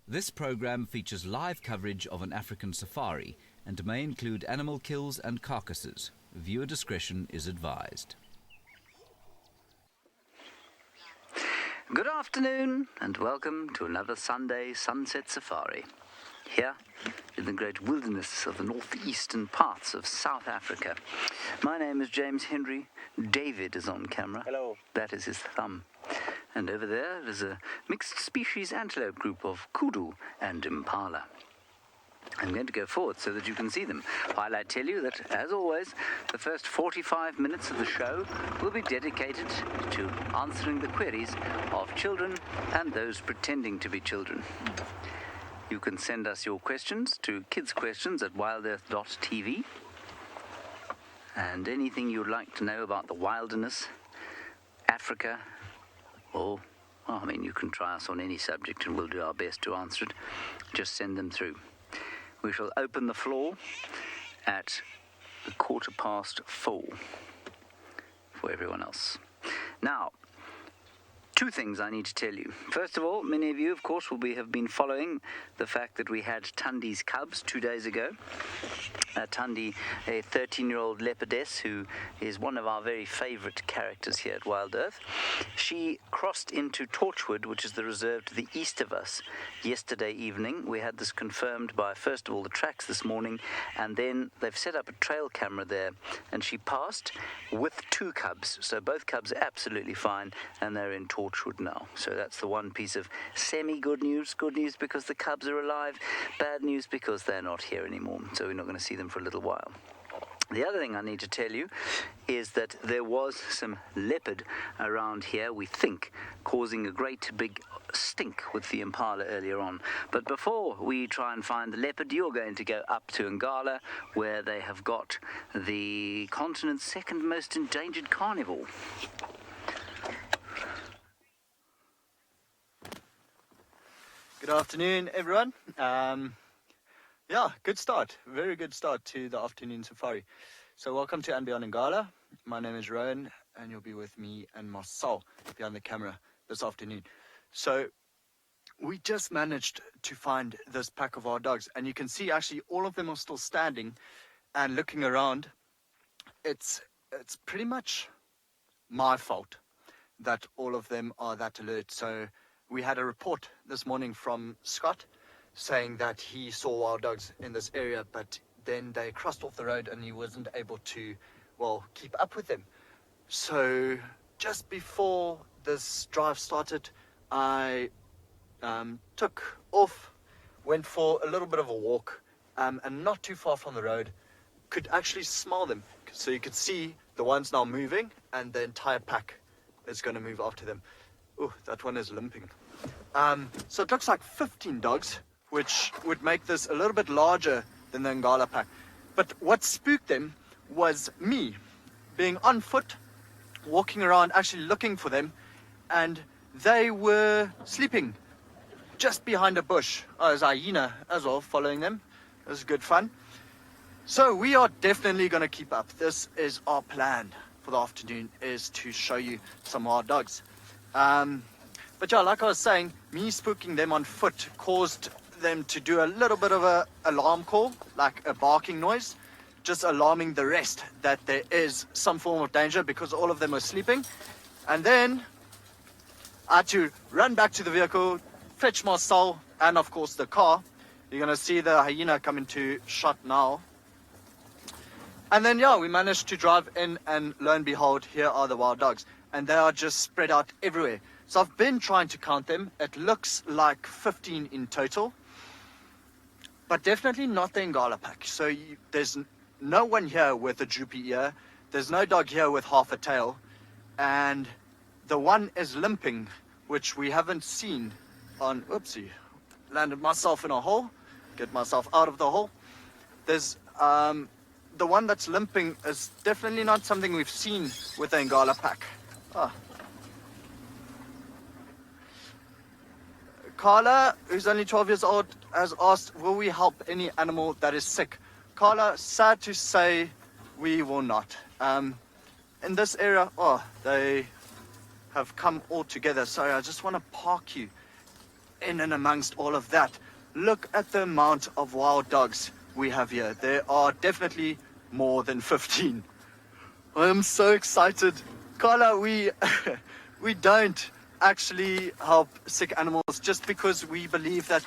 This program features live coverage of an African safari and may include animal kills and carcasses. Viewer discretion is advised. Good afternoon and welcome to another Sunday sunset safari. Here in the great wilderness of the northeastern parts of South Africa. My name is James Henry. David is on camera. Hello. That is his thumb. And over there is a mixed species antelope group of Kudu and Impala. I'm going to go forward so that you can see them, while I tell you that, as always, the first 45 minutes of the show will be dedicated to answering the queries of children and those pretending to be children. You can send us your questions to kidsquestions@wildearth.tv. And anything you'd like to know about the wilderness, Africa, or, you can try us on any subject and we'll do our best to answer it. Just send them through. We shall open the floor at 4:15 for everyone else. Now, two things I need to tell you. First of all, many of you, of course, have been following the fact that we had Tundi's cubs 2 days ago. Tundi, a 13-year-old leopardess who is one of our very favourite characters here at WildEarth. She crossed into Torchwood, which is the reserve to the east of us, yesterday evening. We had this confirmed by, first of all, the tracks this morning, and then they've set up a trail camera there, and she passed with two cubs. So both cubs are absolutely fine, and they're in Torchwood now. So that's the one piece of semi-good news. Good news because the cubs are alive. Bad news because they're not here anymore. So we're not going to see them for a little while. The other thing I need to tell you is that there was some leopard around here, we think, causing a great big stink with the Impala earlier on. But before we try and find the leopard, you're going to go up to Ngala, where they have got the continent's second most endangered carnivore. Good afternoon, everyone. Good start. Very good start to the afternoon safari. So welcome to andBeyond Angola. My name is Rowan, and you'll be with me and Marcel behind the camera this afternoon. So we just managed to find this pack of our dogs, and you can see actually all of them are still standing and looking around. It's pretty much my fault that all of them are that alert. So we had a report this morning from Scott saying that he saw wild dogs in this area, but then they crossed off the road and he wasn't able to, keep up with them. So just before this drive started, I took off, went for a little bit of a walk, and not too far from the road, could actually smell them. So you could see the ones now moving, and the entire pack is going to move after them. Oh, that one is limping. So it looks like 15 dogs, which would make this a little bit larger than the Ngala pack. But what spooked them was me being on foot, walking around, actually looking for them, and they were sleeping just behind a bush. There's a hyena as well following them. It was good fun. So we are definitely going to keep up. This is our plan for the afternoon, is to show you some wild dogs. But like I was saying, me spooking them on foot caused them to do a little bit of a alarm call, like a barking noise, just alarming the rest that there is some form of danger, because all of them are sleeping. And then I had to run back to the vehicle, fetch Marcel, and of course the car. You're going to see the hyena come into shot now. And then we managed to drive in, and lo and behold, here are the wild dogs, and they are just spread out everywhere. So I've been trying to count them. It looks like 15 in total, but definitely not the Ngala pack. So there's no one here with a droopy ear. There's no dog here with half a tail, and the one is limping, which we haven't seen on. Oopsie, landed myself in a hole. Get myself out of the hole. There's the one that's limping is definitely not something we've seen with the Ngala pack. Carla, who's only 12 years old, has asked, will we help any animal that is sick? Carla, sad to say, we will not. In this area, they have come all together. Sorry, I just want to park you in and amongst all of that, look at the amount of wild dogs we have here. There are definitely more than 15. I am so excited. Carla, we don't actually help sick animals just because we believe that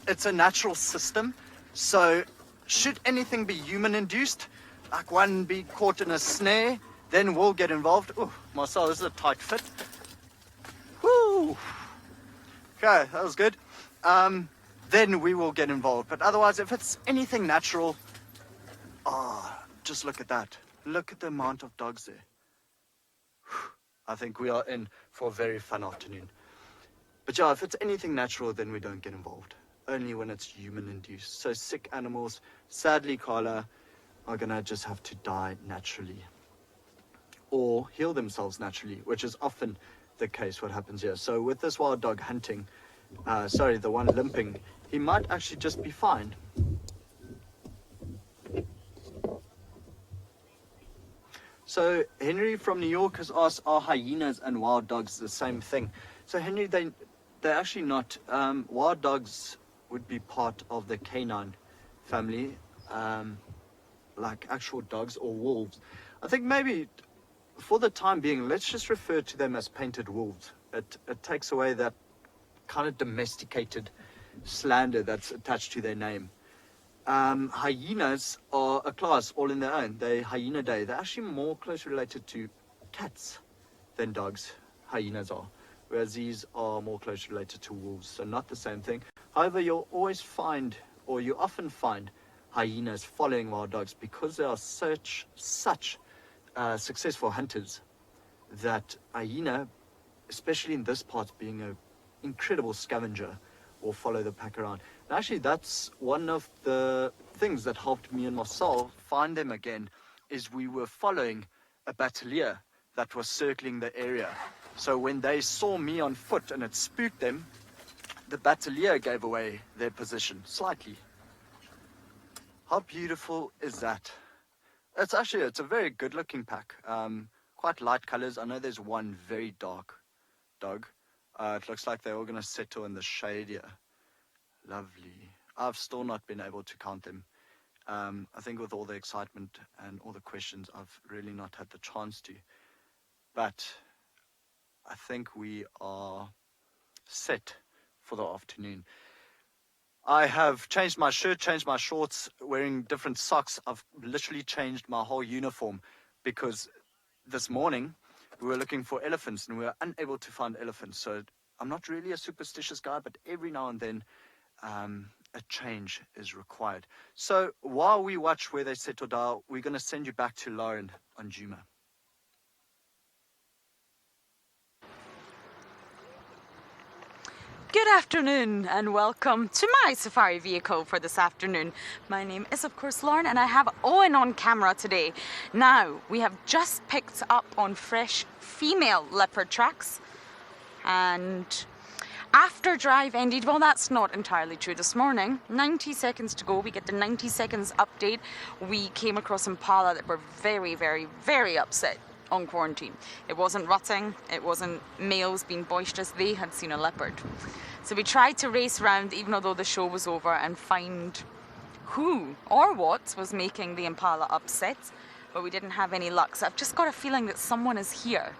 it's a natural system. So should anything be human induced, like one be caught in a snare, then we'll get involved. Oh, Marcel, this is a tight fit. Woo! Okay, that was good. Then we will get involved. But otherwise, if it's anything natural, just look at that. Look at the amount of dogs there. I think we are in for a very fun afternoon. But yeah, if it's anything natural, then we don't get involved. Only when it's human-induced. So sick animals, sadly, Carla, are going to just have to die naturally. Or heal themselves naturally, which is often the case, what happens here. So with this wild dog hunting, the one limping, he might actually just be fine. So Henry from New York has asked, are hyenas and wild dogs the same thing? So Henry, they're actually not. Wild dogs would be part of the canine family, like actual dogs or wolves. I think maybe for the time being, let's just refer to them as painted wolves. It takes away that kind of domesticated slander that's attached to their name. Hyenas are a class all in their own. They're Hyenidae. They're actually more closely related to cats than dogs. Hyenas are, whereas these are more closely related to wolves. So not the same thing. However, you'll always find, or you often find, hyenas following wild dogs because they are such successful hunters that hyena, especially in this part, being an incredible scavenger, will follow the pack around. And actually, that's one of the things that helped me and Marcel find them again, is we were following a battalier that was circling the area. So when they saw me on foot and it spooked them, the battalier gave away their position slightly. How beautiful is that? It's a very good looking pack. Quite light colors. I know there's one very dark dog. It looks like they're all going to settle in the shade here. Lovely. I've still not been able to count them. I think with all the excitement and all the questions, I've really not had the chance to. But I think we are set for the afternoon. I have changed my shirt, changed my shorts, wearing different socks. I've literally changed my whole uniform because this morning we were looking for elephants and we were unable to find elephants. So I'm not really a superstitious guy, but every now and then a change is required. So while we watch where they settle down, we're going to send you back to Lauren on Djuma. Good afternoon and welcome to my safari vehicle for this afternoon. My name is of course Lauren and I have Owen on camera today. Now we have just picked up on fresh female leopard tracks, and after drive ended, well, that's not entirely true. This morning, 90 seconds to go, we get the 90 seconds update. We came across Impala that were very, very, very upset on quarantine. It wasn't rutting, it wasn't males being boisterous, they had seen a leopard. So we tried to race round, even although the show was over, and find who or what was making the Impala upset, but we didn't have any luck. So I've just got a feeling that someone is here.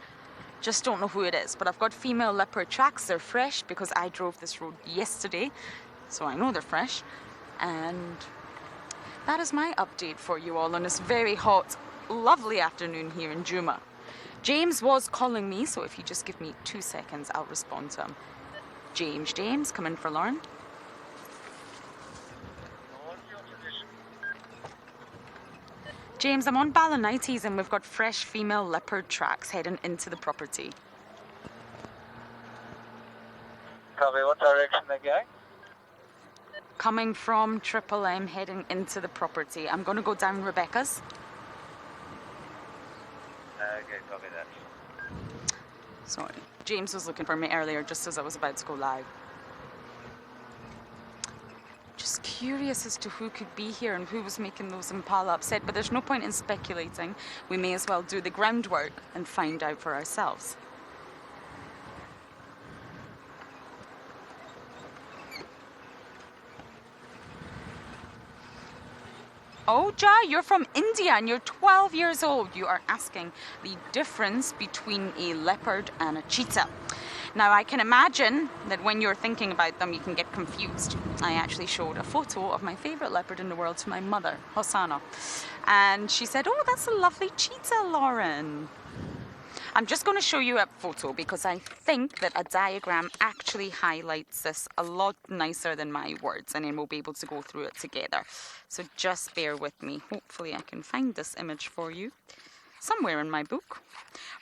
Just don't know who it is, but I've got female leopard tracks. They're fresh because I drove this road yesterday, so I know they're fresh. And that is my update for you all on this very hot, lovely afternoon here in Djuma. James was calling me, so if you just give me 2 seconds, I'll respond to him. James, come in for Lauren. James, I'm on Balanites and we've got fresh female leopard tracks heading into the property. Copy, what direction they're going? Coming from Triple M, heading into the property. I'm going to go down Rebecca's. Okay, copy that. Sorry, James was looking for me earlier just as I was about to go live. Just curious as to who could be here and who was making those Impala upset, but there's no point in speculating. We may as well do the groundwork and find out for ourselves. Oh, Jai, you're from India and you're 12 years old. You are asking the difference between a leopard and a cheetah. Now, I can imagine that when you're thinking about them, you can get confused. I actually showed a photo of my favorite leopard in the world to my mother, Hosanna. And she said, oh, that's a lovely cheetah, Lauren. I'm just going to show you a photo because I think that a diagram actually highlights this a lot nicer than my words, and then we'll be able to go through it together. So just bear with me. Hopefully I can find this image for you somewhere in my book.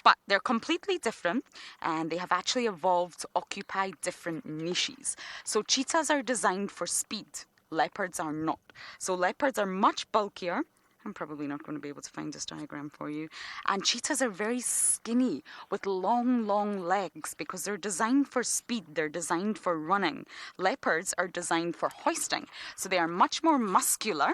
But they're completely different, and they have actually evolved to occupy different niches. So cheetahs are designed for speed. Leopards are not. So leopards are much bulkier. I'm probably not going to be able to find this diagram for you. And cheetahs are very skinny with long, long legs because they're designed for speed. They're designed for running. Leopards are designed for hoisting. So they are much more muscular.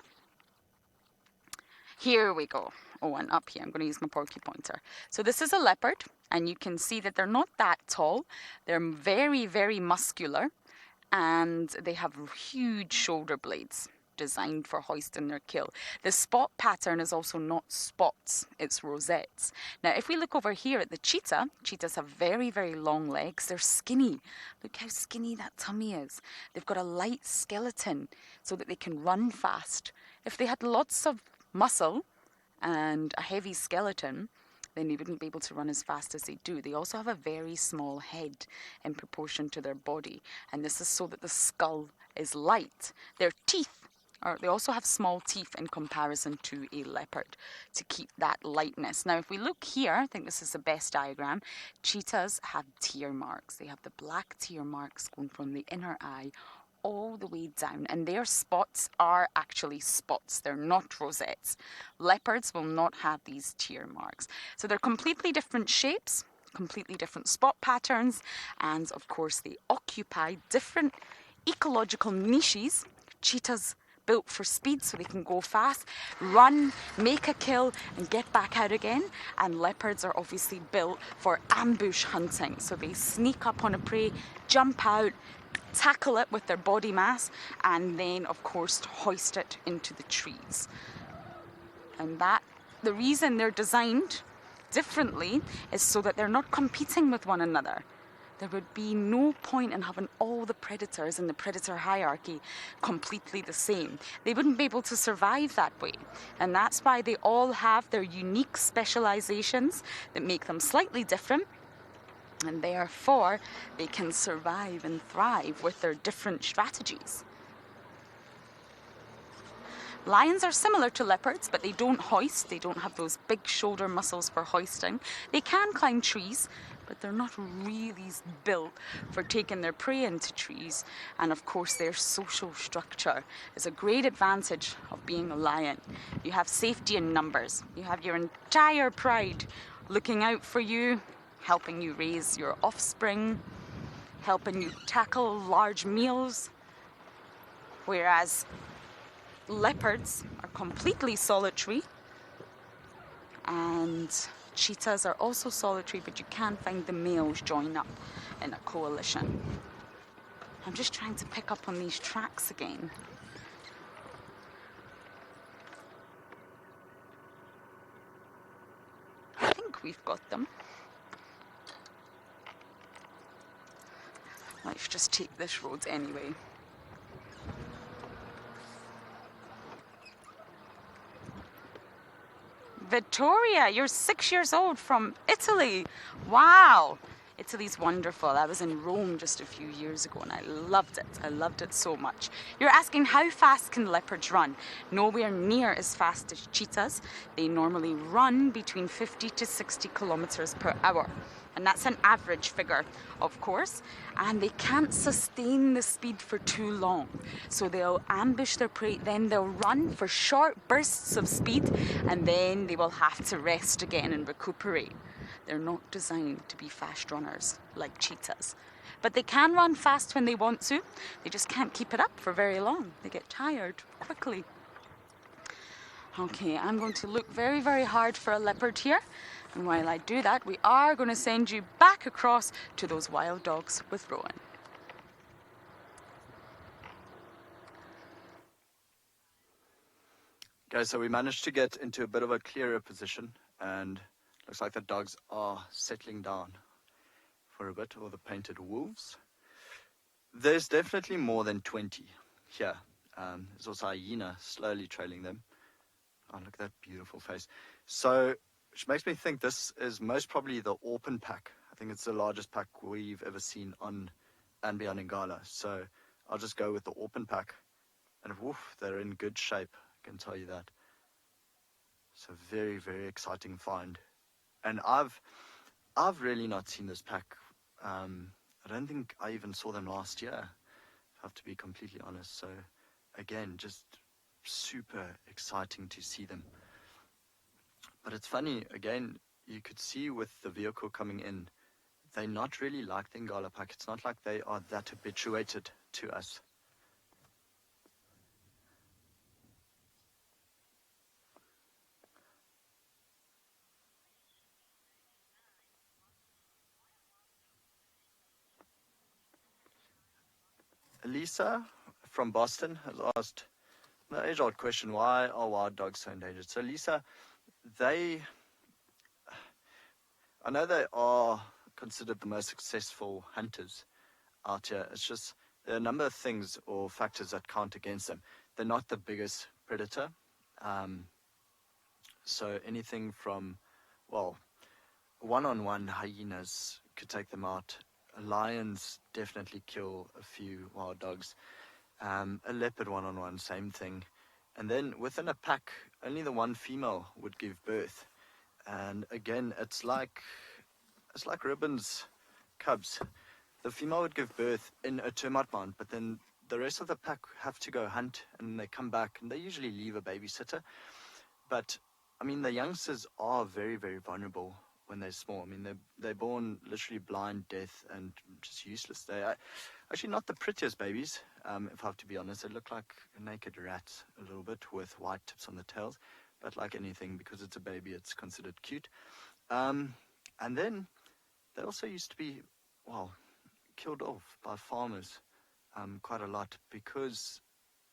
Here we go. Oh, and up here, I'm going to use my porky pointer. So this is a leopard, and you can see that they're not that tall. They're very, very muscular, and they have huge shoulder blades designed for hoisting their kill. The spot pattern is also not spots, it's rosettes. Now, if we look over here at the cheetah, cheetahs have very, very long legs. They're skinny. Look how skinny that tummy is. They've got a light skeleton so that they can run fast. If they had lots of muscle and a heavy skeleton, then they wouldn't be able to run as fast as they do. They also have a very small head in proportion to their body, and this is so that the skull is light. Their teeth, they also have small teeth in comparison to a leopard to keep that lightness. Now, if we look here, I think this is the best diagram. Cheetahs have tear marks. They have the black tear marks going from the inner eye all the way down, and their spots are actually spots. They're not rosettes. Leopards will not have these tear marks. So they're completely different shapes, completely different spot patterns, and of course they occupy different ecological niches. Cheetahs built for speed so they can go fast, run, make a kill and get back out again, and leopards are obviously built for ambush hunting. So they sneak up on a prey, jump out, tackle it with their body mass, and then of course hoist it into the trees. And that the reason they're designed differently is so that they're not competing with one another. There would be no point in having all the predators in the predator hierarchy completely the same. They wouldn't be able to survive that way. And that's why they all have their unique specializations that make them slightly different. And therefore, they can survive and thrive with their different strategies. Lions are similar to leopards, but they don't hoist. They don't have those big shoulder muscles for hoisting. They can climb trees, but they're not really built for taking their prey into trees. And of course, their social structure is a great advantage of being a lion. You have safety in numbers. You have your entire pride looking out for you, helping you raise your offspring, helping you tackle large meals. Whereas leopards are completely solitary, and cheetahs are also solitary, but you can find the males join up in a coalition. I'm just trying to pick up on these tracks again. I think we've got them. Let's just take this road anyway. Victoria, you're 6 years old from Italy. Wow. Italy's wonderful. I was in Rome just a few years ago and I loved it. I loved it so much. You're asking how fast can leopards run? Nowhere near as fast as cheetahs. They normally run between 50 to 60 kilometers per hour. And that's an average figure, of course. And they can't sustain the speed for too long. So they'll ambush their prey, then they'll run for short bursts of speed, and then they will have to rest again and recuperate. They're not designed to be fast runners like cheetahs. But they can run fast when they want to. They just can't keep it up for very long. They get tired quickly. Okay, I'm going to look very, very hard for a leopard here. And while I do that, we are going to send you back across to those wild dogs with Rowan. Okay, so we managed to get into a bit of a clearer position, and looks like the dogs are settling down for a bit, or the painted wolves. There's definitely more than 20 here. There's also a hyena slowly trailing them. Oh, look at that beautiful face. So, which makes me think this is most probably the Orphan pack. I think it's the largest pack we've ever seen on andBeyond Ngala. So, I'll just go with the Orphan pack. And woof, they're in good shape, I can tell you that. It's a very, very exciting find. And I've really not seen this pack. I don't think I even saw them last year, if I have to be completely honest. So, again, just super exciting to see them. But it's funny, again, you could see with the vehicle coming in, they're not really like the Ngala pack. It's not like they are that habituated to us. Lisa from Boston has asked the age-old question, why are wild dogs so endangered? So Lisa, I know they are considered the most successful hunters out here. It's just there are a number of things or factors that count against them. They're not the biggest predator. So anything from, well, one-on-one hyenas could take them out. Lions definitely kill a few wild dogs. A leopard one-on-one, same thing. And then within a pack, only the one female would give birth. And again, it's like ribbons, cubs. The female would give birth in a termite mound, but then the rest of the pack have to go hunt, and they come back, and they usually leave a babysitter. But I mean, the youngsters are very, very vulnerable when they're small. I mean, they're born literally blind, deaf, and just useless. They're actually not the prettiest babies, if I have to be honest. They look like naked rats a little bit with white tips on the tails. But like anything, because it's a baby, it's considered cute. And then they also used to be, well, killed off by farmers quite a lot. Because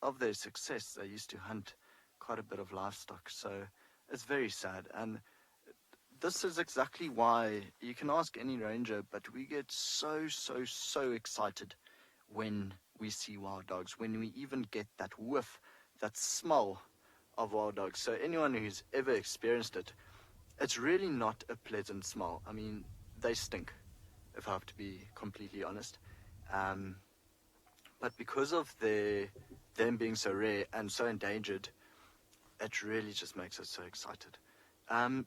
of their success, they used to hunt quite a bit of livestock. So it's very sad. And this is exactly why you can ask any ranger, but we get so excited when we see wild dogs, when we even get that whiff, that smell of wild dogs. So anyone who's ever experienced it, it's really not a pleasant smell. I mean, they stink, if I have to be completely honest. But because of them being so rare and so endangered, it really just makes us so excited.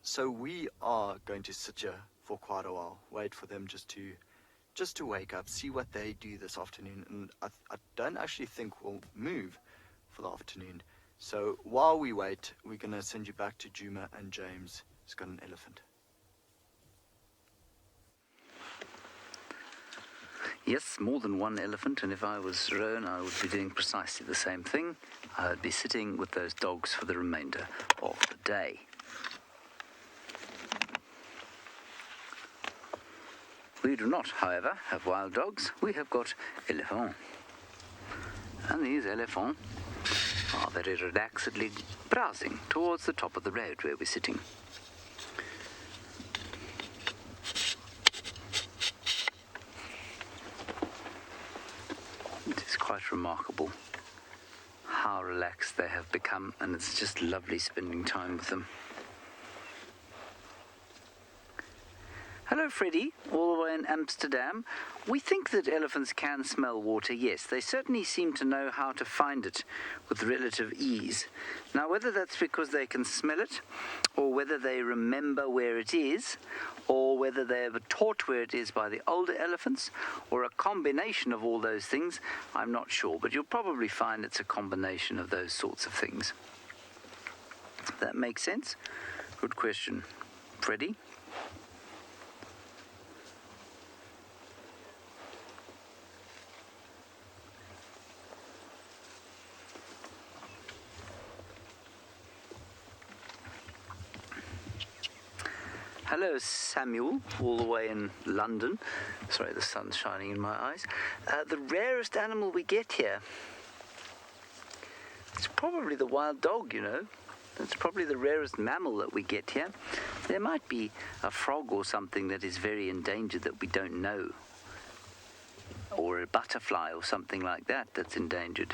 So we are going to sit here for quite a while, wait for them just to wake up, see what they do this afternoon. And I don't actually think we'll move for the afternoon. So while we wait, we're going to send you back to Djuma and James, who's got an elephant. Yes, more than one elephant, and if I was Rowan, I would be doing precisely the same thing. I would be sitting with those dogs for the remainder of the day. We do not, however, have wild dogs. We have got elephants. And these elephants are very relaxedly browsing towards the top of the road where we're sitting. It is quite remarkable how relaxed they have become, and it's just lovely spending time with them. Hello, Freddie, all the way in Amsterdam. We think that elephants can smell water, yes. They certainly seem to know how to find it with relative ease. Now, whether that's because they can smell it, or whether they remember where it is, or whether they were taught where it is by the older elephants, or a combination of all those things, I'm not sure. But you'll probably find it's a combination of those sorts of things. That makes sense? Good question. Freddie? Hello, Samuel, all the way in London. Sorry, the sun's shining in my eyes. The rarest animal we get here, it's probably the wild dog, you know. That's probably the rarest mammal that we get here. There might be a frog or something that is very endangered that we don't know. Or a butterfly or something like that that's endangered.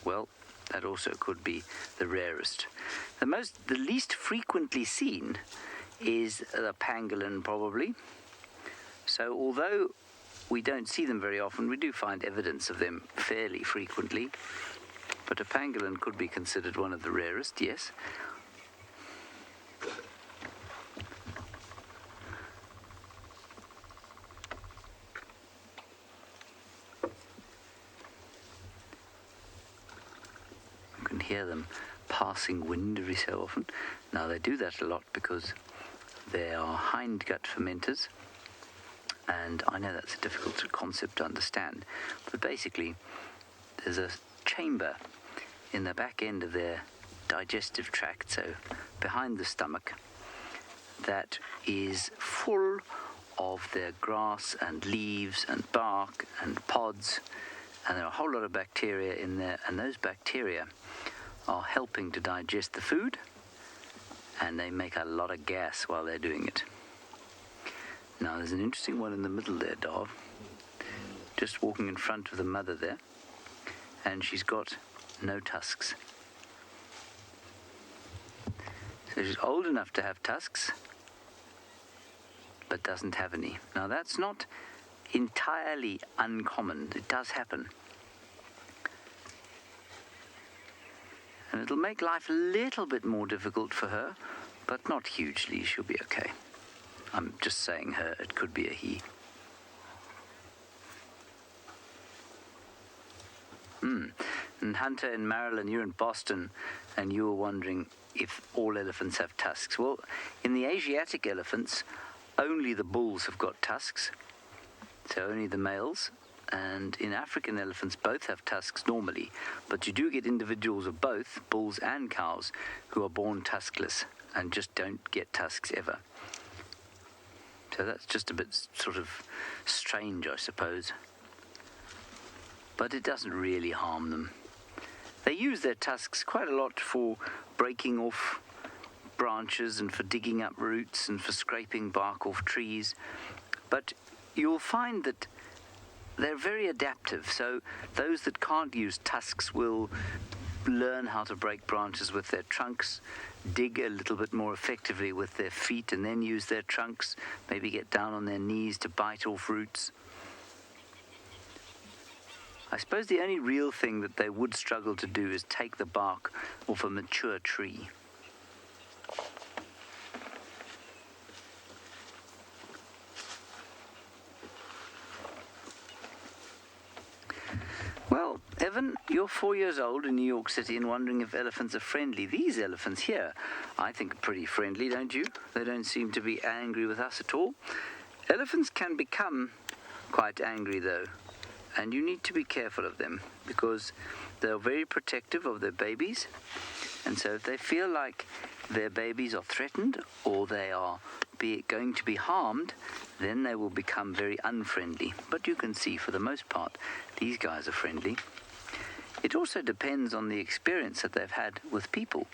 Well, that also could be the rarest. The least frequently seen is the pangolin, probably. So although we don't see them very often, we do find evidence of them fairly frequently. But a pangolin could be considered one of the rarest, yes. You can hear them passing wind every so often. Now they do that a lot because they are hindgut fermenters. And I know that's a difficult concept to understand, but basically there's a chamber in the back end of their digestive tract, so behind the stomach, that is full of their grass and leaves and bark and pods, and there are a whole lot of bacteria in there, and those bacteria are helping to digest the food, and they make a lot of gas while they're doing it. Now there's an interesting one in the middle there, Dov, just walking in front of the mother there, and she's got no tusks. So she's old enough to have tusks, but doesn't have any. Now that's not entirely uncommon. It does happen. And it'll make life a little bit more difficult for her, but not hugely. She'll be okay. I'm just saying her, it could be a he. And Hunter in Maryland, you're in Boston, and you were wondering if all elephants have tusks. Well, in the Asiatic elephants, only the bulls have got tusks, so only the males. And in African elephants, both have tusks normally, but you do get individuals of both, bulls and cows, who are born tuskless and just don't get tusks ever. So that's just a bit sort of strange, I suppose. But it doesn't really harm them. They use their tusks quite a lot for breaking off branches and for digging up roots and for scraping bark off trees. But you'll find that they're very adaptive. So those that can't use tusks will learn how to break branches with their trunks, dig a little bit more effectively with their feet, and then use their trunks, maybe get down on their knees to bite off roots. I suppose the only real thing that they would struggle to do is take the bark off a mature tree. Well, Evan, you're 4 years old in New York City and wondering if elephants are friendly. These elephants here, I think, are pretty friendly, don't you? They don't seem to be angry with us at all. Elephants can become quite angry, though, and you need to be careful of them because they're very protective of their babies. And so if they feel like their babies are threatened or they are going to be harmed, then they will become very unfriendly. But you can see, for the most part, these guys are friendly. It also depends on the experience that they've had with people.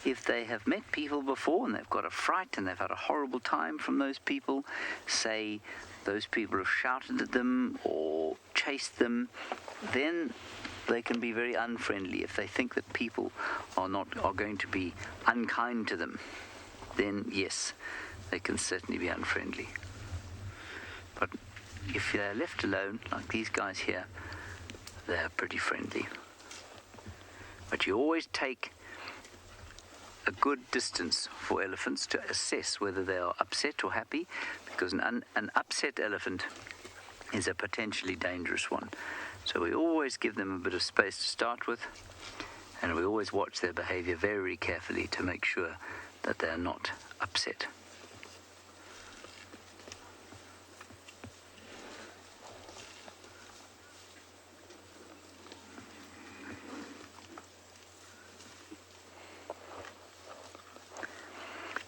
If they have met people before and they've got a fright and they've had a horrible time from those people, say those people have shouted at them or chased them, then they can be very unfriendly. If they think that people are going to be unkind to them, then yes, they can certainly be unfriendly. But if they're left alone, like these guys here, they're pretty friendly. But you always take a good distance for elephants to assess whether they are upset or happy, because an upset elephant is a potentially dangerous one. So we always give them a bit of space to start with, and we always watch their behavior very carefully to make sure that they're not upset.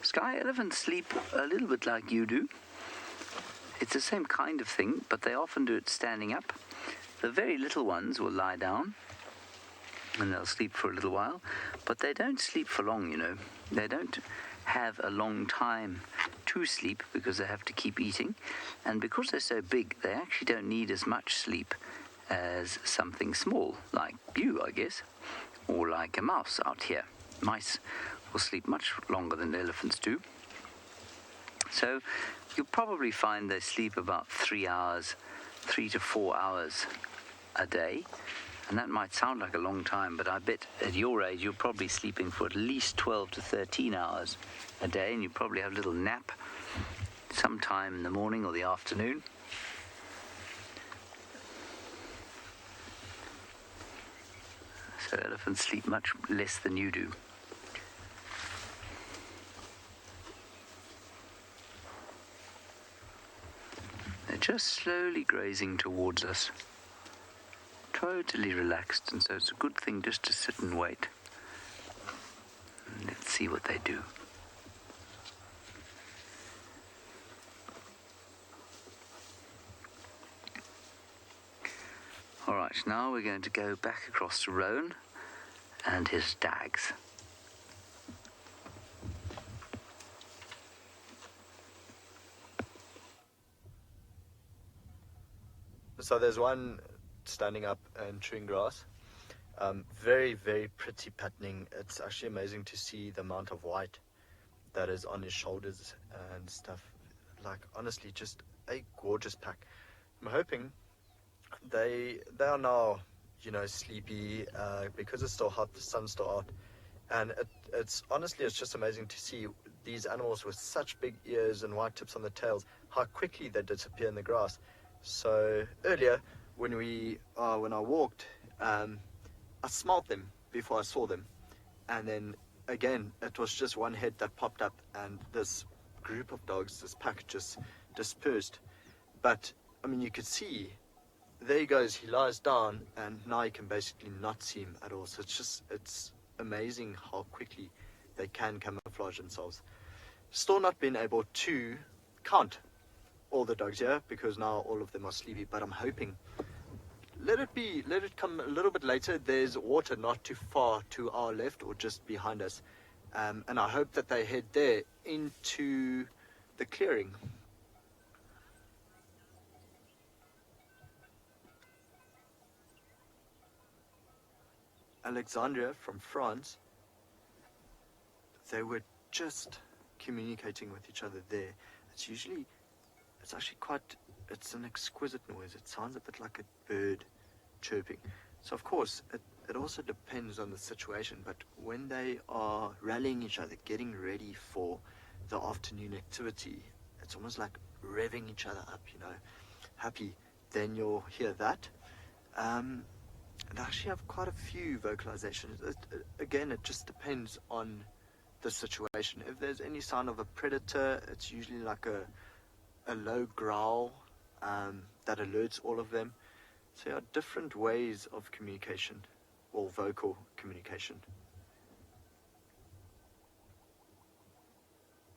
Sky elephants sleep a little bit like you do. It's the same kind of thing, but they often do it standing up. The very little ones will lie down, and they'll sleep for a little while, but they don't sleep for long, you know. They don't have a long time to sleep because they have to keep eating, and because they're so big, they actually don't need as much sleep as something small, like you, I guess, or like a mouse out here. Mice will sleep much longer than elephants do. So you'll probably find they sleep about 3 to 4 hours a day. And that might sound like a long time, but I bet at your age you're probably sleeping for at least 12 to 13 hours a day, and you probably have a little nap sometime in the morning or the afternoon. So elephants sleep much less than you do. They're just slowly grazing towards us. Totally relaxed, and so it's a good thing just to sit and wait. Let's see what they do. Alright, now we're going to go back across to Rowan and his stags. So there's one standing up and chewing grass. Very, very pretty patterning. It's actually amazing to see the amount of white that is on his shoulders and stuff. Like, honestly, just a gorgeous pack. I'm hoping they are now, you know, sleepy because it's still hot, the sun's still out. And it's honestly, it's just amazing to see these animals with such big ears and white tips on the tails, how quickly they disappear in the grass. So earlier, when I walked, I smelled them before I saw them, and then again it was just one head that popped up, and this group of dogs, this pack, just dispersed. But I mean, you could see, there he goes, he lies down, and now you can basically not see him at all. So it's amazing how quickly they can camouflage themselves. Still not been able to count all the dogs here because now all of them are sleepy, but I'm hoping let it come a little bit later. There's water not too far to our left or just behind us, and I hope that they head there into the clearing. Alexandria from France, they were just communicating with each other there. It's actually it's an exquisite noise. It sounds a bit like a bird chirping. So of course, it also depends on the situation, but when they are rallying each other, getting ready for the afternoon activity, it's almost like revving each other up, you know, happy, then you'll hear that. And I actually have quite a few vocalizations. Again, it just depends on the situation. If there's any sign of a predator, it's usually like a low growl that alerts all of them. So there are different ways of communication, or vocal communication.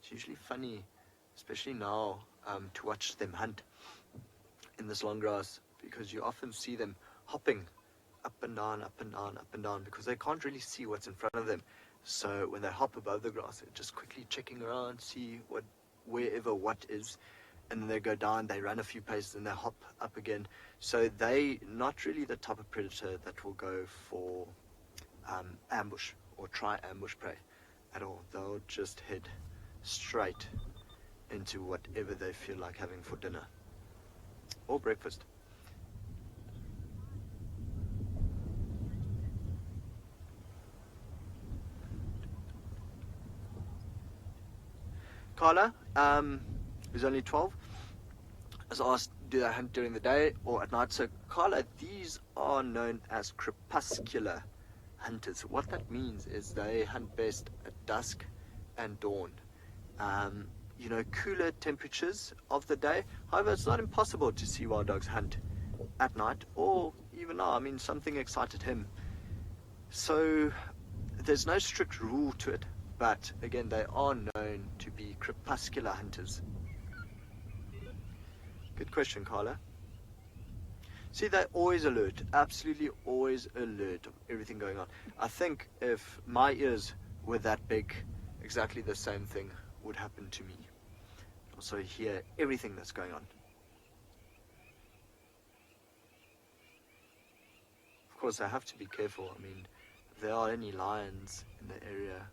It's usually funny, especially now, to watch them hunt in this long grass, because you often see them hopping up and down, up and down, up and down, because they can't really see what's in front of them. So when they hop above the grass, they're just quickly checking around, see wherever what is, and then they go down, they run a few paces, and they hop up again. So they not really the type of predator that will go for ambush or try ambush prey at all. They'll just head straight into whatever they feel like having for dinner or breakfast. Carla, who's only 12, has asked, do they hunt during the day or at night? So Carla, these are known as crepuscular hunters. What that means is they hunt best at dusk and dawn. You know, cooler temperatures of the day. However, it's not impossible to see wild dogs hunt at night or even now. I mean, something excited him. So there's no strict rule to it. But again, they are known to be crepuscular hunters. Good question, Carla. See, they're always alert, absolutely always alert of everything going on. I think if my ears were that big, exactly the same thing would happen to me. Also hear everything that's going on. Of course, I have to be careful. I mean, if there are any lions in the area,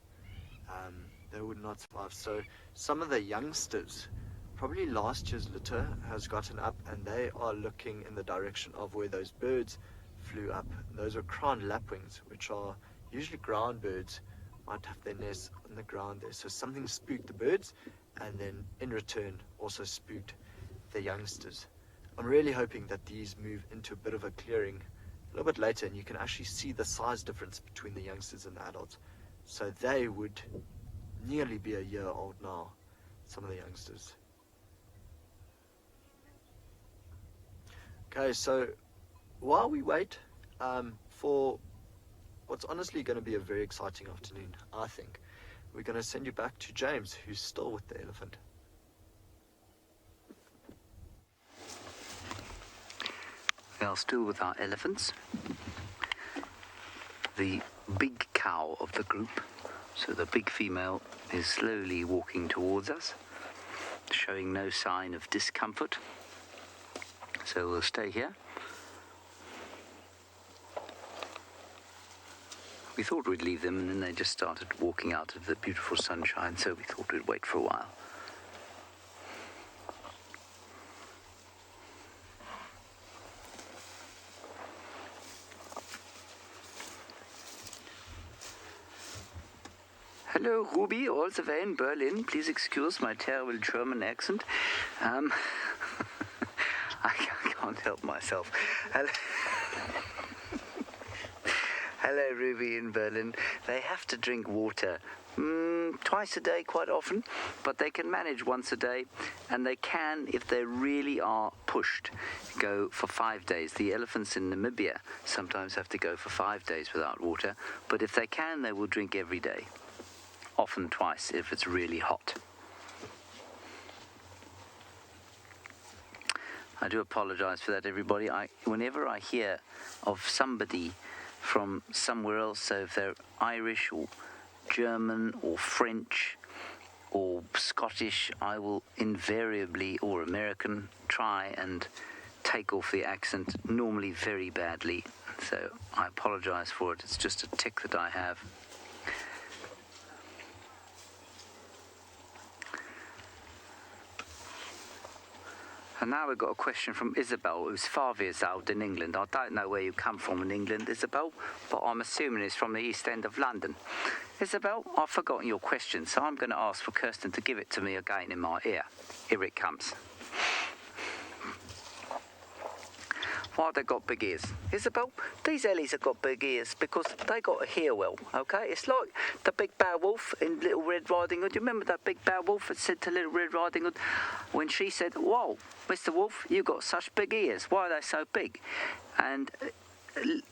they would not survive. So some of the youngsters, probably last year's litter, has gotten up and they are looking in the direction of where those birds flew up. Those are crowned lapwings, which are usually ground birds, might have their nests on the ground there. So something spooked the birds, and then in return also spooked the youngsters. I'm really hoping that these move into a bit of a clearing a little bit later, and you can actually see the size difference between the youngsters and the adults. So they would nearly be a year old now, some of the youngsters. Okay, so while we wait for what's honestly going to be a very exciting afternoon, I think, we're going to send you back to James, who's still with the elephant. We are still with our elephants. The big cow of the group, so the big female, is slowly walking towards us, showing no sign of discomfort. So we'll stay here. We thought we'd leave them, and then they just started walking out of the beautiful sunshine, so we thought we'd wait for a while. Hello, Ruby, all the way in Berlin. Please excuse my terrible German accent. I can't help myself. Hello, Ruby in Berlin. They have to drink water twice a day quite often, but they can manage once a day, and they can, if they really are pushed, go for 5 days. The elephants in Namibia sometimes have to go for 5 days without water, but if they can, they will drink every day. Often twice if it's really hot. I do apologize for that, everybody. Whenever I hear of somebody from somewhere else, so if they're Irish or German or French or Scottish, I will invariably, or American, try and take off the accent, normally very badly. So I apologize for it. It's just a tick that I have. And now we've got a question from Isabel, who's 5 years old in England. I don't know where you come from in England, Isabel, but I'm assuming it's from the East End of London. Isabel, I've forgotten your question, so I'm going to ask for Kirsten to give it to me again in my ear. Here it comes. Why they got big ears? Isabel, these Ellies have got big ears because they got to hear well, okay? It's like the big bad wolf in Little Red Riding Hood. Do you remember that big bad wolf that said to Little Red Riding Hood when she said, "Whoa, Mr. Wolf, you got such big ears. Why are they so big?" And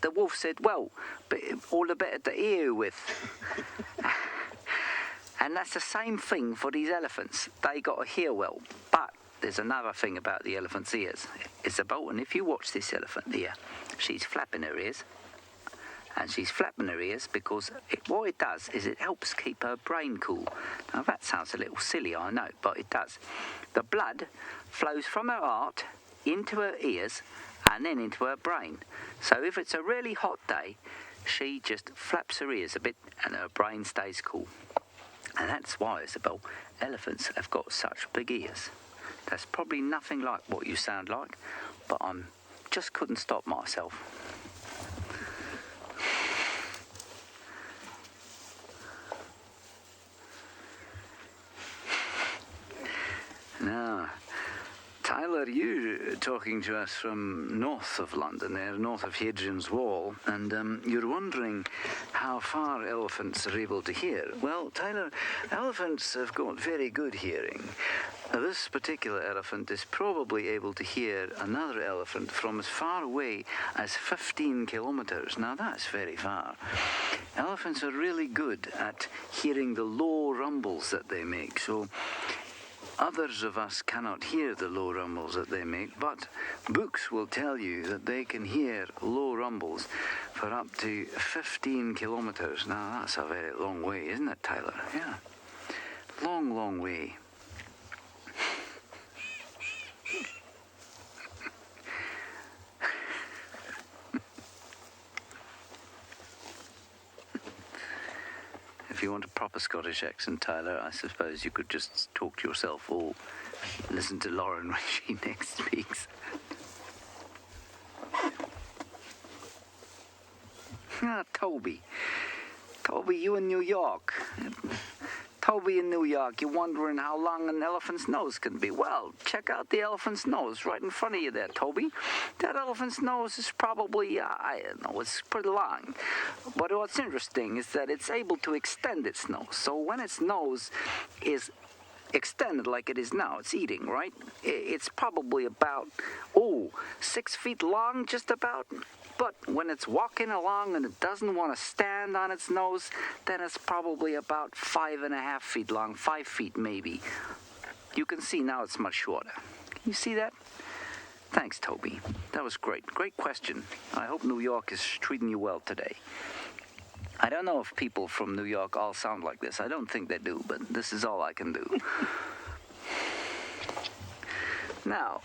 the wolf said, "Well, but all the better to hear you with." And that's the same thing for these elephants. They got to hear well, but there's another thing about the elephant's ears, Isabel, and if you watch this elephant here, she's flapping her ears, and she's flapping her ears because what it does is it helps keep her brain cool. Now that sounds a little silly, I know, but it does. The blood flows from her heart into her ears and then into her brain. So if it's a really hot day, she just flaps her ears a bit and her brain stays cool. And that's why, Isabel, elephants have got such big ears. That's probably nothing like what you sound like, but I just couldn't stop myself. Now, Tyler, you're talking to us from north of London, there, north of Hadrian's Wall, and you're wondering how far elephants are able to hear. Well, Tyler, elephants have got very good hearing. Now, this particular elephant is probably able to hear another elephant from as far away as 15 kilometers. Now, that's very far. Elephants are really good at hearing the low rumbles that they make, so Others of us cannot hear the low rumbles that they make, but books will tell you that they can hear low rumbles for up to 15 kilometers. Now, that's a very long way, isn't it, Tyler? Yeah. Long, long way. If you want a proper Scottish accent, Tyler, I suppose you could just talk to yourself or listen to Lauren when she next speaks. Toby. Toby, you in New York. Toby in New York, you're wondering how long an elephant's nose can be. Well, check out the elephant's nose right in front of you there, Toby. That elephant's nose is probably, I don't know, it's pretty long. But what's interesting is that it's able to extend its nose. So when its nose is extended like it is now, it's eating, right? It's probably about, 6 feet long, just about. But when it's walking along and it doesn't want to stand on its nose, then it's probably about 5.5 feet long, 5 feet maybe. You can see now it's much shorter. Can you see that? Thanks, Toby. That was great. Great question. I hope New York is treating you well today. I don't know if people from New York all sound like this. I don't think they do, but this is all I can do. Now,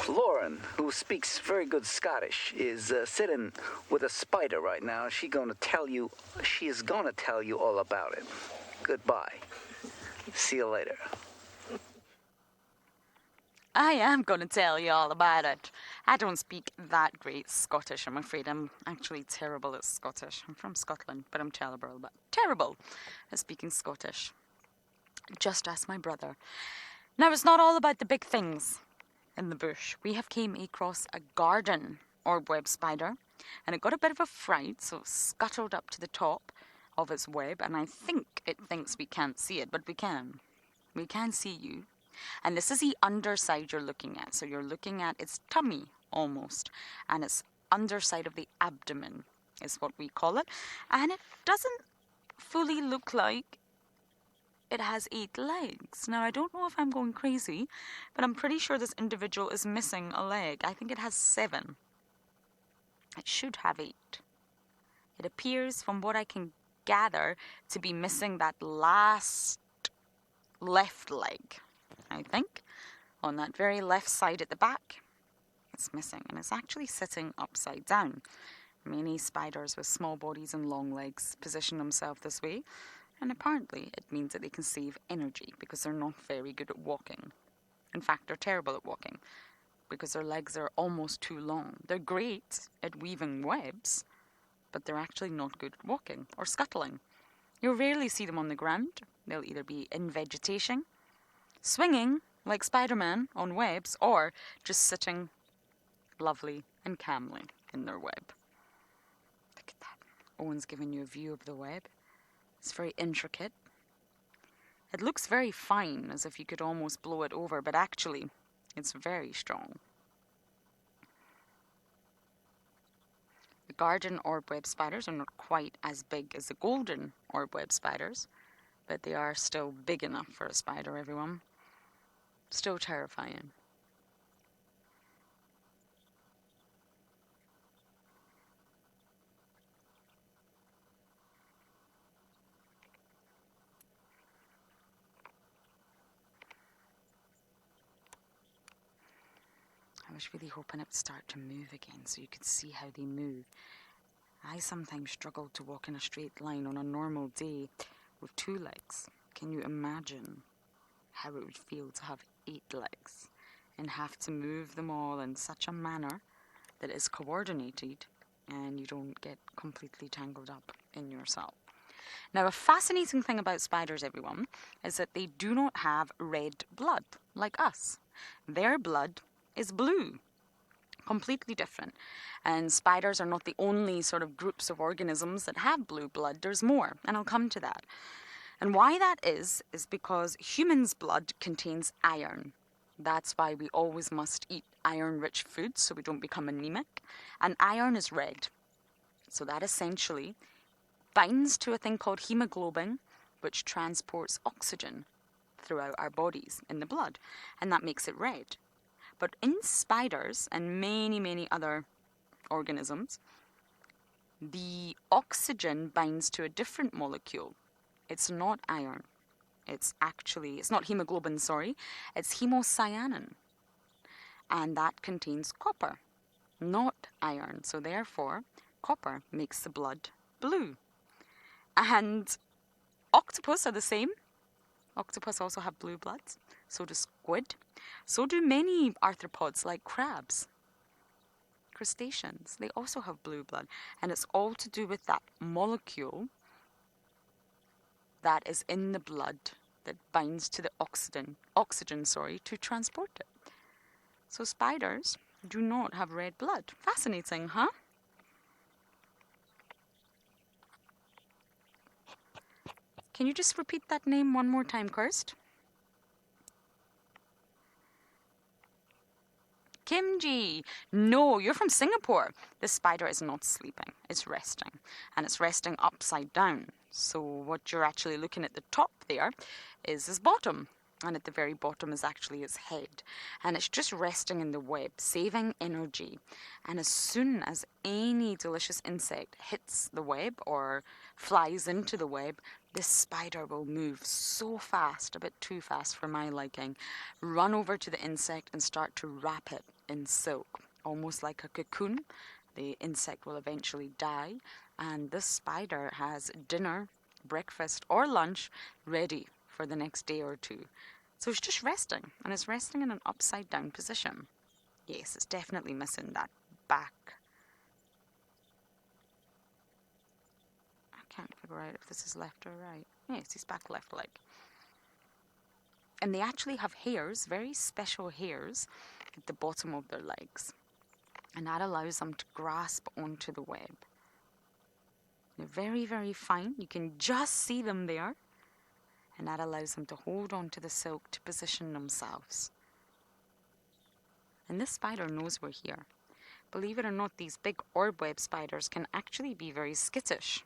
Lauren, who speaks very good Scottish, is sitting with a spider right now. She is going to tell you all about it. Goodbye. See you later. I am going to tell you all about it. I don't speak that great Scottish, I'm afraid. I'm actually terrible at Scottish. I'm from Scotland, but I'm terrible at speaking Scottish. Just ask my brother. Now, it's not all about the big things in the bush. We have came across a garden orb-web spider, and it got a bit of a fright, so it scuttled up to the top of its web, and I think it thinks we can't see it, but we can. We can see you. And this is the underside you're looking at. So you're looking at its tummy, almost, and its underside of the abdomen is what we call it. And it doesn't fully look like it has 8 legs. Now, I don't know if I'm going crazy, but I'm pretty sure this individual is missing a leg. I think it has 7. It should have 8. It appears, from what I can gather, to be missing that last left leg, I think. On that very left side at the back, it's missing, and it's actually sitting upside down. Many spiders with small bodies and long legs position themselves this way, and apparently it means that they can save energy because they're not very good at walking. In fact, they're terrible at walking because their legs are almost too long. They're great at weaving webs, but they're actually not good at walking or scuttling. You'll rarely see them on the ground. They'll either be in vegetation, swinging like Spider-Man on webs, or just sitting lovely and calmly in their web. Look at that. Owen's giving you a view of the web. It's very intricate. It looks very fine, as if you could almost blow it over, but actually, it's very strong. The garden orb-web spiders are not quite as big as the golden orb-web spiders, but they are still big enough for a spider, everyone. Still terrifying. I was really hoping it would start to move again so you could see how they move. I sometimes struggle to walk in a straight line on a normal day with 2 legs. Can you imagine how it would feel to have 8 legs and have to move them all in such a manner that is coordinated and you don't get completely tangled up in yourself? Now, a fascinating thing about spiders, everyone, is that they do not have red blood like us. Their blood is blue. Completely different. And spiders are not the only sort of groups of organisms that have blue blood. There's more, and I'll come to that. And why that is because humans' blood contains iron. That's why we always must eat iron-rich foods so we don't become anemic. And iron is red. So that essentially binds to a thing called hemoglobin, which transports oxygen throughout our bodies in the blood, and that makes it red. But in spiders and many, many other organisms, the oxygen binds to a different molecule. It's not iron. It's not hemoglobin, it's hemocyanin. And that contains copper, not iron. So therefore, copper makes the blood blue. And octopus are the same. Octopus also have blue bloods. So do squid. So do many arthropods like crabs. Crustaceans, they also have blue blood. And it's all to do with that molecule that is in the blood that binds to the oxygen, to transport it. So spiders do not have red blood. Fascinating, huh? Can you just repeat that name one more time, Kirst? Kimji. No, you're from Singapore. This spider is not sleeping. It's resting. And it's resting upside down. So what you're actually looking at the top there is his bottom. And at the very bottom is actually his head. And it's just resting in the web, saving energy. And as soon as any delicious insect hits the web or flies into the web, this spider will move so fast, a bit too fast for my liking, run over to the insect and start to wrap it in silk, almost like a cocoon. The insect will eventually die, and this spider has dinner, breakfast, or lunch ready for the next day or two. So it's just resting, and it's resting in an upside down position. Yes, it's definitely missing that back. I can't figure out if this is left or right. Yes, he's back left leg. And they actually have hairs, very special hairs, at the bottom of their legs. And that allows them to grasp onto the web. They're very, very fine. You can just see them there. And that allows them to hold onto the silk to position themselves. And this spider knows we're here. Believe it or not, these big orb web spiders can actually be very skittish.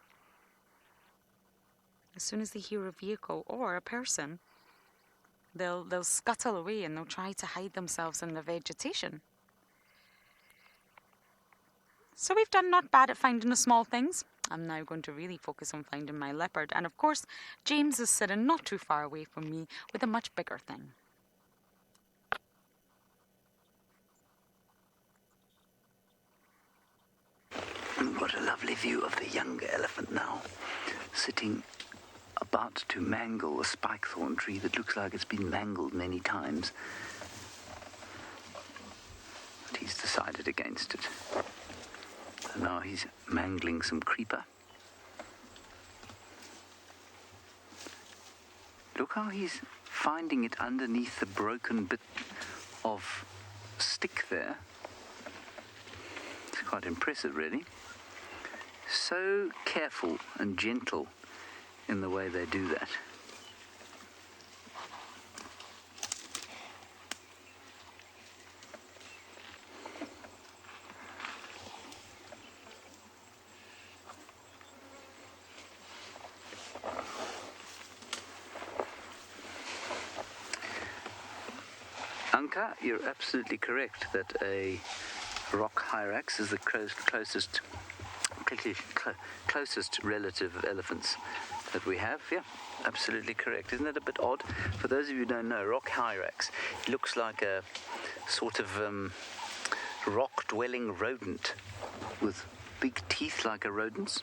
As soon as they hear a vehicle or a person, they'll scuttle away and they'll try to hide themselves in the vegetation. So we've done not bad at finding the small things. I'm now going to really focus on finding my leopard. And of course, James is sitting not too far away from me with a much bigger thing. What a lovely view of the younger elephant now, sitting about to mangle a spike-thorn tree that looks like it's been mangled many times. But he's decided against it. So now he's mangling some creeper. Look how he's finding it underneath the broken bit of stick there. It's quite impressive, really. So careful and gentle in the way they do that. Anka, you're absolutely correct that a rock hyrax is the closest relative of elephants that we have. Yeah, absolutely correct. Isn't that a bit odd? For those of you who don't know, rock hyrax looks like a sort of rock-dwelling rodent with big teeth like a rodent's.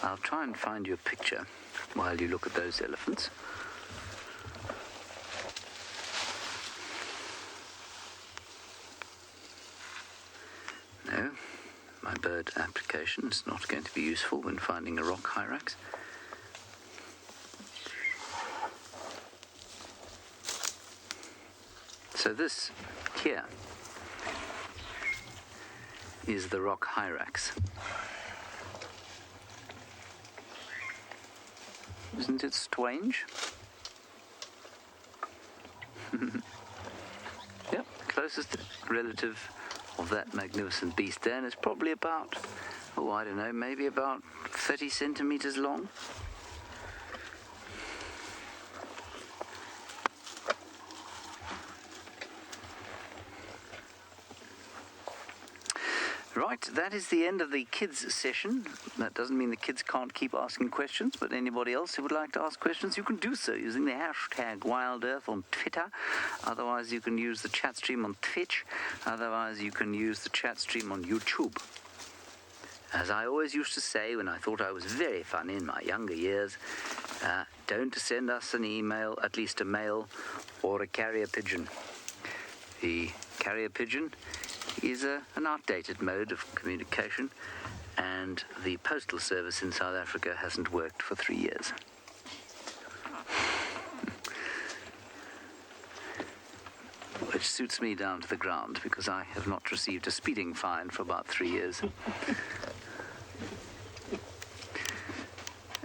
I'll try and find you a picture while you look at those elephants. No, my bird application is not going to be useful when finding a rock hyrax. So this here is the rock hyrax. Isn't it strange? closest relative of that magnificent beast then is probably about, oh, I don't know, maybe about 30 centimeters long. Right, that is the end of the kids session. That doesn't mean the kids can't keep asking questions, but anybody else who would like to ask questions, you can do so using the hashtag WildEarth on Twitter. Otherwise, you can use the chat stream on Twitch. Otherwise, you can use the chat stream on YouTube. As I always used to say when I thought I was very funny in my younger years, don't send us an email, at least a mail, or a carrier pigeon. The carrier pigeon is an outdated mode of communication, and the postal service in South Africa hasn't worked for 3 years. Which suits me down to the ground, because I have not received a speeding fine for about 3 years.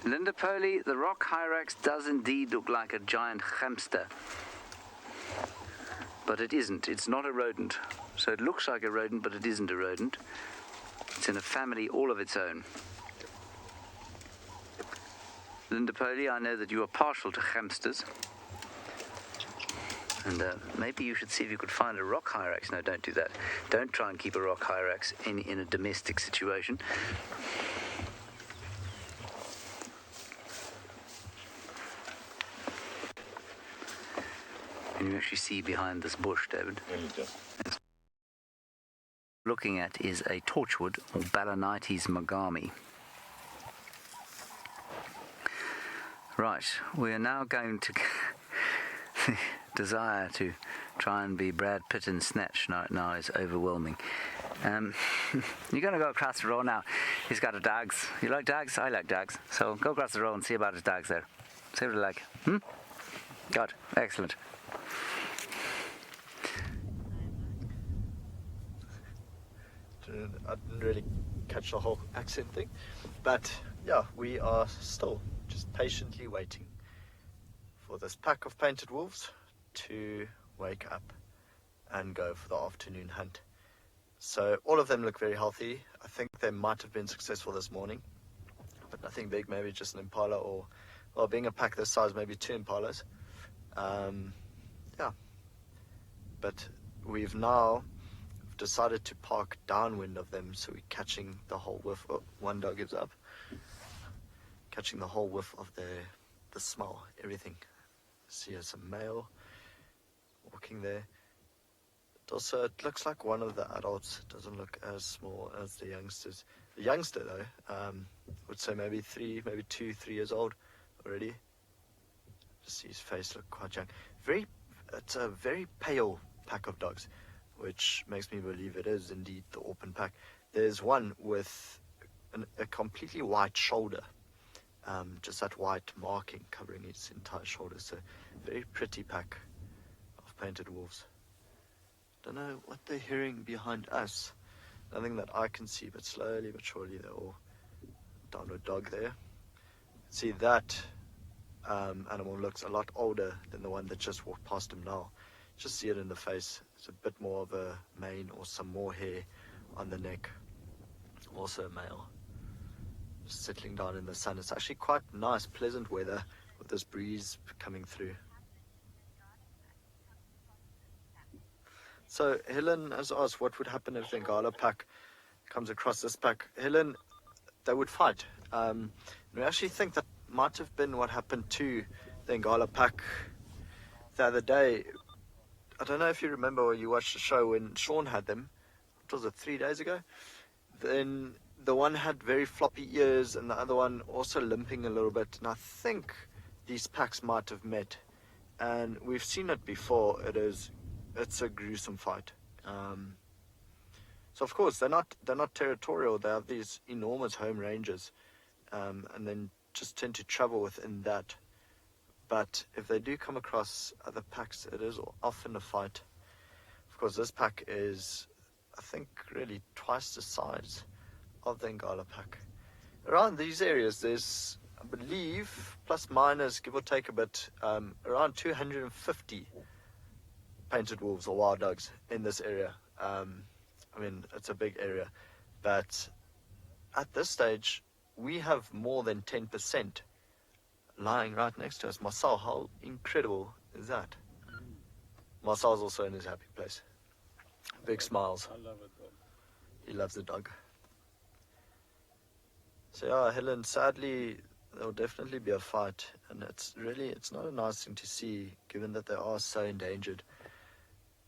Linda Poley, the rock hyrax does indeed look like a giant hamster. But it isn't. It's not a rodent. So it looks like a rodent, but it isn't a rodent. It's in a family all of its own. Linda Poley, I know that you are partial to hamsters. And maybe you should see if you could find a rock hyrax. No, don't do that. Don't try and keep a rock hyrax in a domestic situation. Can you actually see behind this bush, David? Yes. Looking at is a torchwood, or Balanites magami. Right, we are now going to desire to try and be Brad Pitt in Snatch now is overwhelming. You're going to go across the road now. He's got a dogs. You like dogs? I like dogs. So go across the road and see about his dogs there. See what they like. Good. Excellent. I didn't really catch the whole accent thing, but yeah, we are still just patiently waiting for this pack of painted wolves to wake up and go for the afternoon hunt. So all of them look very healthy. I think they might have been successful this morning, but nothing big, maybe just an impala, or, well, being a pack this size, maybe 2 impalas. Yeah, but we've now decided to park downwind of them, so we're catching the whole whiff. Oh, one dog gives up. Catching the whole whiff of the smell, everything. See, there's a male walking there. It looks like one of the adults. It doesn't look as small as the youngsters. The youngster, though, would say maybe 2, 3 years old already. Just see his face look quite young. It's a very pale pack of dogs, which makes me believe it is indeed the Orphan pack. There's one with a completely white shoulder, just that white marking covering its entire shoulder. So very pretty pack of painted wolves. Don't know what they're hearing behind us. Nothing that I can see, but slowly but surely they're all downward dog there. See, that animal looks a lot older than the one that just walked past him now. Just see it in the face. It's a bit more of a mane or some more hair on the neck. Also a male. Just settling down in the sun. It's actually quite nice, pleasant weather with this breeze coming through. So Helen has asked what would happen if the Ngala pack comes across this pack. Helen, they would fight. We actually think that might have been what happened to the Ngala pack the other day. I don't know if you remember or you watched the show when Sean had them. What was it, 3 days ago? Then the one had very floppy ears and the other one also limping a little bit. And I think these packs might have met. And we've seen it before. It's a gruesome fight. So of course they're not territorial. They have these enormous home ranges, and then just tend to travel within that. But if they do come across other packs, it is often a fight. Of course, this pack is, I think, really twice the size of the Ngala pack. Around these areas, there's, I believe, plus minus, give or take a bit, around 250 painted wolves or wild dogs in this area. I mean, it's a big area, but at this stage, we have more than 10% lying right next to us. Marcel, how incredible is that? Marcel's also in his happy place. Big smiles. I love it, dog. He loves the dog. So yeah, Helen, sadly, there'll definitely be a fight, and it's not a nice thing to see, given that they are so endangered.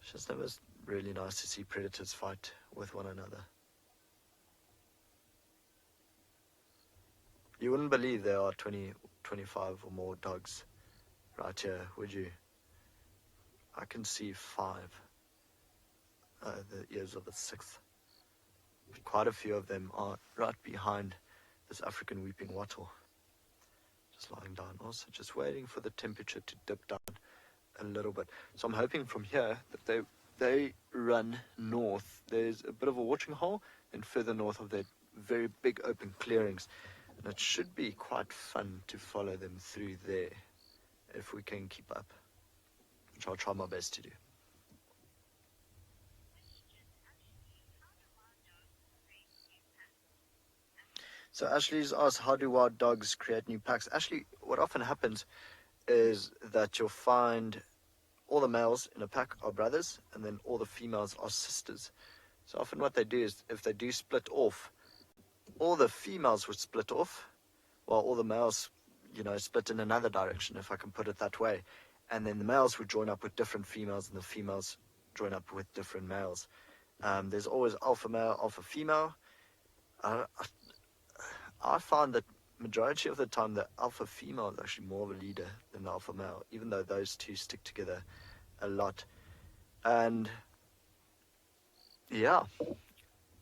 It's just never really nice to see predators fight with one another. You wouldn't believe there are 20, 25 or more dogs right here, would you? I can see 5. The ears of the 6th. Quite a few of them are right behind this African weeping wattle. Just lying down. Also just waiting for the temperature to dip down a little bit. So I'm hoping from here that they run north. There's a bit of a watering hole, and further north of that, very big open clearings. And it should be quite fun to follow them through there if we can keep up, which I'll try my best to do. So Ashley's asked, how do wild dogs create new packs? Actually, what often happens is that you'll find all the males in a pack are brothers, and then all the females are sisters. So often what they do is, if they do split off, all the females would split off, while all the males, split in another direction, if I can put it that way. And then the males would join up with different females, and the females join up with different males. There's always alpha male, alpha female. I find that majority of the time the alpha female is actually more of a leader than the alpha male, even though those two stick together a lot. And yeah,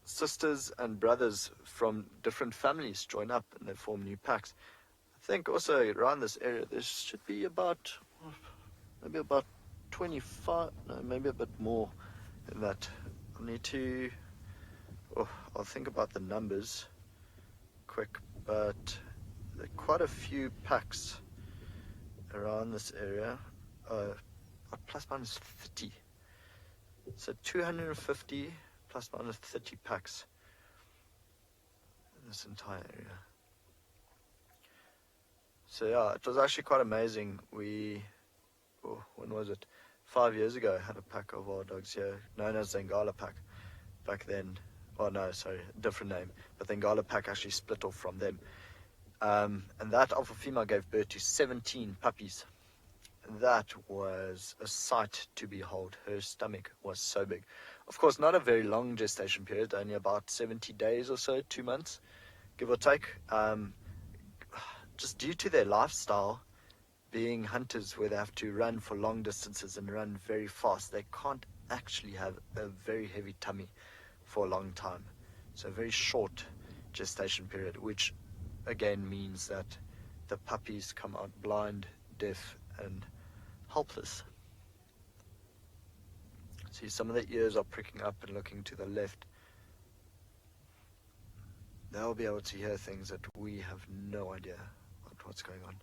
sisters and brothers from different families join up and they form new packs. I think also around this area there should be maybe about 25, no, maybe a bit more than that. I'll think about the numbers quick, but there are quite a few packs around this area, plus minus 30. So 250 plus minus 30 packs in this entire area. So yeah, it was actually quite amazing. When was it? 5 years ago, I had a pack of wild dogs here, known as the Ngala pack. Back then, different name, but the Ngala pack actually split off from them. And that alpha female gave birth to 17 puppies. That was a sight to behold. Her stomach was so big. Of course, not a very long gestation period, only about 70 days or so, 2 months, give or take. Just due to their lifestyle, being hunters where they have to run for long distances and run very fast, they can't actually have a very heavy tummy for a long time. So a very short gestation period, which again means that the puppies come out blind, deaf, and helpless. See, some of the ears are pricking up and looking to the left. They'll be able to hear things that we have no idea what's going on.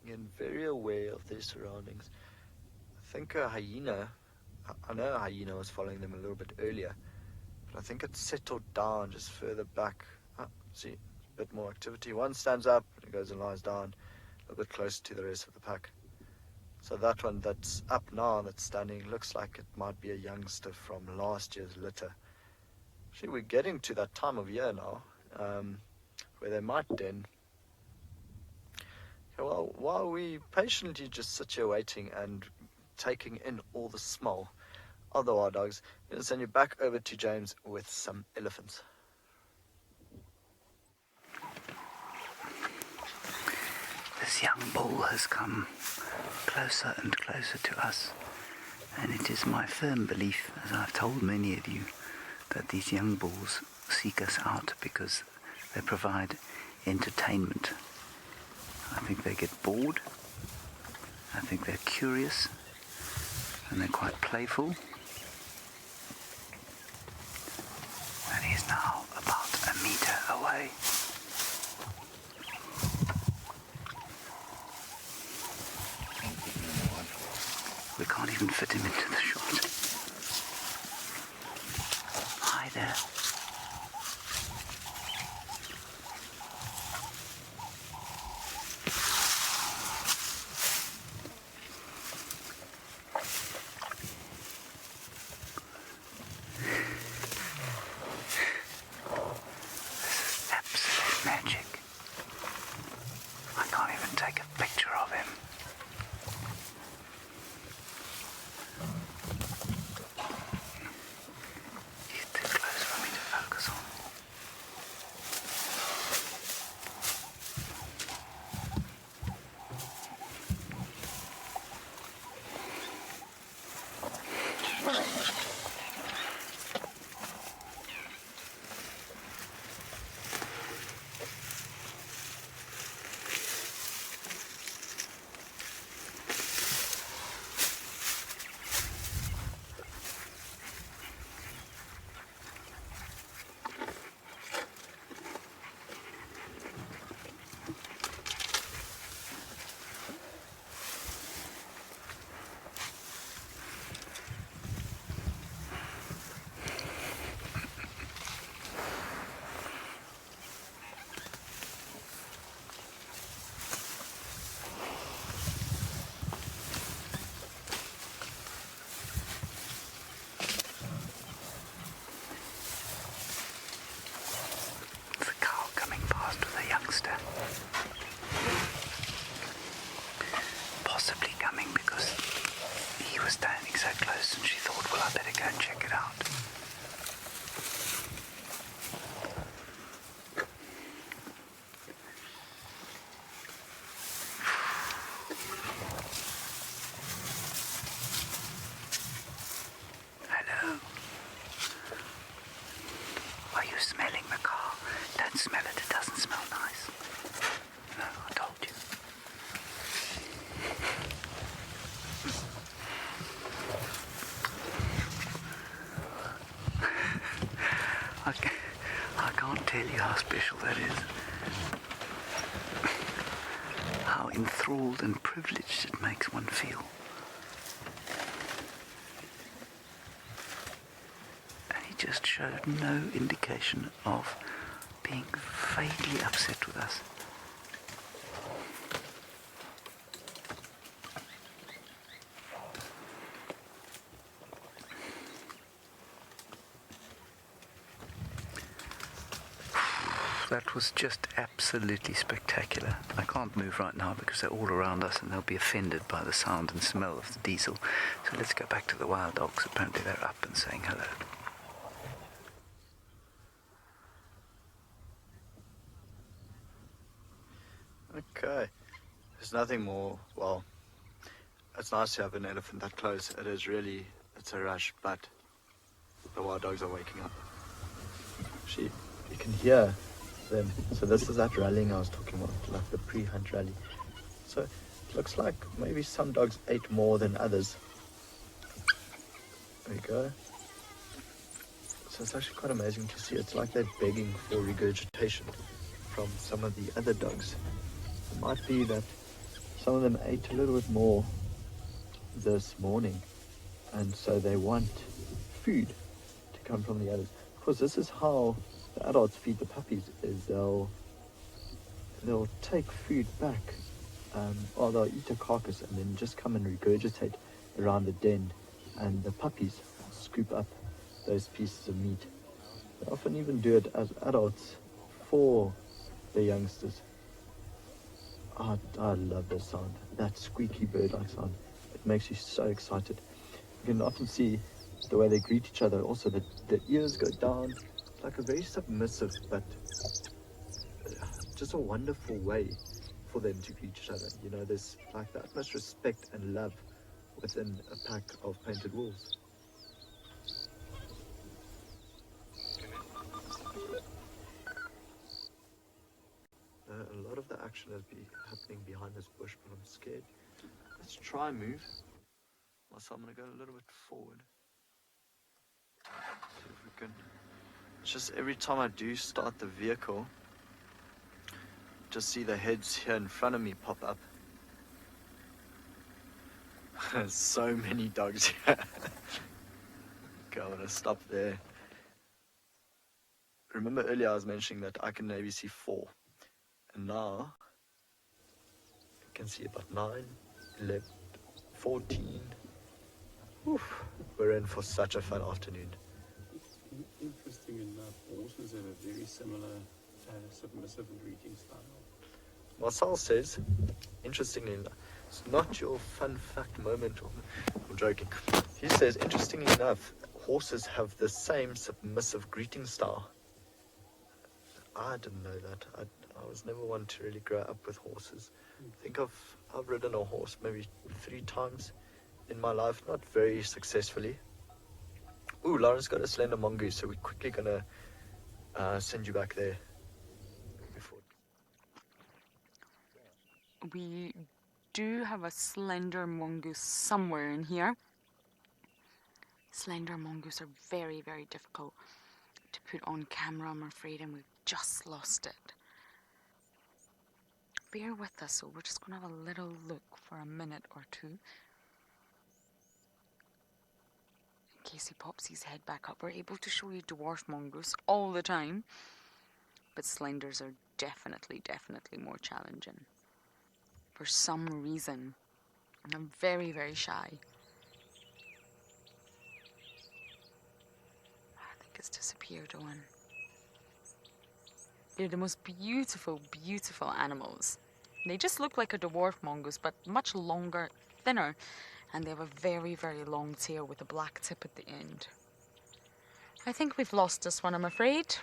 Again, very aware of their surroundings. I think a hyena, I know a hyena was following them a little bit earlier, but I think it settled down just further back. See, a bit more activity. One stands up, and it goes and lies down, a bit closer to the rest of the pack. So that one that's up now, that's standing, looks like it might be a youngster from last year's litter. Actually, we're getting to that time of year now, where they might den. Well, while we patiently just sit here waiting and taking in all the smell of the wild dogs, I'm going to send you back over to James with some elephants. This young bull has come closer and closer to us, and it is my firm belief, as I've told many of you, that these young bulls seek us out because they provide entertainment. I think they get bored, I think they're curious, and they're quite playful. And he's now about a meter away. fit him into the shot. Hi there. Magic. I can't even take a picture of him. He's too close for me to focus on. Possibly coming because he was standing so close and she thought, well, I better go and check it out. Hello. Are you smelling the car? Don't smell it, it doesn't smell nice. No, I told you. I can't tell you how special that is. How enthralled and privileged it makes one feel. And he just showed no indication of being vaguely upset with us. That was just absolutely spectacular. I can't move right now because they're all around us and they'll be offended by the sound and smell of the diesel. So let's go back to the wild dogs. Apparently they're up and saying hello. Okay. There's nothing more, well, it's nice to have an elephant that close. It is really, it's a rush, but the wild dogs are waking up. Actually, you can hear them. So this is that rallying I was talking about, like the pre-hunt rally. So it looks like maybe some dogs ate more than others. There you go. So it's actually quite amazing to see. It's like they're begging for regurgitation from some of the other dogs. It might be that some of them ate a little bit more this morning, and so they want food to come from the others. Of course, this is how the adults feed the puppies, is they'll take food back, or they'll eat a carcass and then just come and regurgitate around the den, and the puppies scoop up those pieces of meat. They often even do it as adults for the youngsters. Oh, I love this sound, that squeaky bird-like sound. It makes you so excited. You can often see the way they greet each other. Also, the ears go down, like a very submissive, but just a wonderful way for them to greet each other. You know, there's like the utmost respect and love within a pack of painted wolves. A lot of the action is happening behind this bush, but I'm scared. Let's try and move. So I'm going to go a little bit forward. See if we can. It's just every time I do start the vehicle, just see the heads here in front of me pop up. There's so many dogs here. Okay, I'm going to stop there. Remember earlier I was mentioning that I can maybe see 4. And now I can see about 9, 11, 14. Oof, we're in for such a fun afternoon. Interesting enough, horses have a very similar submissive greeting style. Marcel says, interestingly enough, it's not your fun fact moment. I'm joking. He says, interestingly enough, horses have the same submissive greeting style. I didn't know that. I was never one to really grow up with horses. I think I've ridden a horse maybe 3 times in my life, not very successfully. Ooh, Lauren's got a slender mongoose, so we're quickly gonna send you back there. We do have a slender mongoose somewhere in here. Slender mongoose are very, very difficult to put on camera, I'm afraid, and we've just lost it. Bear with us, so we're just going to have a little look for a minute or two. In case he pops his head back up, we're able to show you dwarf mongoose all the time, but slenders are definitely more challenging. For some reason, and I'm very, very shy. I think it's disappeared, Owen. They're the most beautiful, beautiful animals. They just look like a dwarf mongoose, but much longer, thinner, and they have a very, very long tail with a black tip at the end. I think we've lost this one, I'm afraid.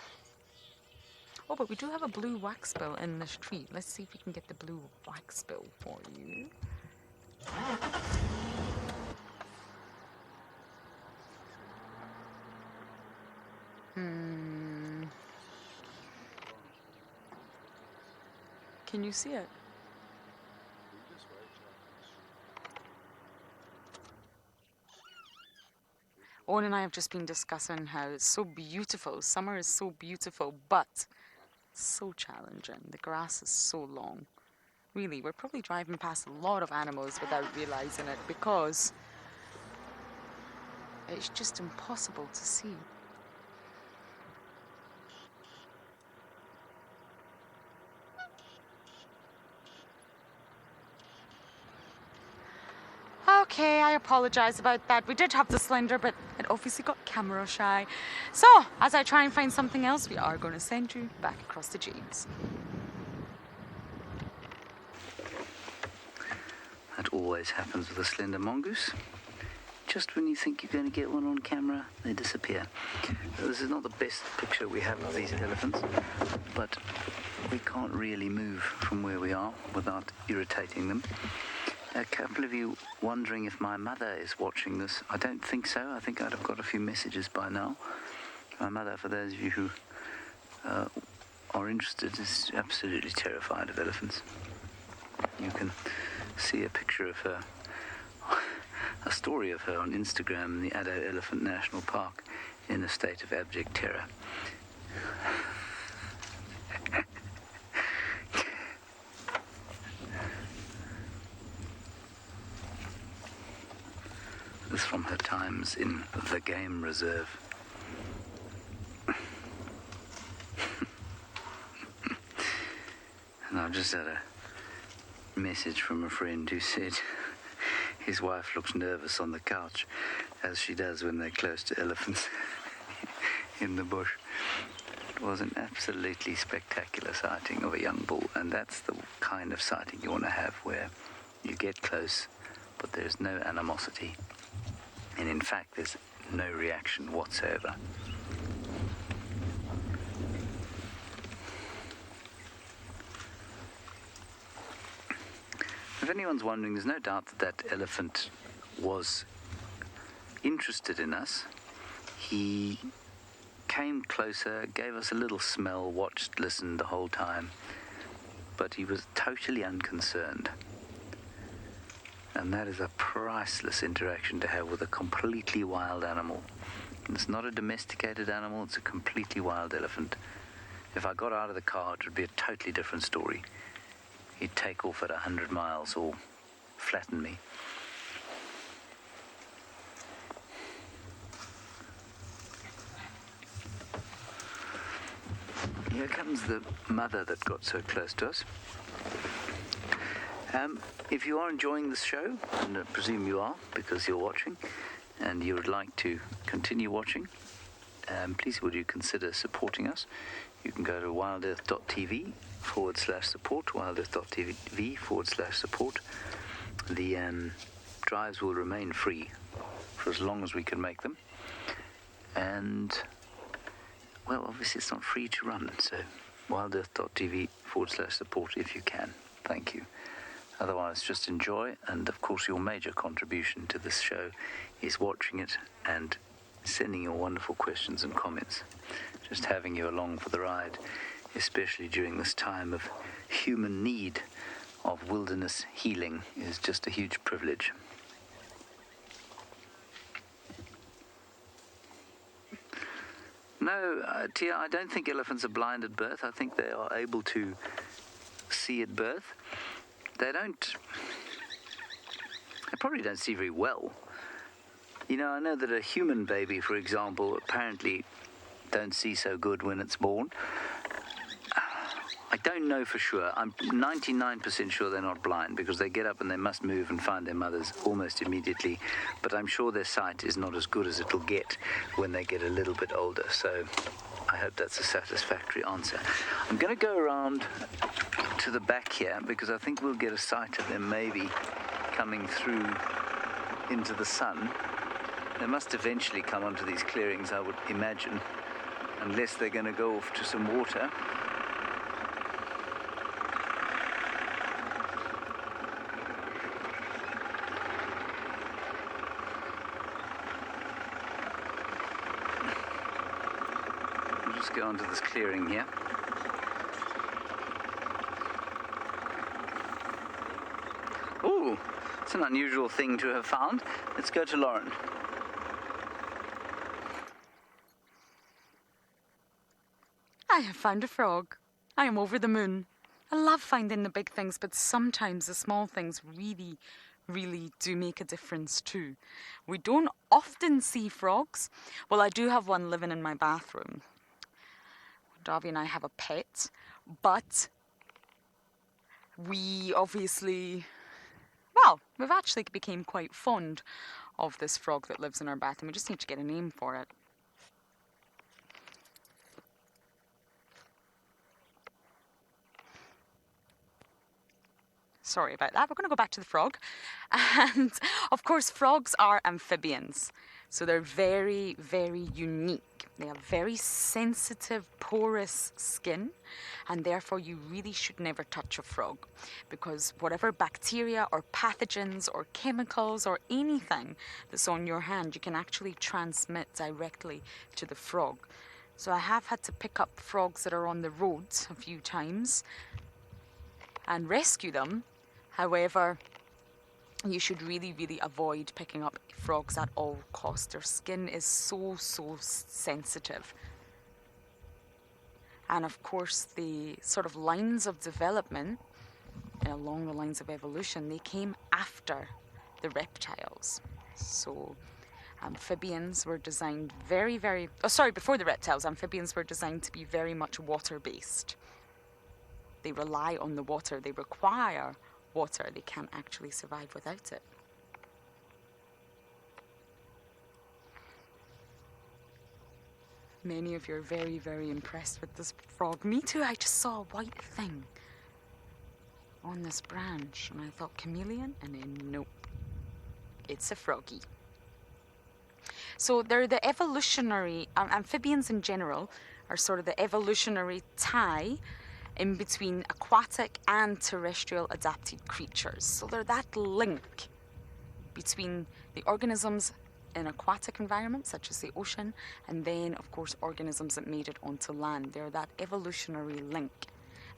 Oh, but we do have a blue waxbill in this tree. Let's see if we can get the blue waxbill for you. Can you see it? Owen and I have just been discussing how it's so beautiful. Summer is so beautiful, but so challenging. The grass is so long. Really, we're probably driving past a lot of animals without realizing it because it's just impossible to see. Okay, I apologize about that. We did have the slender, but it obviously got camera shy. So, as I try and find something else, we are going to send you back across the James. That always happens with a slender mongoose. Just when you think you're going to get one on camera, they disappear. This is not the best picture we have of these elephants, but we can't really move from where we are without irritating them. A couple of you wondering if my mother is watching this. I don't think so. I think I'd have got a few messages by now. My mother, for those of you who are interested, is absolutely terrified of elephants. You can see a picture of her, a story of her on Instagram in the Addo Elephant National Park in a state of abject terror. This is from her times in the Game Reserve. And I've just had a message from a friend who said his wife looks nervous on the couch, as she does when they're close to elephants in the bush. It was an absolutely spectacular sighting of a young bull, and that's the kind of sighting you want to have, where you get close, but there's no animosity. And in fact, there's no reaction whatsoever. If anyone's wondering, there's no doubt that that elephant was interested in us. He came closer, gave us a little smell, watched, listened the whole time, but he was totally unconcerned. And that is a priceless interaction to have with a completely wild animal. It's not a domesticated animal, it's a completely wild elephant. If I got out of the car, it would be a totally different story. He'd take off at 100 miles or flatten me. Here comes the mother that got so close to us. If you are enjoying this show, and I presume you are because you're watching, and you would like to continue watching, please would you consider supporting us. You can go to wildearth.tv/support, wildearth.tv/support. The drives will remain free for as long as we can make them. And, well, obviously it's not free to run, so wildearth.tv/support if you can. Thank you. Otherwise, just enjoy, and of course your major contribution to this show is watching it and sending your wonderful questions and comments. Just having you along for the ride, especially during this time of human need of wilderness healing, is just a huge privilege. No, Tia, I don't think elephants are blind at birth. I think they are able to see at birth. They probably don't see very well. You know, I know that a human baby, for example, apparently don't see so good when it's born. I don't know for sure. I'm 99% sure they're not blind because they get up and they must move and find their mothers almost immediately. But I'm sure their sight is not as good as it'll get when they get a little bit older. So I hope that's a satisfactory answer. I'm going to go around to the back here because I think we'll get a sight of them maybe coming through into the sun. They must eventually come onto these clearings, I would imagine, unless they're going to go off to some water. We'll just go onto this clearing here. Ooh, it's an unusual thing to have found. Let's go to Lauren. I have found a frog. I am over the moon. I love finding the big things, but sometimes the small things really, really do make a difference too. We don't often see frogs. Well, I do have one living in my bathroom. Davy and I have a pet, but we obviously, well, we've actually become quite fond of this frog that lives in our bathroom. We just need to get a name for it. Sorry about that. We're going to go back to the frog. And of course, frogs are amphibians. So they're very, very unique. They have very sensitive, porous skin. And therefore, you really should never touch a frog. Because whatever bacteria or pathogens or chemicals or anything that's on your hand, you can actually transmit directly to the frog. So I have had to pick up frogs that are on the road a few times and rescue them. However, you should really, really avoid picking up frogs at all costs. Their skin is so sensitive. And of course, the sort of lines of development, along the lines of evolution, they came after the reptiles. So amphibians were designed before the reptiles, amphibians were designed to be very much water-based. They rely on the water. They require water. They can't actually survive without it. Many of you are very, very impressed with this frog. Me too. I just saw a white thing on this branch and I thought chameleon, and then nope, it's a froggy. So they're the evolutionary, amphibians in general are sort of the evolutionary tie in between aquatic and terrestrial adapted creatures. So they're that link between the organisms in aquatic environments, such as the ocean, and then, of course, organisms that made it onto land. They're that evolutionary link.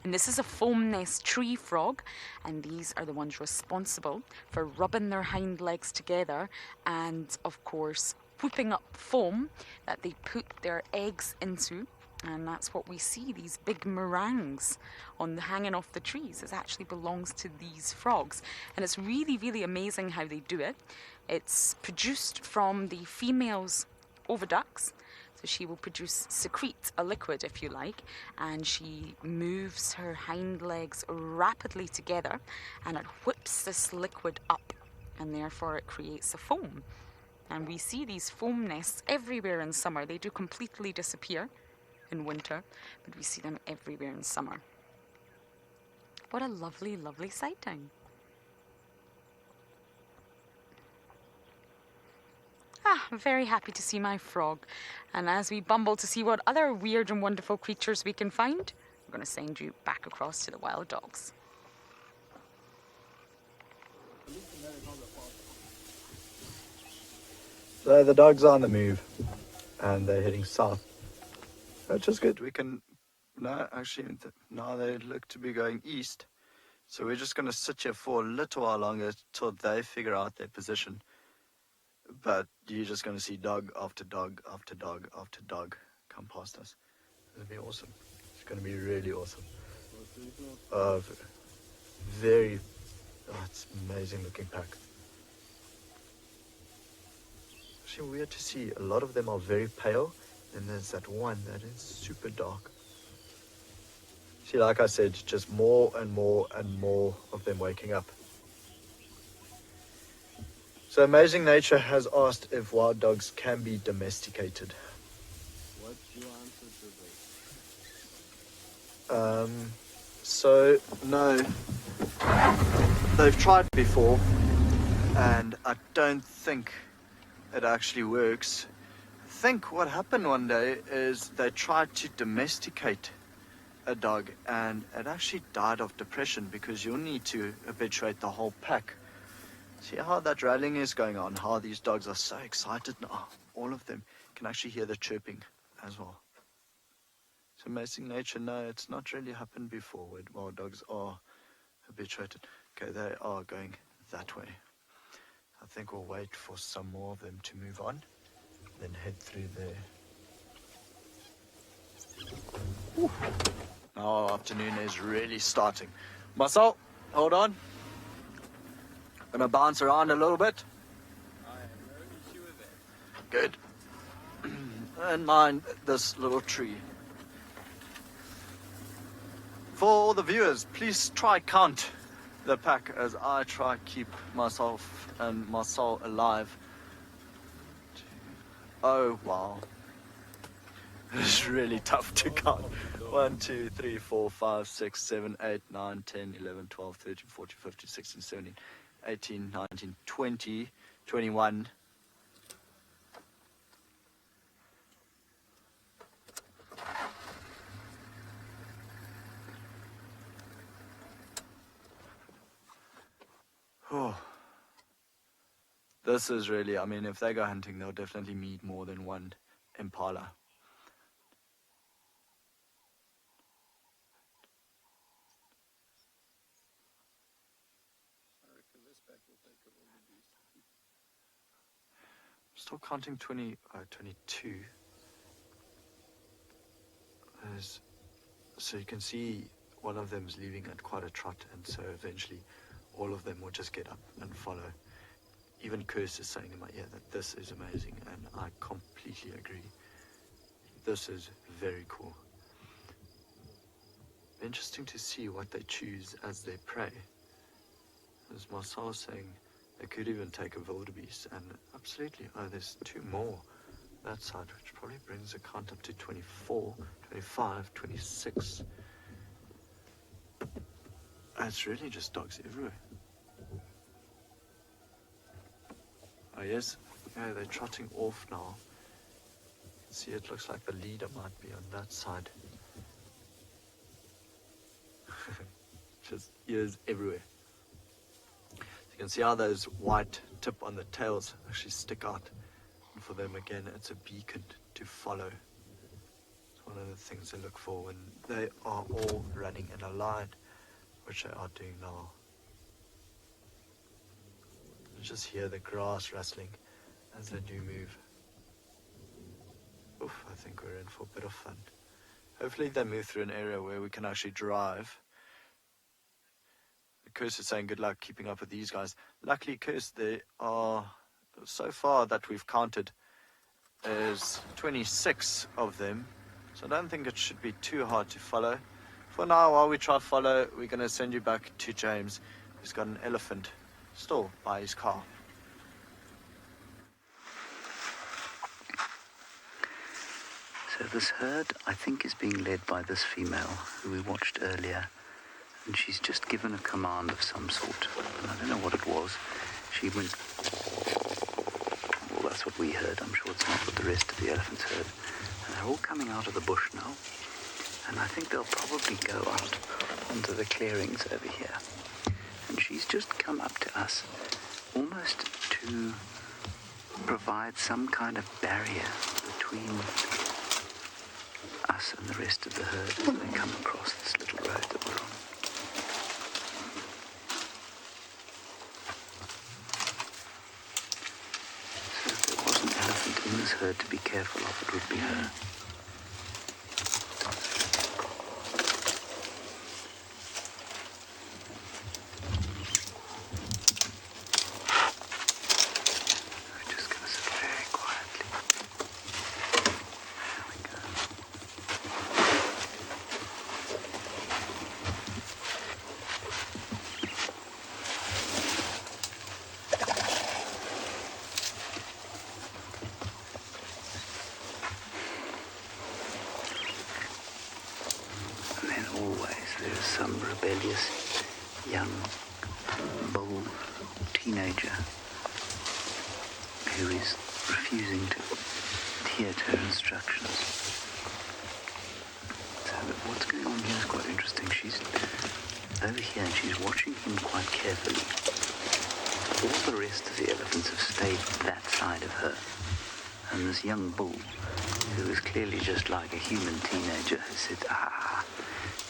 And this is a foam nest tree frog, and these are the ones responsible for rubbing their hind legs together and, of course, whooping up foam that they put their eggs into. And that's what we see, these big meringues hanging off the trees. It actually belongs to these frogs. And it's really, really amazing how they do it. It's produced from the female's oviducts. So she will secrete a liquid, if you like, and she moves her hind legs rapidly together, and it whips this liquid up, and therefore it creates a foam. And we see these foam nests everywhere in summer. They do completely disappear in winter, but we see them everywhere in summer. What a lovely, lovely sighting. I'm very happy to see my frog. And as we bumble to see what other weird and wonderful creatures we can find, I'm going to send you back across to the wild dogs. So the dogs are on the move, and they're heading south, which is good. We can, no, actually, now they look to be going east. So we're just going to sit here for a little while longer till they figure out their position. But you're just going to see dog after dog after dog after dog come past us. It'll be awesome. It's going to be really awesome. It's amazing looking pack. Actually weird to see. A lot of them are very pale, and there's that one that is super dark. See, like I said, just more and more and more of them waking up. So Amazing Nature has asked if wild dogs can be domesticated. What's your answer to this? So, no. They've tried before, and I don't think it actually works. I think what happened one day is they tried to domesticate a dog, and it actually died of depression because you'll need to habituate the whole pack. See how that rattling is going on, how these dogs are so excited now. All of them can actually hear the chirping as well. So Amazing Nature, no, it's not really happened before where wild dogs are habituated. Okay, they are going that way. I think we'll wait for some more of them to move on, then head through there. Whew. Now our afternoon is really starting. Marcel, hold on. Gonna bounce around a little bit. I have no issue with that. Good. And mind this little tree. For all the viewers, please try count the pack as I try keep myself and Marcel alive. Oh wow. It's really tough to count. 1, 2, 3, 4, 5, 6, 7, 8, 9, 10, 11, 12, 13, 14, 15, 16, 17, 18, 19, 20, 21. Oh. This is really, I mean, if they go hunting, they'll definitely meet more than one Impala. Still counting 22. So you can see one of them is leaving at quite a trot, and so eventually all of them will just get up and follow. Even Curse is saying in my ear that this is amazing, and I completely agree. This is very cool. Interesting to see what they choose as their prey. As Marcel was saying, they could even take a wildebeest, and absolutely, oh, there's 2 more that side, which probably brings the count up to 24, 25, 26. It's really just dogs everywhere. Oh yes, yeah, they're trotting off now. See, it looks like the leader might be on that side. Just ears everywhere. You can see how those white tip on the tails actually stick out. And for them, again, it's a beacon to follow. It's one of the things they look for when they are all running in a line, which they are doing now. You just hear the grass rustling as they do move. Oof, I think we're in for a bit of fun. Hopefully they move through an area where we can actually drive. Curse is saying good luck keeping up with these guys. Luckily, Curse, they are, so far that we've counted, There's 26 of them, so I don't think it should be too hard to follow. For now, while we try to follow, we're going to send you back to James, who's got an elephant still by his car. So this herd, I think, is being led by this female who we watched earlier, and she's just given a command of some sort, and I don't know what it was. She went, well, that's what we heard. I'm sure it's not what the rest of the elephants heard. And they're all coming out of the bush now, and I think they'll probably go out onto the clearings over here. And she's just come up to us, almost to provide some kind of barrier between us and the rest of the herd as they come across this little road that we're on. So if there was an elephant in this herd to be careful of, it would be her. We're just going to sit very quietly. There we go. And then always there is some rebellious young bull teenager who is refusing to adhere to her instructions. So what's going on here is quite interesting. She's over here and she's watching him quite carefully. All the rest of the elephants have stayed that side of her. And this young bull, who is clearly just like a human teenager, has said,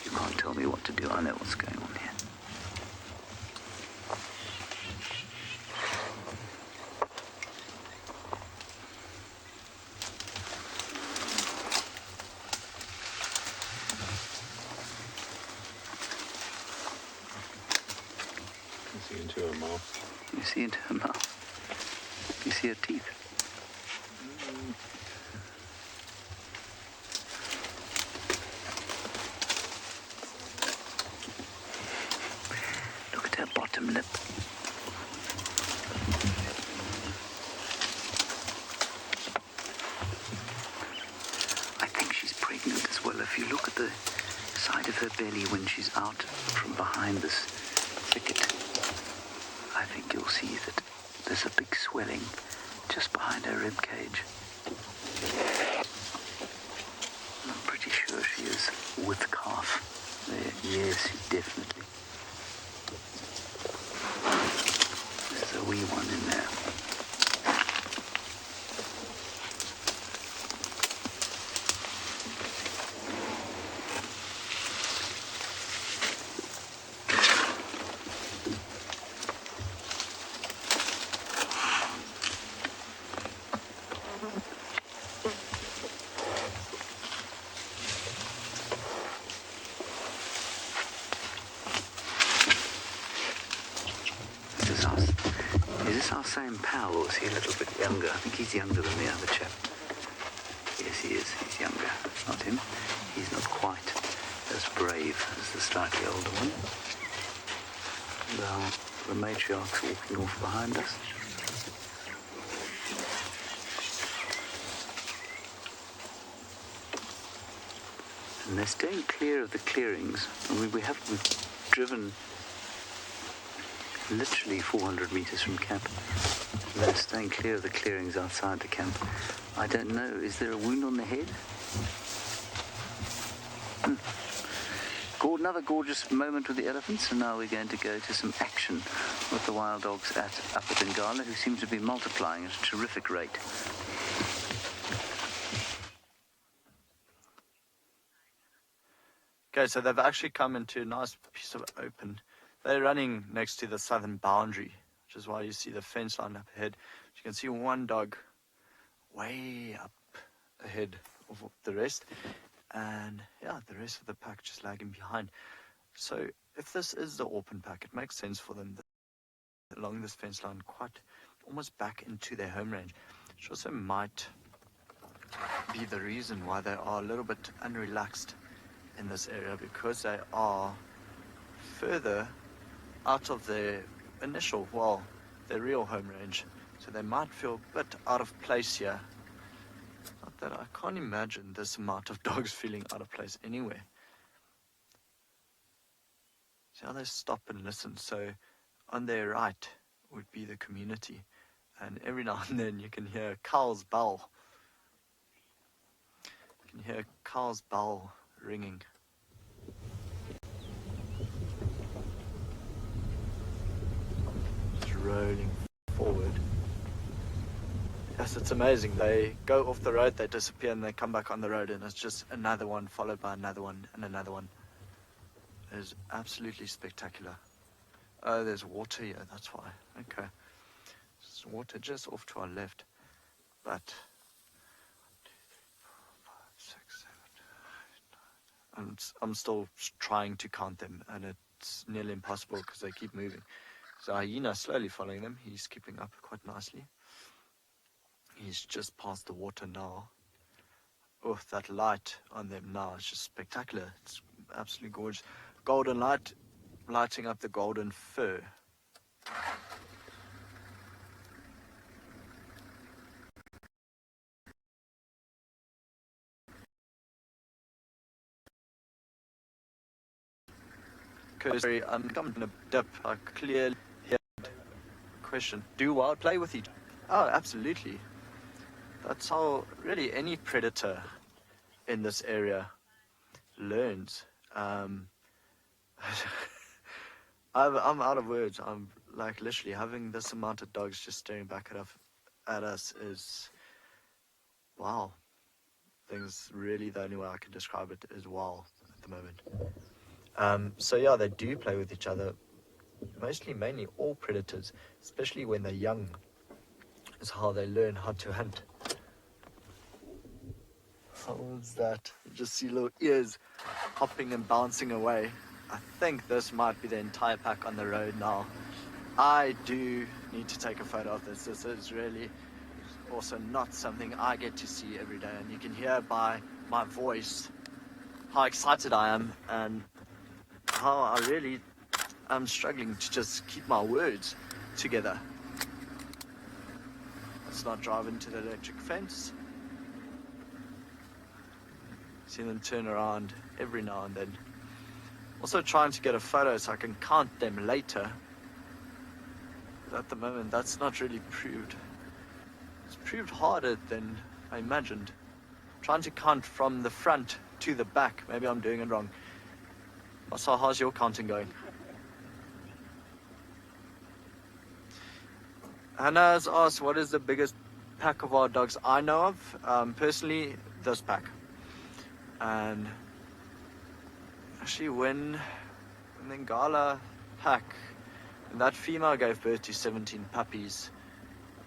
you can't tell me what to do, I know what's going on here. You see into her mouth. You see into her mouth. You see her teeth. Look at her bottom lip. I think she's pregnant as well. If you look at the side of her belly when she's out from behind this thicket, I think you'll see that there's a big swelling just behind her rib cage. I'm pretty sure she is with calf. There, yes, definitely. There's a wee one in there. Is this our same pal, or is he a little bit younger? I think he's younger than the other chap. Yes, he is. He's younger. It's not him. He's not quite as brave as the slightly older one. And the matriarch's walking off behind us. And they're staying clear of the clearings. And we've driven literally 400 meters from camp. They're staying clear of the clearings outside the camp. I don't know, is there a wound on the head? Another gorgeous moment with the elephants, and now we're going to go to some action with the wild dogs up at Ngala, who seem to be multiplying at a terrific rate. Okay, so they've actually come into a nice piece of open. They're running next to the southern boundary, which is why you see the fence line up ahead. You can see one dog way up ahead of the rest. And yeah, the rest of the pack just lagging behind. So if this is the open pack, it makes sense for them along this fence line, quite almost back into their home range, which also might be the reason why they are a little bit unrelaxed in this area, because they are further out of their initial, well, their real home range. So they might feel a bit out of place here. Not that I can't imagine this amount of dogs feeling out of place anywhere. See how they stop and listen. So on their right would be the community. And every now and then you can hear a cow's bell. You can hear a cow's bell ringing. Just rolling forward. Yes, it's amazing. They go off the road, they disappear, and they come back on the road, and it's just another one followed by another one and another one. It is absolutely spectacular. Oh, there's water here, that's why. Okay. There's water just off to our left. But 1, 2, 3, 4, 5, 6, 7, 8, 9. I'm still trying to count them, and it's nearly impossible because they keep moving. So Hyena slowly following them. He's keeping up quite nicely. He's just past the water now. Oh, that light on them now is just spectacular. It's absolutely gorgeous. Golden light lighting up the golden fur. Cursory, I'm coming in a dip. I clearly hear the question. Do wild play with each other? Oh, absolutely. That's how really any predator in this area learns. I'm out of words. I'm like literally having this amount of dogs just staring back at us is wow. Things really, the only way I can describe it is wow at the moment. So yeah, they do play with each other. Mainly all predators, especially when they're young, is how they learn how to hunt. How was that? You just see little ears hopping and bouncing away. I think this might be the entire pack on the road now. I do need to take a photo of this. This is really also not something I get to see every day, and you can hear by my voice how excited I am and how I really am struggling to just keep my words together. Let's not drive into the electric fence. See them turn around every now and then. Also trying to get a photo so I can count them later. But at the moment, that's not really proved. It's proved harder than I imagined. Trying to count from the front to the back. Maybe I'm doing it wrong. So how's your counting going? Hannah has asked, what is the biggest pack of wild dogs I know of? Personally, this pack. And actually when the Ngala pack, and that female gave birth to 17 puppies,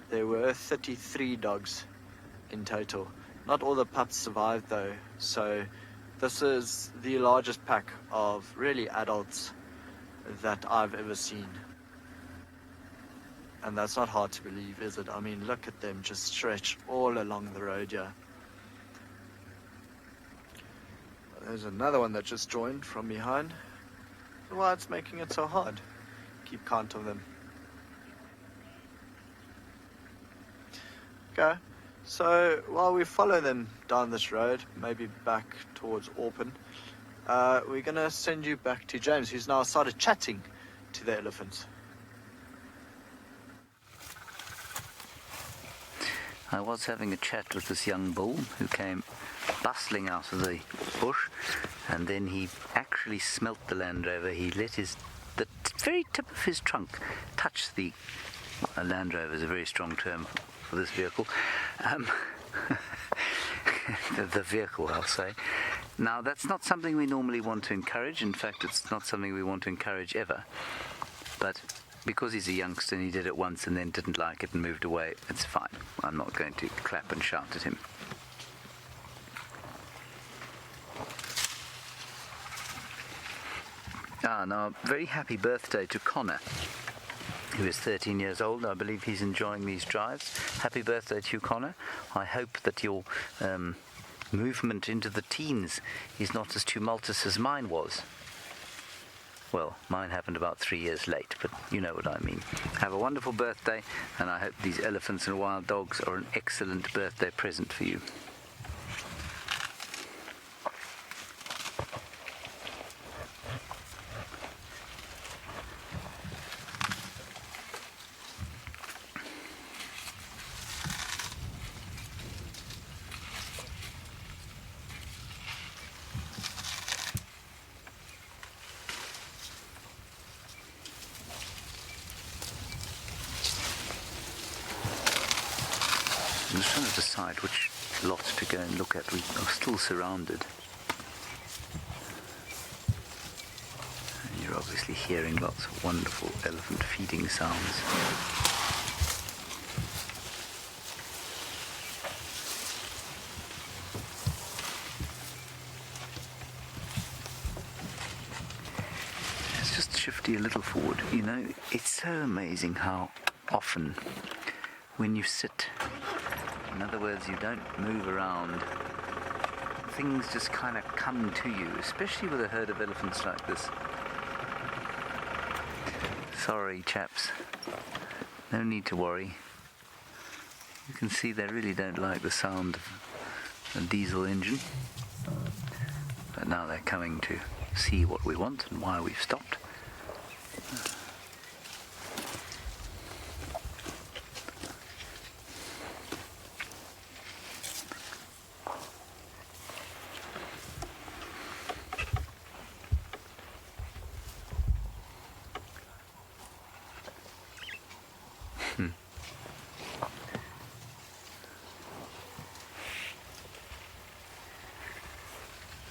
there were 33 dogs in total. Not all the pups survived though, so this is the largest pack of really adults that I've ever seen. And that's not hard to believe, is it? I mean, look at them just stretch all along the road here. There's another one that just joined from behind. Why it's making it so hard? Keep count of them. Okay, so while we follow them down this road, maybe back towards Auburn, we're going to send you back to James, who's now started chatting to the elephants. I was having a chat with this young bull who came bustling out of the bush, and then he actually smelt the Land Rover. He let the very tip of his trunk touch the Land Rover is a very strong term for this vehicle. The vehicle, I'll say. Now, that's not something we normally want to encourage. In fact, it's not something we want to encourage ever. But because he's a youngster and he did it once and then didn't like it and moved away, it's fine. I'm not going to clap and shout at him. Now, very happy birthday to Connor. who is 13 years old. I believe he's enjoying these drives. Happy birthday to you, Connor. I hope that your movement into the teens is not as tumultuous as mine was. Well, mine happened about 3 years late, but you know what I mean. Have a wonderful birthday, and I hope these elephants and wild dogs are an excellent birthday present for you. I'm just trying to decide which lot to go and look at. We are still surrounded. And you're obviously hearing lots of wonderful elephant feeding sounds. Let's just shift you a little forward. You know, it's so amazing how often when you sit, in other words, you don't move around, things just kind of come to you, especially with a herd of elephants like this. Sorry, chaps. No need to worry. You can see they really don't like the sound of a diesel engine. But now they're coming to see what we want and why we've stopped.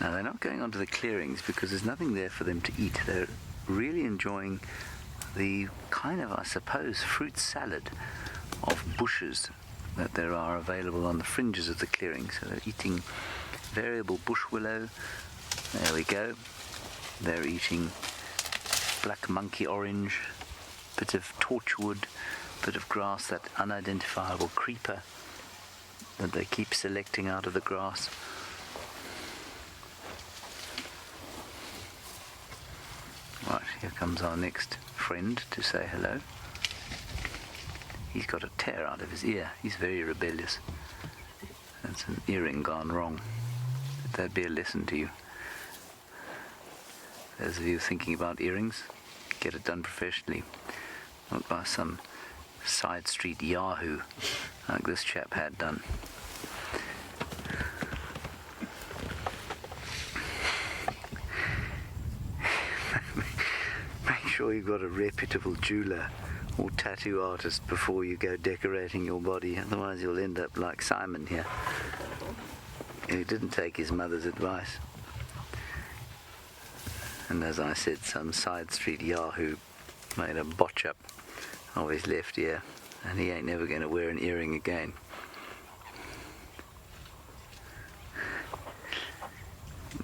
Now they're not going onto the clearings because there's nothing there for them to eat. They're really enjoying the kind of, I suppose, fruit salad of bushes that there are available on the fringes of the clearing. So they're eating variable bush willow. There we go. They're eating black monkey orange, bit of torchwood, bit of grass, that unidentifiable creeper that they keep selecting out of the grass. Right, here comes our next friend to say hello. He's got a tear out of his ear. He's very rebellious. That's an earring gone wrong. Let that be a lesson to you. Those of you thinking about earrings, get it done professionally, not by some side street yahoo like this chap had done. Make sure you've got a reputable jeweler or tattoo artist before you go decorating your body, otherwise you'll end up like Simon here, who didn't take his mother's advice. And as I said, some side street yahoo made a botch up of his left ear, and he ain't never going to wear an earring again.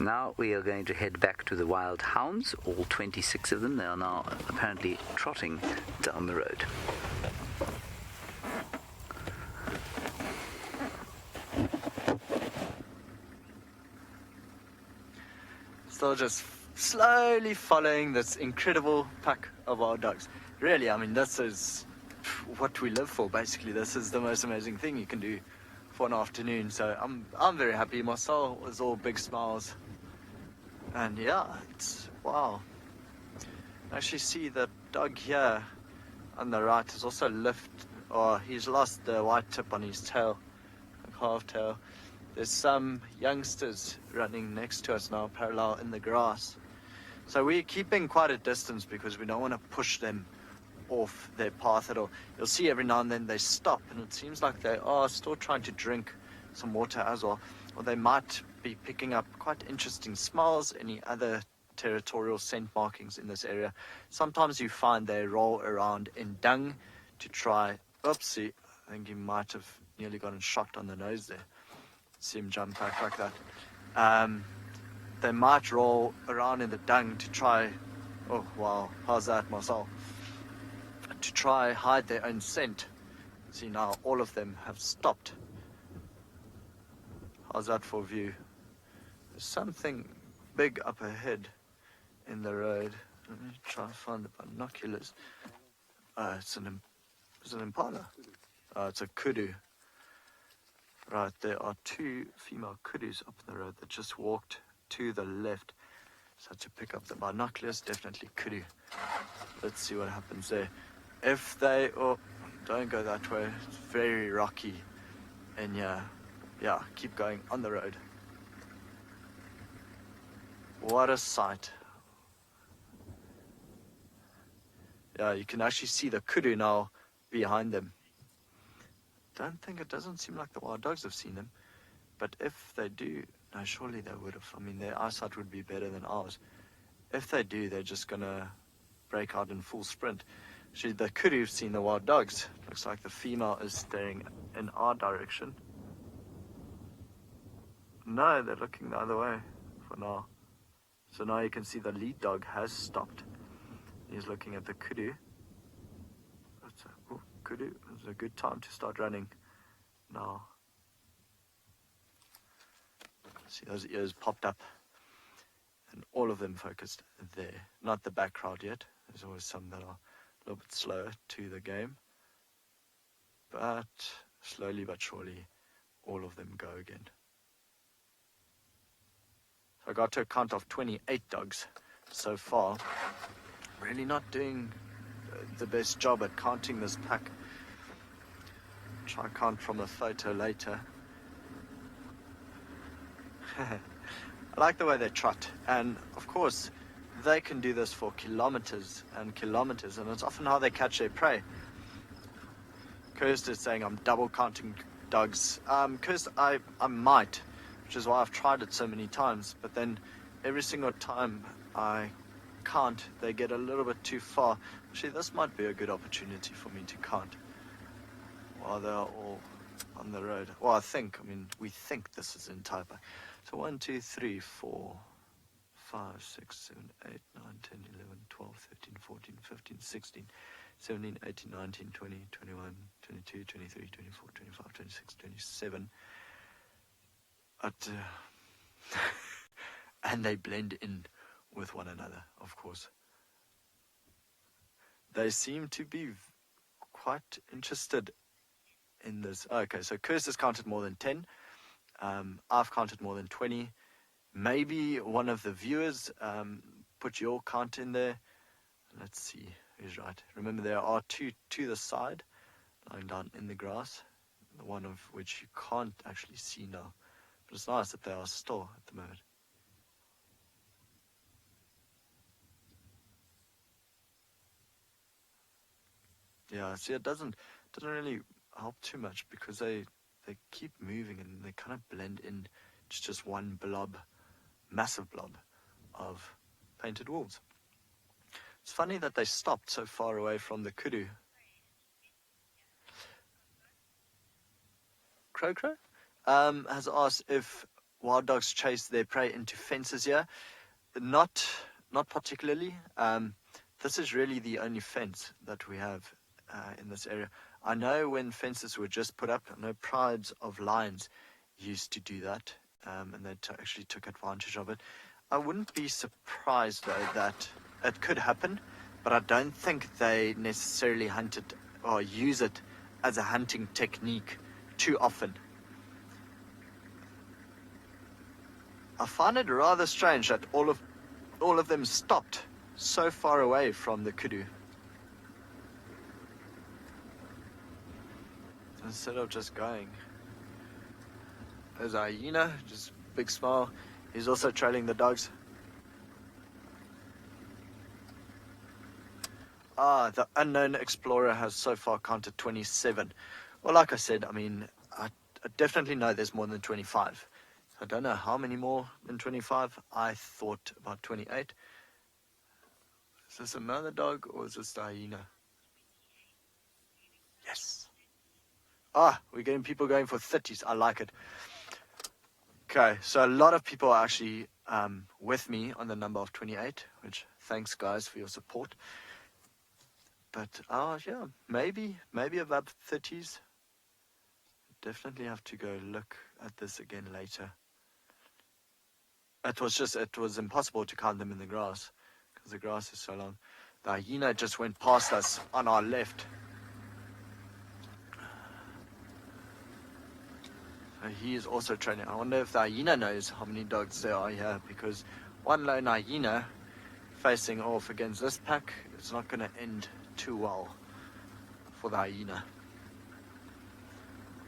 Now we are going to head back to the wild hounds, all 26 of them. They are now apparently trotting down the road. Still just slowly following this incredible pack of wild dogs. Really, I mean, this is what we live for, basically. This is the most amazing thing you can do for an afternoon. So I'm very happy. Marcel was all big smiles. And yeah, it's wow. I actually see the dog here on the right has also he's lost the white tip on his tail, the calf tail. There's some youngsters running next to us now, parallel in the grass. So we're keeping quite a distance because we don't want to push them off their path at all. You'll see every now and then they stop, and it seems like they are still trying to drink some water as well. Or they might be picking up quite interesting smells, any other territorial scent markings in this area. Sometimes you find they roll around in dung to try, oopsie, I think he might have nearly gotten shot on the nose there. See him jump back like that. They might roll around in the dung to try, oh wow, how's that, Marcel? To try hide their own scent. See, now all of them have stopped. How's that for view? There's something big up ahead in the road. Let me try and find the binoculars. It's an Impala. It's a Kudu. Right, there are 2 female Kudus up the road that just walked to the left. So to pick up the binoculars, definitely Kudu. Let's see what happens there. If they, don't go that way, it's very rocky. And yeah, keep going on the road. What a sight. Yeah, you can actually see the Kudu now behind them. It doesn't seem like the wild dogs have seen them. But if they do, no, surely they would have. I mean, their eyesight would be better than ours. If they do, they're just going to break out in full sprint. Actually, the Kudu have seen the wild dogs. Looks like the female is staring in our direction. No, they're looking the other way for now. So now you can see the lead dog has stopped. He's looking at the Kudu. Kudu, it's a good time to start running now. See those ears popped up. And all of them focused there. Not the back crowd yet. There's always some that are a little bit slower to the game. But slowly but surely, all of them go again. So I got to a count of 28 dogs so far. Really not doing the best job at counting this pack. Try and count from a photo later. I like the way they trot, and of course they can do this for kilometers and kilometers, and it's often how they catch their prey. Kirst is saying I'm double counting dogs. Kirst, I might, which is why I've tried it so many times, but then every single time I count, they get a little bit too far. Actually, this might be a good opportunity for me to count while they're all on the road. Well, we think this is in type. So 1, 2, 3, 4, 5, 6, 7, 8, 9, 10, 11, 12, 13, 14, 15, 16, 17, 18, 19, 20, 21, 22, 23, 24, 25, 26, 27. And they blend in with one another, of course. They seem to be quite interested in this. Okay, so Kirst has counted more than 10. I've counted more than 20. Maybe one of the viewers put your count in there. Let's see who's right. Remember, there are 2 to the side, lying down in the grass, the one of which you can't actually see now. But it's nice that they are still at the moment. Yeah, see, it doesn't really help too much because they keep moving and they kind of blend in. It's just one blob, massive blob of painted wolves. It's funny that they stopped so far away from the Kudu. Crow has asked if wild dogs chase their prey into fences here. Not particularly. This is really the only fence that we have in this area. I know when fences were just put up, I know prides of lions used to do that, and they actually took advantage of it. I wouldn't be surprised, though, that it could happen, but I don't think they necessarily hunt it or use it as a hunting technique too often. I find it rather strange that all of them stopped so far away from the Kudu. Instead of just going. There's a hyena, just big smile. He's also trailing the dogs. The unknown explorer has so far counted 27. Well, like I said, I definitely know there's more than 25. I don't know how many more than 25. I thought about 28. Is this another dog or is this the hyena? Yes. We're getting people going for 30s. I like it. Okay, so a lot of people are actually with me on the number of 28, which thanks guys for your support. But yeah, maybe above 30s. Definitely have to go look at this again later. It was impossible to count them in the grass because the grass is so long. The hyena just went past us on our left. So he is also training. I wonder if the hyena knows how many dogs there are here, because one lone hyena facing off against this pack is not going to end too well for the hyena.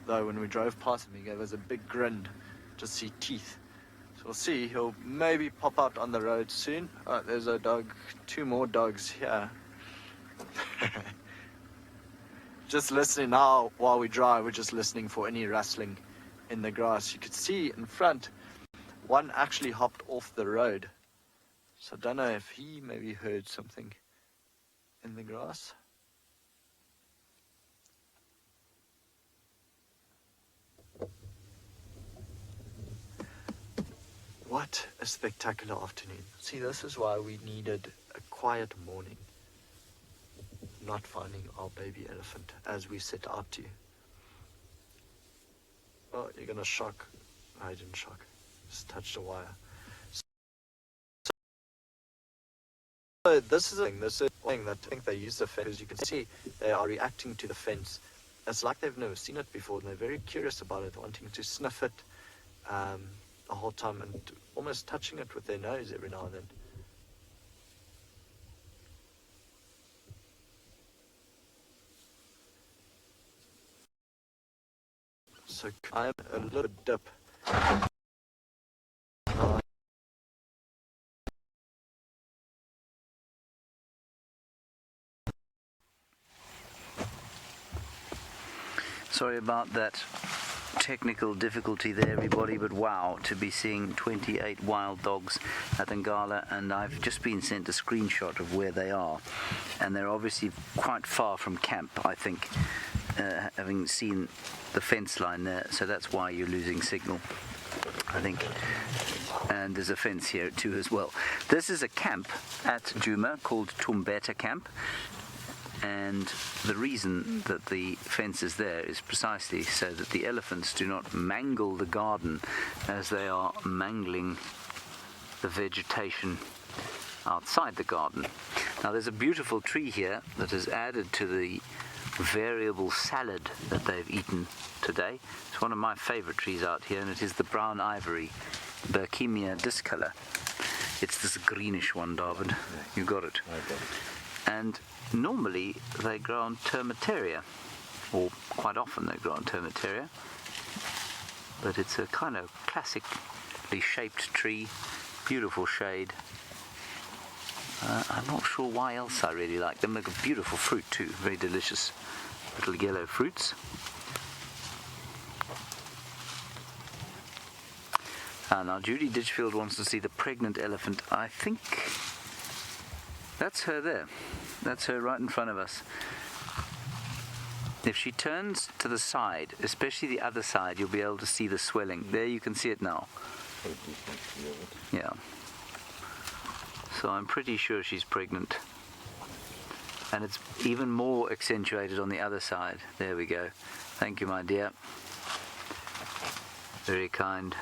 Though when we drove past him, he gave us a big grin, just see teeth. So we'll see, he'll maybe pop out on the road soon. Oh, there's a dog, 2 more dogs here. Just listening now while we drive, we're just listening for any rustling in the grass. You could see in front, one actually hopped off the road. So I don't know if he maybe heard something in the grass. What a spectacular afternoon. See, this is why we needed a quiet morning. Not finding our baby elephant as we set out to. Oh, you're gonna shock. I didn't shock. Just touched a wire. So this is a thing that I think they use the fence, because you can see they are reacting to the fence. It's like they've never seen it before, and they're very curious about it, wanting to sniff it the whole time and almost touching it with their nose every now and then. So I'm a little dip. Sorry about that technical difficulty there, everybody, but wow, to be seeing 28 wild dogs at Ngala, and I've just been sent a screenshot of where they are, and they're obviously quite far from camp, I think, having seen the fence line there, so that's why you're losing signal, I think. And there's a fence here too as well. This is a camp at Djuma called Tumbeta Camp. And the reason that the fence is there is precisely so that the elephants do not mangle the garden as they are mangling the vegetation outside the garden. Now there's a beautiful tree here that is added to the variable salad that they've eaten today. It's one of my favorite trees out here, and it is the brown ivory, Berkemia discolor. It's this greenish one, David. You got it. I got it. And normally they grow on termitaria, or quite often they grow on termitaria, but it's a kind of classically shaped tree, beautiful shade. I'm not sure why else I really like them. They've got beautiful fruit too, very delicious little yellow fruits. Now Judy Ditchfield wants to see the pregnant elephant. I think that's her there. That's her right in front of us. If she turns to the side, especially the other side, you'll be able to see the swelling. There you can see it now. Yeah. So I'm pretty sure she's pregnant. And it's even more accentuated on the other side. There we go. Thank you, my dear. Very kind.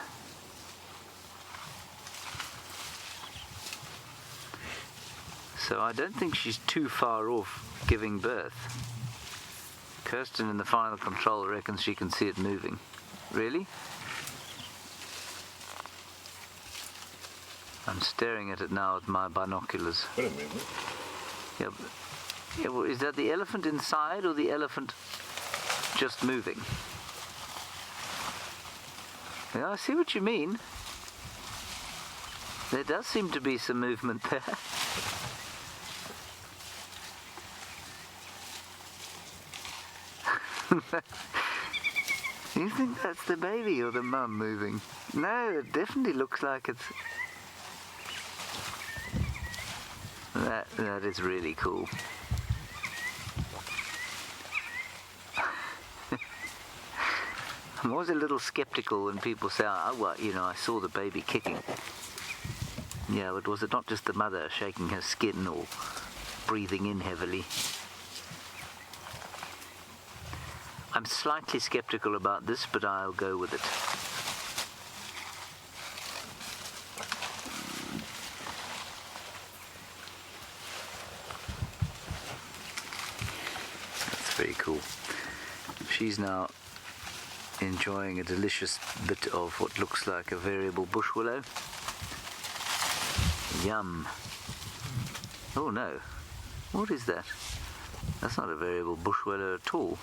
So I don't think she's too far off giving birth. Kirsten in the final control reckons she can see it moving. Really? I'm staring at it now with my binoculars. Wait a minute. Yeah, well, is that the elephant inside or the elephant just moving? Yeah, I see what you mean. There does seem to be some movement there. You think that's the baby or the mum moving? No, it definitely looks like it's... That is really cool. I'm always a little skeptical when people say, oh, well, you know, I saw the baby kicking. Yeah, but was it not just the mother shaking her skin or breathing in heavily? I'm slightly skeptical about this, but I'll go with it. That's very cool. She's now enjoying a delicious bit of what looks like a variable bush willow. Yum. Oh no. What is that? That's not a variable bush willow at all.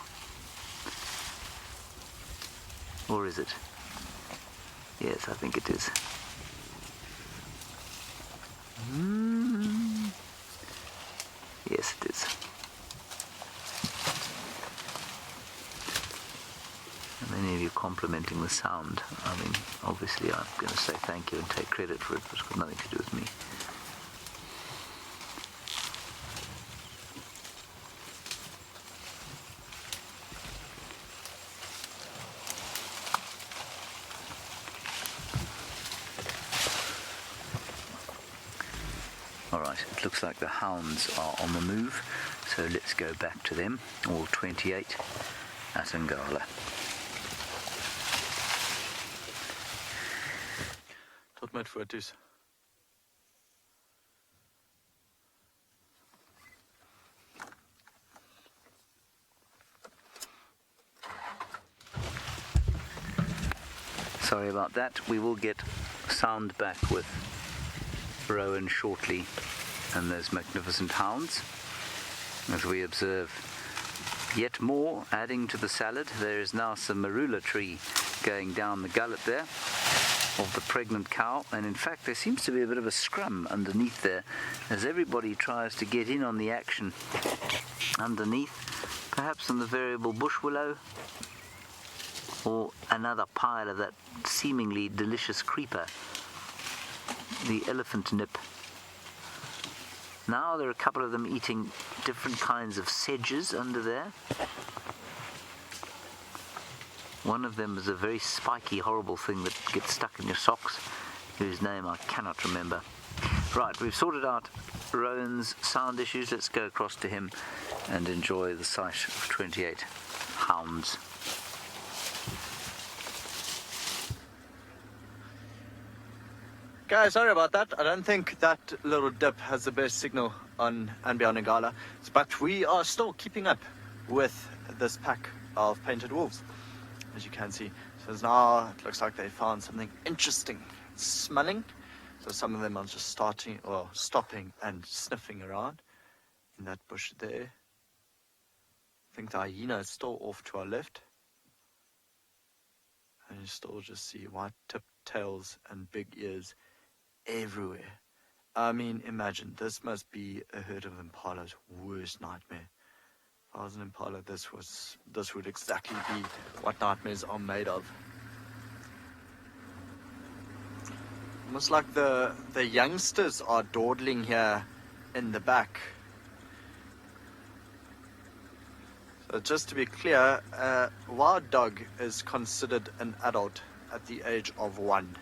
Or is it? Yes, I think it is. Yes, it is. Many of you complimenting the sound. I mean, obviously I'm going to say thank you and take credit for it, but it's got nothing to do with me. Alright, it looks like the hounds are on the move, so let's go back to them, all 28 at Ngala. Tot met foto's. Sorry about that. We will get sound back with Rowan shortly and those magnificent hounds as we observe yet more adding to the salad. There is now some marula tree going down the gullet there of the pregnant cow, and in fact there seems to be a bit of a scrum underneath there as everybody tries to get in on the action underneath, perhaps on the variable bush willow or another pile of that seemingly delicious creeper, the elephant nip. Now there are a couple of them eating different kinds of sedges under there. One of them is a very spiky, horrible thing that gets stuck in your socks, whose name I cannot remember. Right, we've sorted out Rowan's sound issues. Let's go across to him and enjoy the sight of 28 hounds. Guys, sorry about that. I don't think that little dip has the best signal on andBeyond Ngala, but we are still keeping up with this pack of painted wolves, as you can see. So now it looks like they found something interesting smelling. So some of them are just stopping and sniffing around in that bush there. I think the hyena is still off to our left. And you still just see white tipped tails and big ears everywhere. I mean, imagine, this must be a herd of impalas' worst nightmare. If I was an impala, this would exactly be what nightmares are made of. Almost like the youngsters are dawdling here in the back. So just to be clear, a wild dog is considered an adult at the age of 1.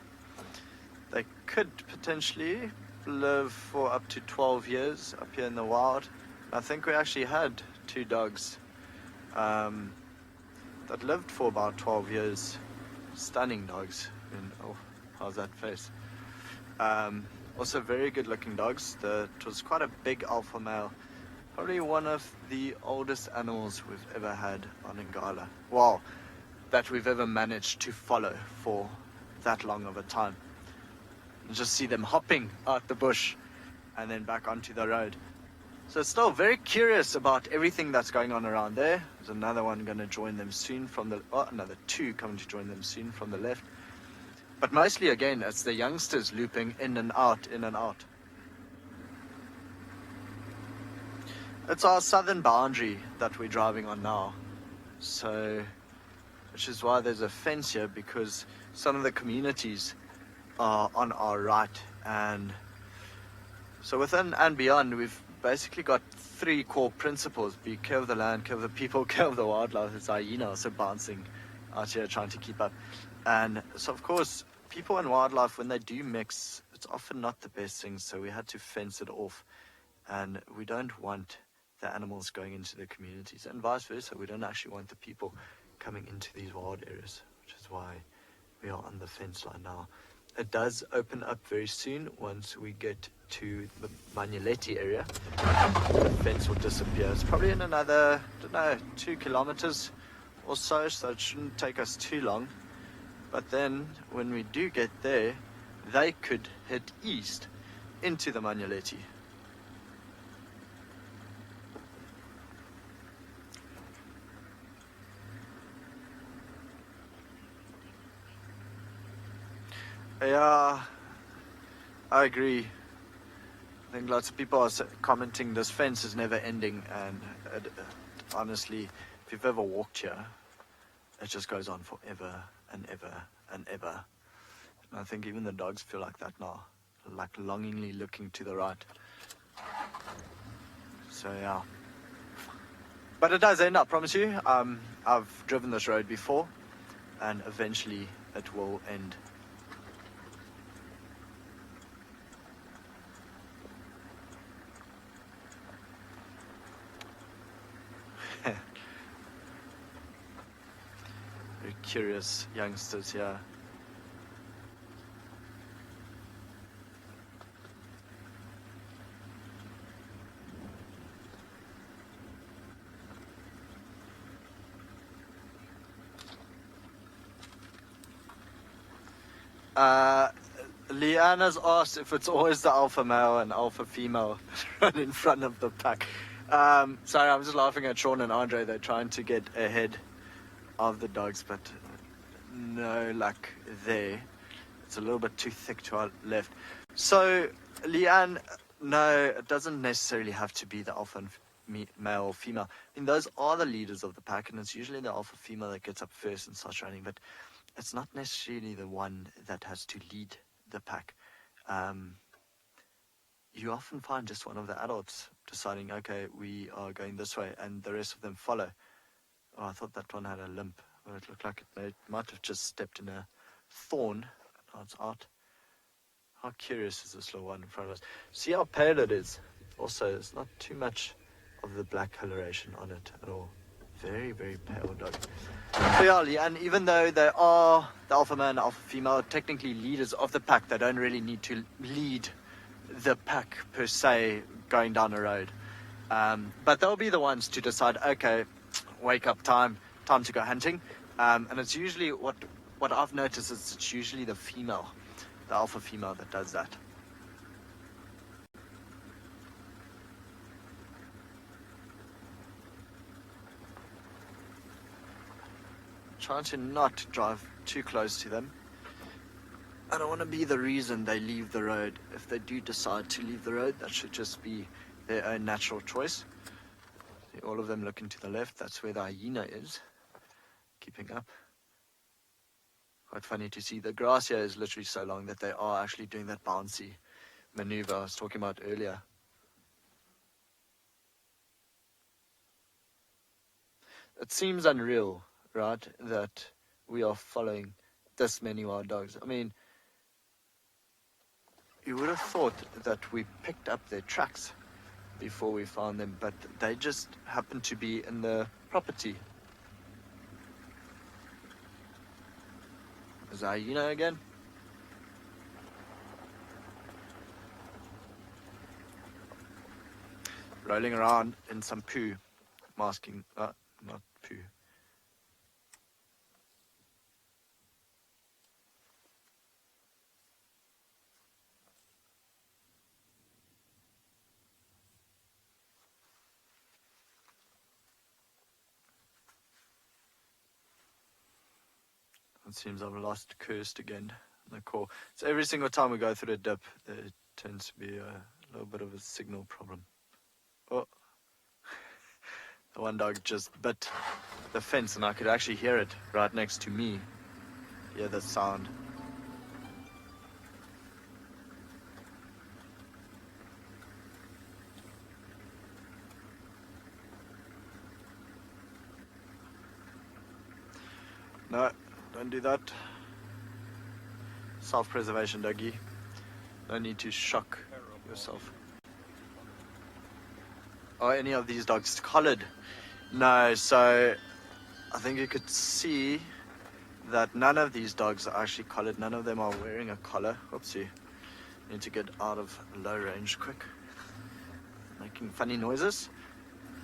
They could potentially live for up to 12 years up here in the wild. I think we actually had 2 dogs that lived for about 12 years. Stunning dogs. And, oh, how's that face? Also very good looking dogs. It was quite a big alpha male. Probably one of the oldest animals we've ever had on Ngala. Well, that we've ever managed to follow for that long of a time. And just see them hopping out the bush and then back onto the road. So still very curious about everything that's going on around there. There's another one going to join them soon from the... another 2 coming to join them soon from the left. But mostly, again, it's the youngsters looping in and out, in and out. It's our southern boundary that we're driving on now. So, which is why there's a fence here, because some of the communities are on our right. And so within andBeyond, we've basically got 3 core principles: be care of the land, care of the people, care of the wildlife. It's hyena also bouncing out here trying to keep up. And so of course, people and wildlife, when they do mix, it's often not the best thing, so we had to fence it off. And we don't want the animals going into the communities, and vice versa. We don't actually want the people coming into these wild areas, which is why we are on the fence line now. It does open up very soon once we get to the Manyeleti area. The fence will disappear. It's probably in another, I don't know, 2 kilometers or so, so it shouldn't take us too long. But then when we do get there, they could head east into the Manyeleti. Yeah, I agree. I think lots of people are commenting this fence is never ending, and honestly, if you've ever walked here, it just goes on forever and ever and ever. And I think even the dogs feel like that now, like longingly looking to the right. So yeah, but it does end, I promise you. I've driven this road before, and eventually it will end. Very curious youngsters here. Leanna's asked if it's always the alpha male and alpha female run in front of the pack. Sorry, I'm just laughing at Sean and Andre. They're trying to get ahead of the dogs, but no luck there. It's a little bit too thick to our left. So, Leanne, no, it doesn't necessarily have to be the alpha and male or female. I mean, those are the leaders of the pack, and it's usually the alpha female that gets up first and starts running, but it's not necessarily the one that has to lead the pack. You often find just one of the adults deciding, okay, we are going this way, and the rest of them follow. Oh, I thought that one had a limp, but it looked like it might have just stepped in a thorn. Now it's out. How curious is this little one in front of us? See how pale it is. Also, there's not too much of the black coloration on it at all. Very, very pale dog. So yeah, and even though they are the alpha male and alpha female, technically leaders of the pack, they don't really need to lead the pack per se going down a road. But they'll be the ones to decide, okay, wake up time to go hunting. And it's usually what I've noticed is it's usually the female, the alpha female, that does that. Trying to not drive too close to them. I don't want to be the reason they leave the road. If they do decide to leave the road, that should just be their own natural choice. See, all of them looking to the left, that's where the hyena is, keeping up. Quite funny to see. The grass here is literally so long that they are actually doing that bouncy maneuver I was talking about earlier. It seems unreal, right, that we are following this many wild dogs. I mean, you would have thought that we picked up their tracks before we found them, but they just happened to be in the property. Is that hyena again? Rolling around in some poo, masking, not poo. It seems I've lost cursed again in the core. So every single time we go through a dip, there tends to be a little bit of a signal problem. Oh, the one dog just bit the fence, and I could actually hear it right next to me. Hear the sound. No. Don't do that. Self-preservation, doggy. No need to shock yourself. Are any of these dogs collared? No, so I think you could see that none of these dogs are actually collared. None of them are wearing a collar. Oopsie. Need to get out of low range quick. Making funny noises.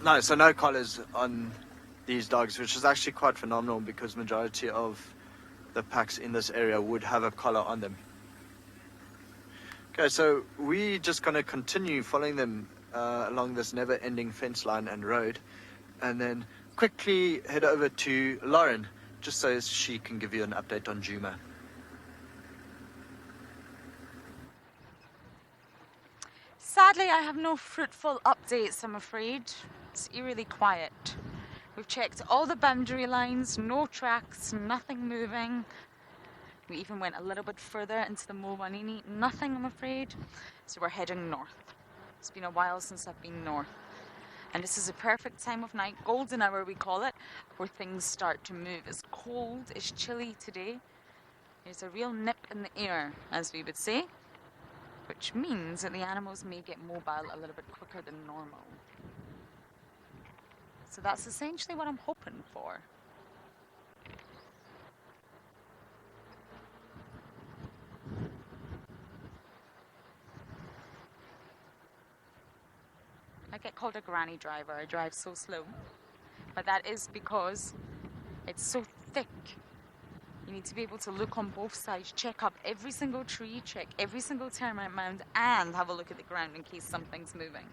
No, so no collars on these dogs, which is actually quite phenomenal because majority of the packs in this area would have a collar on them. Okay, so we're just going to continue following them along this never-ending fence line and road, and then quickly head over to Lauren, just so she can give you an update on Djuma. Sadly, I have no fruitful updates, I'm afraid. It's eerily quiet. We've checked all the boundary lines, no tracks, nothing moving. We even went a little bit further into the Mowanini, nothing, I'm afraid. So we're heading north. It's been a while since I've been north. And this is a perfect time of night, golden hour we call it, where things start to move. It's cold, it's chilly today. There's a real nip in the air, as we would say, which means that the animals may get mobile a little bit quicker than normal. So that's essentially what I'm hoping for. I get called a granny driver. I drive so slow. But that is because it's so thick. You need to be able to look on both sides, check up every single tree, check every single termite mound, and have a look at the ground in case something's moving.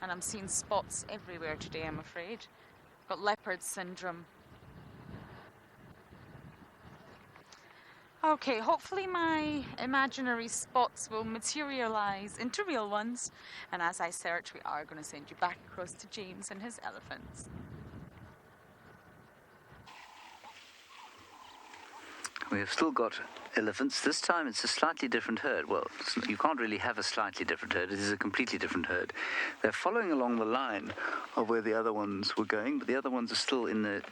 And I'm seeing spots everywhere today, I'm afraid. Got leopard syndrome. Okay, hopefully my imaginary spots will materialize into real ones. And as I search, we are going to send you back across to James and his elephants. We have still got elephants. This time it's a slightly different herd. Well, you can't really have a slightly different herd. It is a completely different herd. They're following along the line of where the other ones were going, but the other ones are still in the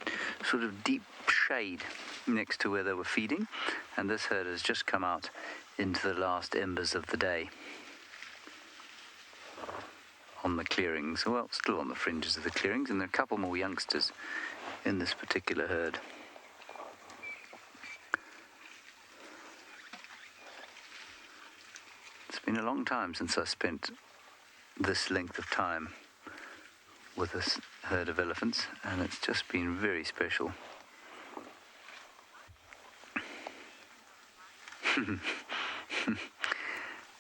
sort of deep shade next to where they were feeding. And this herd has just come out into the last embers of the day on the clearings. Well, still on the fringes of the clearings, and there are a couple more youngsters in this particular herd. It's been a long time since I spent this length of time with this herd of elephants, and it's just been very special.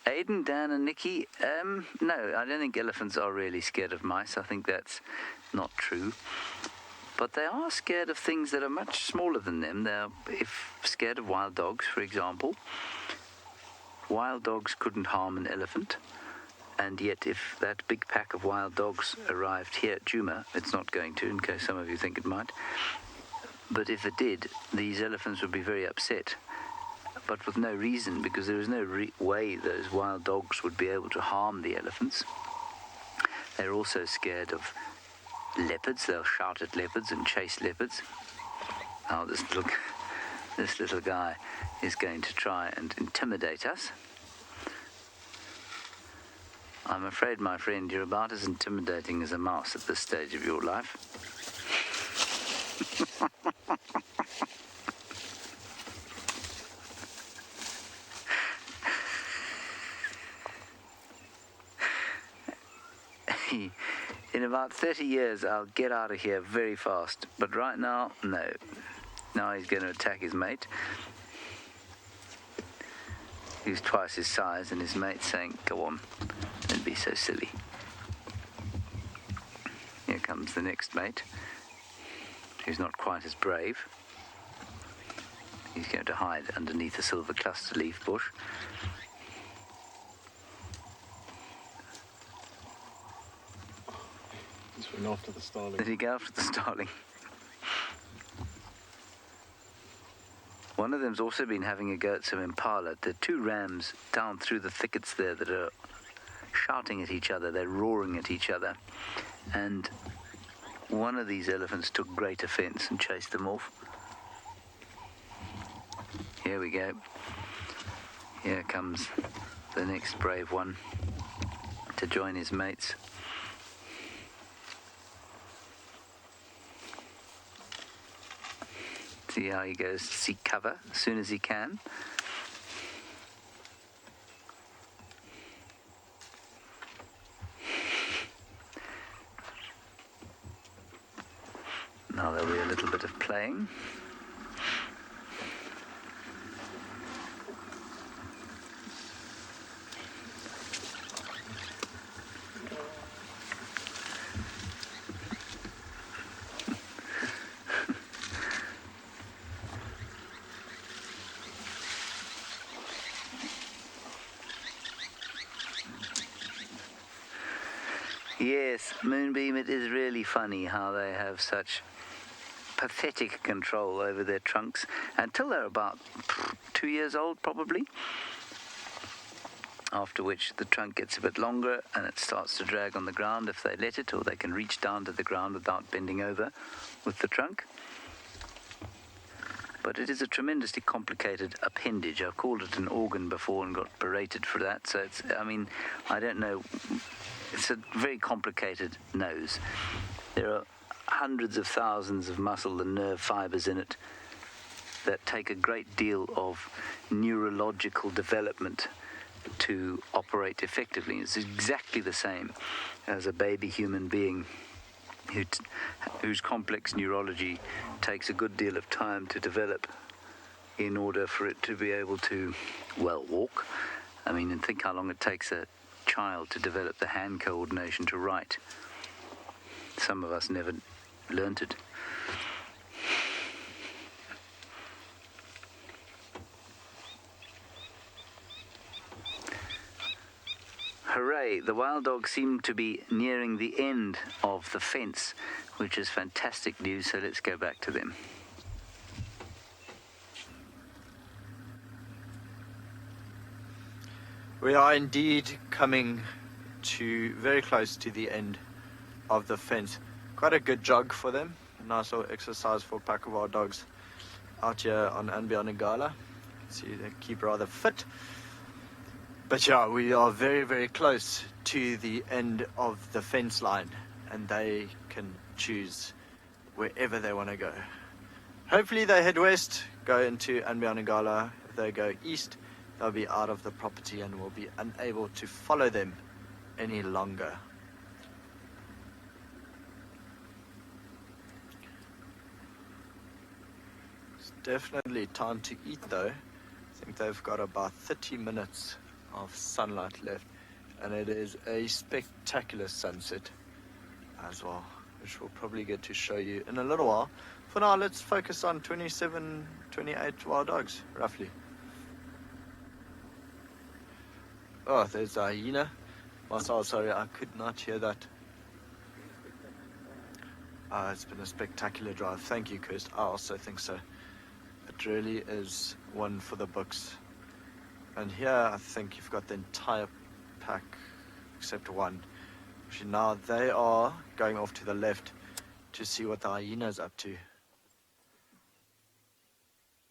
Aidan, Dan and Nikki, no, I don't think elephants are really scared of mice. I think that's not true. But they are scared of things that are much smaller than them. They're scared of wild dogs, for example. Wild dogs couldn't harm an elephant, and yet if that big pack of wild dogs arrived here at Djuma, it's not going to, in case some of you think it might, but if it did, these elephants would be very upset, but with no reason, because there is no way those wild dogs would be able to harm the elephants. They're also scared of leopards. They'll shout at leopards and chase leopards. Oh, this little guy is going to try and intimidate us. I'm afraid, my friend, you're about as intimidating as a mouse at this stage of your life. In about 30 years, I'll get out of here very fast. But right now, no. Now he's going to attack his mate. He's twice his size, and his mate's saying, "Go on, don't be so silly." Here comes the next mate, who's not quite as brave. He's going to hide underneath a silver cluster leaf bush. Just went after the starling. Did he go after the starling? One of them's also been having a go at some Impala. There are two rams down through the thickets there that are shouting at each other. They're roaring at each other. And one of these elephants took great offense and chased them off. Here we go. Here comes the next brave one to join his mates. See how he goes to seek cover as soon as he can. Now there'll be a little bit of playing. Yes, Moonbeam, it is really funny how they have such pathetic control over their trunks until they're about 2 years old, probably. After which the trunk gets a bit longer and it starts to drag on the ground if they let it, or they can reach down to the ground without bending over with the trunk. But it is a tremendously complicated appendage. I've called it an organ before and got berated for that. So it's, I mean, I don't know. It's a very complicated nose. There are hundreds of thousands of muscle and nerve fibers in it that take a great deal of neurological development to operate effectively. It's exactly the same as a baby human being whose complex neurology takes a good deal of time to develop in order for it to be able to, well, walk. I mean, and think how long it takes a child to develop the hand coordination to write. Some of us never learnt it. Hooray, the wild dogs seem to be nearing the end of the fence, which is fantastic news, so let's go back to them. We are indeed coming to very close to the end of the fence. Quite a good jog for them. A nice little exercise for a pack of our dogs out here on andBeyond Ngala. See, they keep rather fit. But yeah, we are very, very close to the end of the fence line, and they can choose wherever they want to go. Hopefully they head west, go into andBeyond Ngala. If they go east, they'll be out of the property and we'll be unable to follow them any longer. It's definitely time to eat though. I think they've got about 30 minutes of sunlight left, and it is a spectacular sunset as well, which we'll probably get to show you in a little while. For now, let's focus on 27, 28 wild dogs, roughly. Oh, there's a hyena. Marcel, sorry, I could not hear that. It's been a spectacular drive. Thank you, Kirst. I also think so. It really is one for the books. And here, I think you've got the entire pack, except one. Actually, now they are going off to the left to see what the hyena's up to.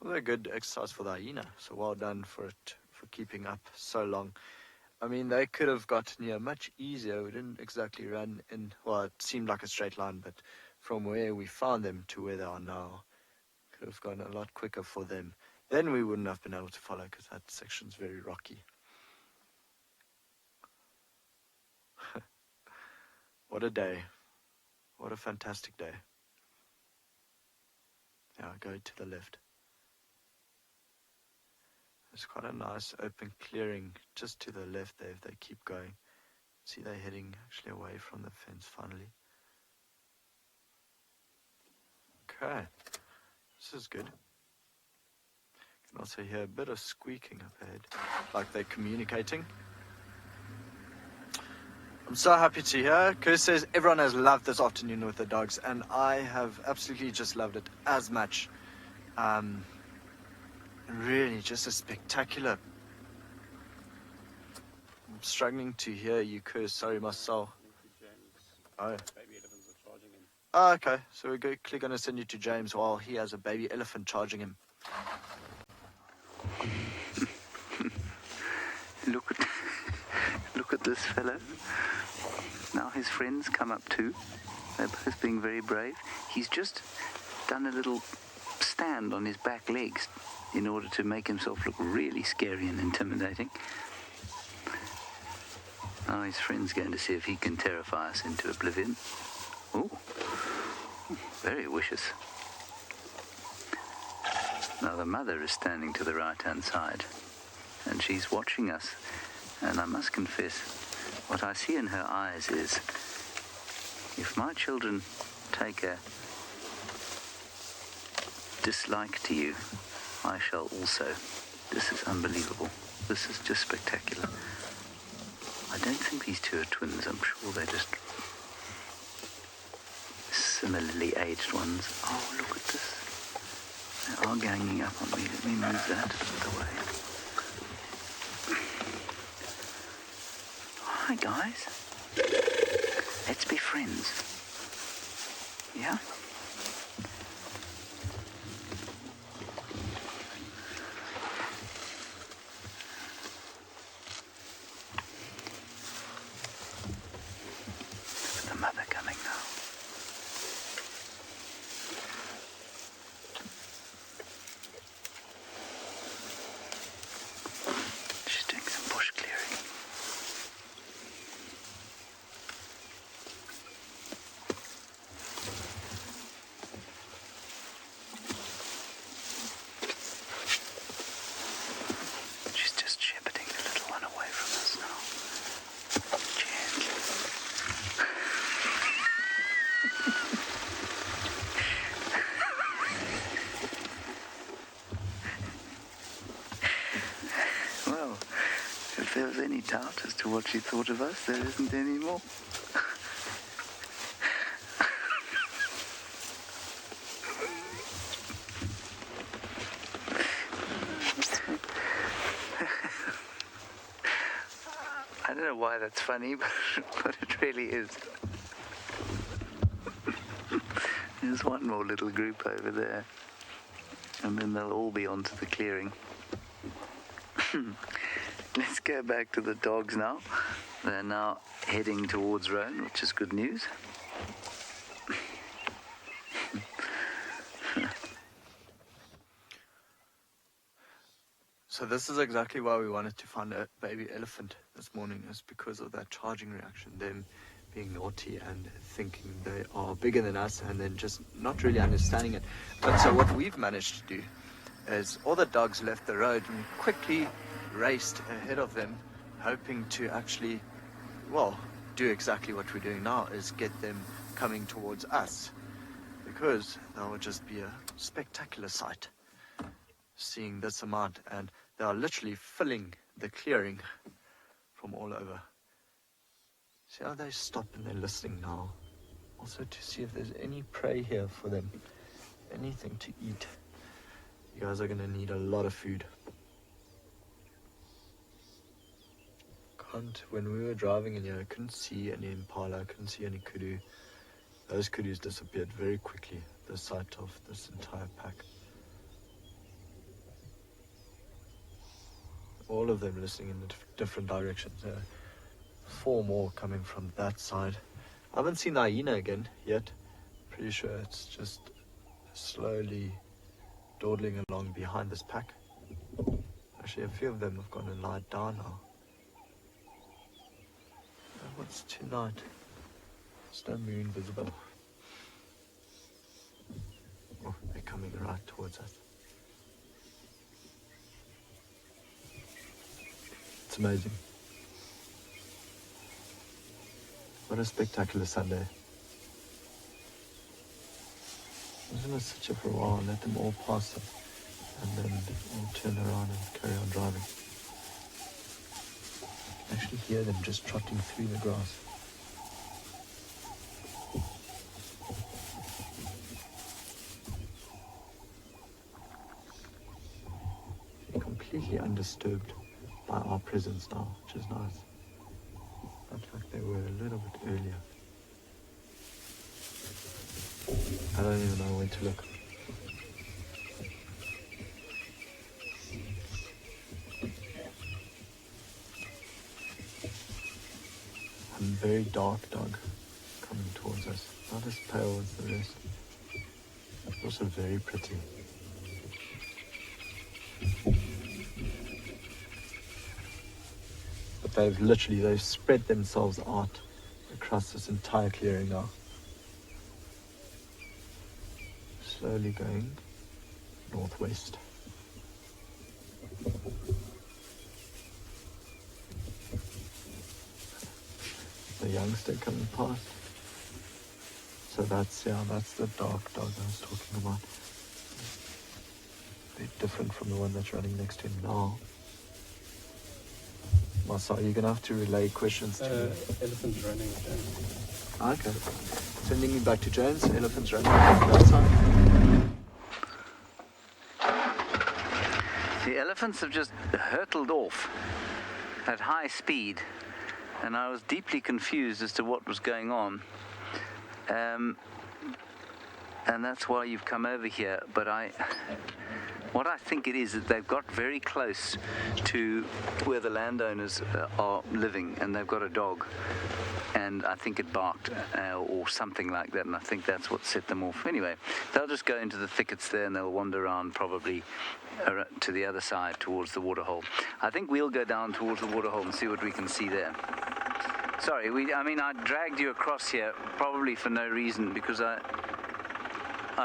Well, a good exercise for the hyena, so well done for it, for keeping up so long. I mean, they could have gotten here much easier. We didn't exactly run in, well, it seemed like a straight line, but from where we found them to where they are now, could have gone a lot quicker for them. Then we wouldn't have been able to follow because that section's very rocky. What a day. What a fantastic day. Yeah, go to the left. There's quite a nice open clearing just to the left there if they keep going. See, they're heading actually away from the fence finally. Okay, this is good. You can also hear a bit of squeaking up ahead, like they're communicating. I'm so happy to hear. Chris says everyone has loved this afternoon with the dogs, and I have absolutely just loved it as much. Really, just a spectacular. I'm struggling to hear you, Chris. Sorry, my soul. Oh. Oh, okay. So we're quickly going to send you to James while he has a baby elephant charging him. Look at this fellow. Now his friends come up too. They're both being very brave. He's just done a little stand on his back legs in order to make himself look really scary and intimidating. Now his friend's going to see if he can terrify us into oblivion. Oh, very vicious. Now the mother is standing to the right-hand side, and she's watching us. And I must confess, what I see in her eyes is, if my children take a dislike to you, I shall also. This is unbelievable. This is just spectacular. I don't think these two are twins. I'm sure they're just similarly aged ones. Oh, look at this. They are ganging up on me. Let me move that out of the way. Hi, guys. Let's be friends. Yeah? The mother coming now. She's doing some bush clearing. She's just shepherding the little one away from us now. Gently. Well, if there was any doubt as to what she thought of us, there isn't any more. I don't know why that's funny, but it really is. There's one more little group over there, and then they'll all be onto the clearing. Let's go back to the dogs now. They're now heading towards Roan, which is good news. So this is exactly why we wanted to find a baby elephant this morning, is because of that charging reaction, them being naughty and thinking they are bigger than us and then just not really understanding it. But so what we've managed to do is all the dogs left the road and quickly raced ahead of them, hoping to actually, well, do exactly what we're doing now, is get them coming towards us, because that would just be a spectacular sight, seeing this amount. And they are literally filling the clearing from all over. See how they stop and they're listening now. Also to see if there's any prey here for them. Anything to eat. You guys are going to need a lot of food. When we were driving in here, I couldn't see any Impala, I couldn't see any Kudu. Those Kudus disappeared very quickly, the sight of this entire pack. All of them listening in different directions. 4 more coming from that side. I haven't seen the hyena again yet. Pretty sure it's just slowly dawdling along behind this pack. Actually, a few of them have gone and lied down now. What's tonight? There's no moon visible. Oh, they're coming right towards us. It's amazing. What a spectacular Sunday. I'm just going to sit here for a while and let them all pass us, and then we'll turn around and carry on driving. I can actually hear them just trotting through the grass. They're completely undisturbed by our presence now, which is nice. Not like they were a little bit earlier. I don't even know where to look. very dark dog coming towards us. Not as pale as the rest. Also very pretty. But they've spread themselves out across this entire clearing now. Slowly going northwest. The youngster coming past. So that's the dark dog I was talking about. A bit different from the one that's running next to him now. Marcel, you're going to have to relay questions to me. Elephant's running again. Okay. Sending me back to Jones. Elephant's running that side. The elephants have just hurtled off at high speed, and I was deeply confused as to what was going on. And that's why you've come over here. But what I think it is that they've got very close to where the landowners are living, and they've got a dog, and I think it barked or something like that, and I think that's what set them off. Anyway, they'll just go into the thickets there, and they'll wander around probably to the other side towards the waterhole. I think we'll go down towards the waterhole and see what we can see there. Sorry, I dragged you across here probably for no reason, because I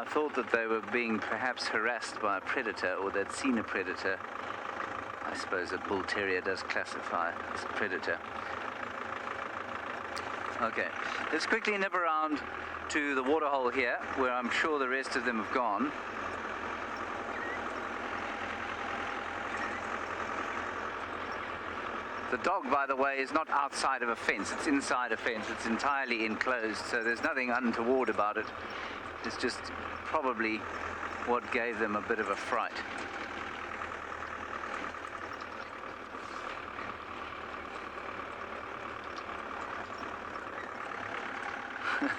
thought that they were being perhaps harassed by a predator, or they'd seen a predator. I suppose a bull terrier does classify as a predator. Okay, let's quickly nip around to the waterhole here, where I'm sure the rest of them have gone. The dog, by the way, is not outside of a fence. It's inside a fence. It's entirely enclosed, so there's nothing untoward about it. It's just probably what gave them a bit of a fright.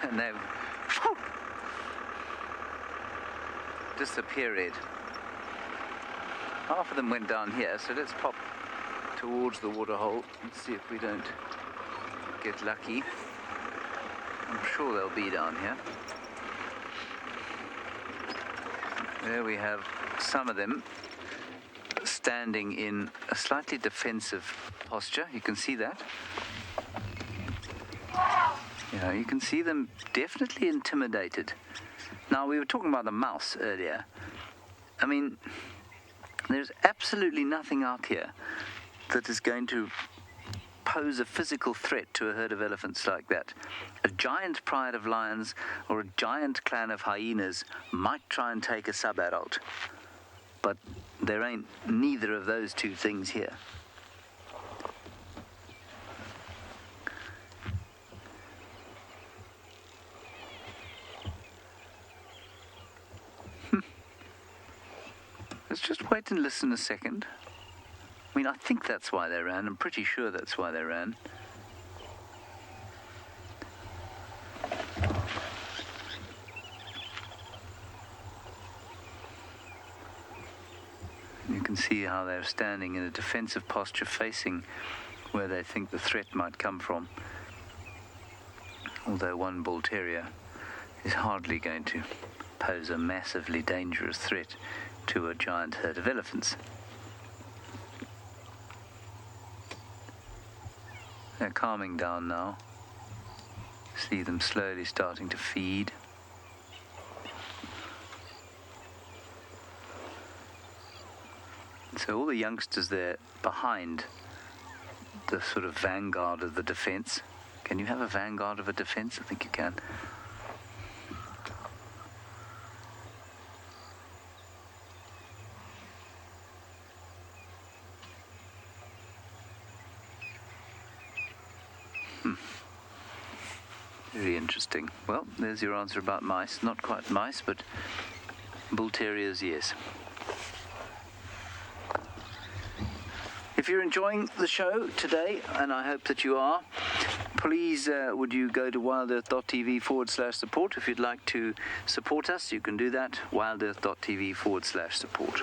And they've disappeared. Half of them went down here, so let's pop towards the waterhole and see if we don't get lucky. I'm sure they'll be down here. There we have some of them standing in a slightly defensive posture. You can see that. Yeah, you can see them definitely intimidated. Now, we were talking about the mouse earlier. I mean, there's absolutely nothing out here that is going to pose a physical threat to a herd of elephants like that. A giant pride of lions or a giant clan of hyenas might try and take a sub-adult, but there ain't neither of those two things here. Let's just wait and listen a second. I mean, I think that's why they ran. I'm pretty sure that's why they ran. You can see how they're standing in a defensive posture facing where they think the threat might come from. Although one bull terrier is hardly going to pose a massively dangerous threat to a giant herd of elephants. They're calming down now. See them slowly starting to feed. So all the youngsters there behind the sort of vanguard of the defense. Can you have a vanguard of a defense? I think you can. Very interesting. Well, there's your answer about mice. Not quite mice, but bull terriers, yes. If you're enjoying the show today, and I hope that you are, please would you go to wildearth.tv/support. If you'd like to support us, you can do that, wildearth.tv/support.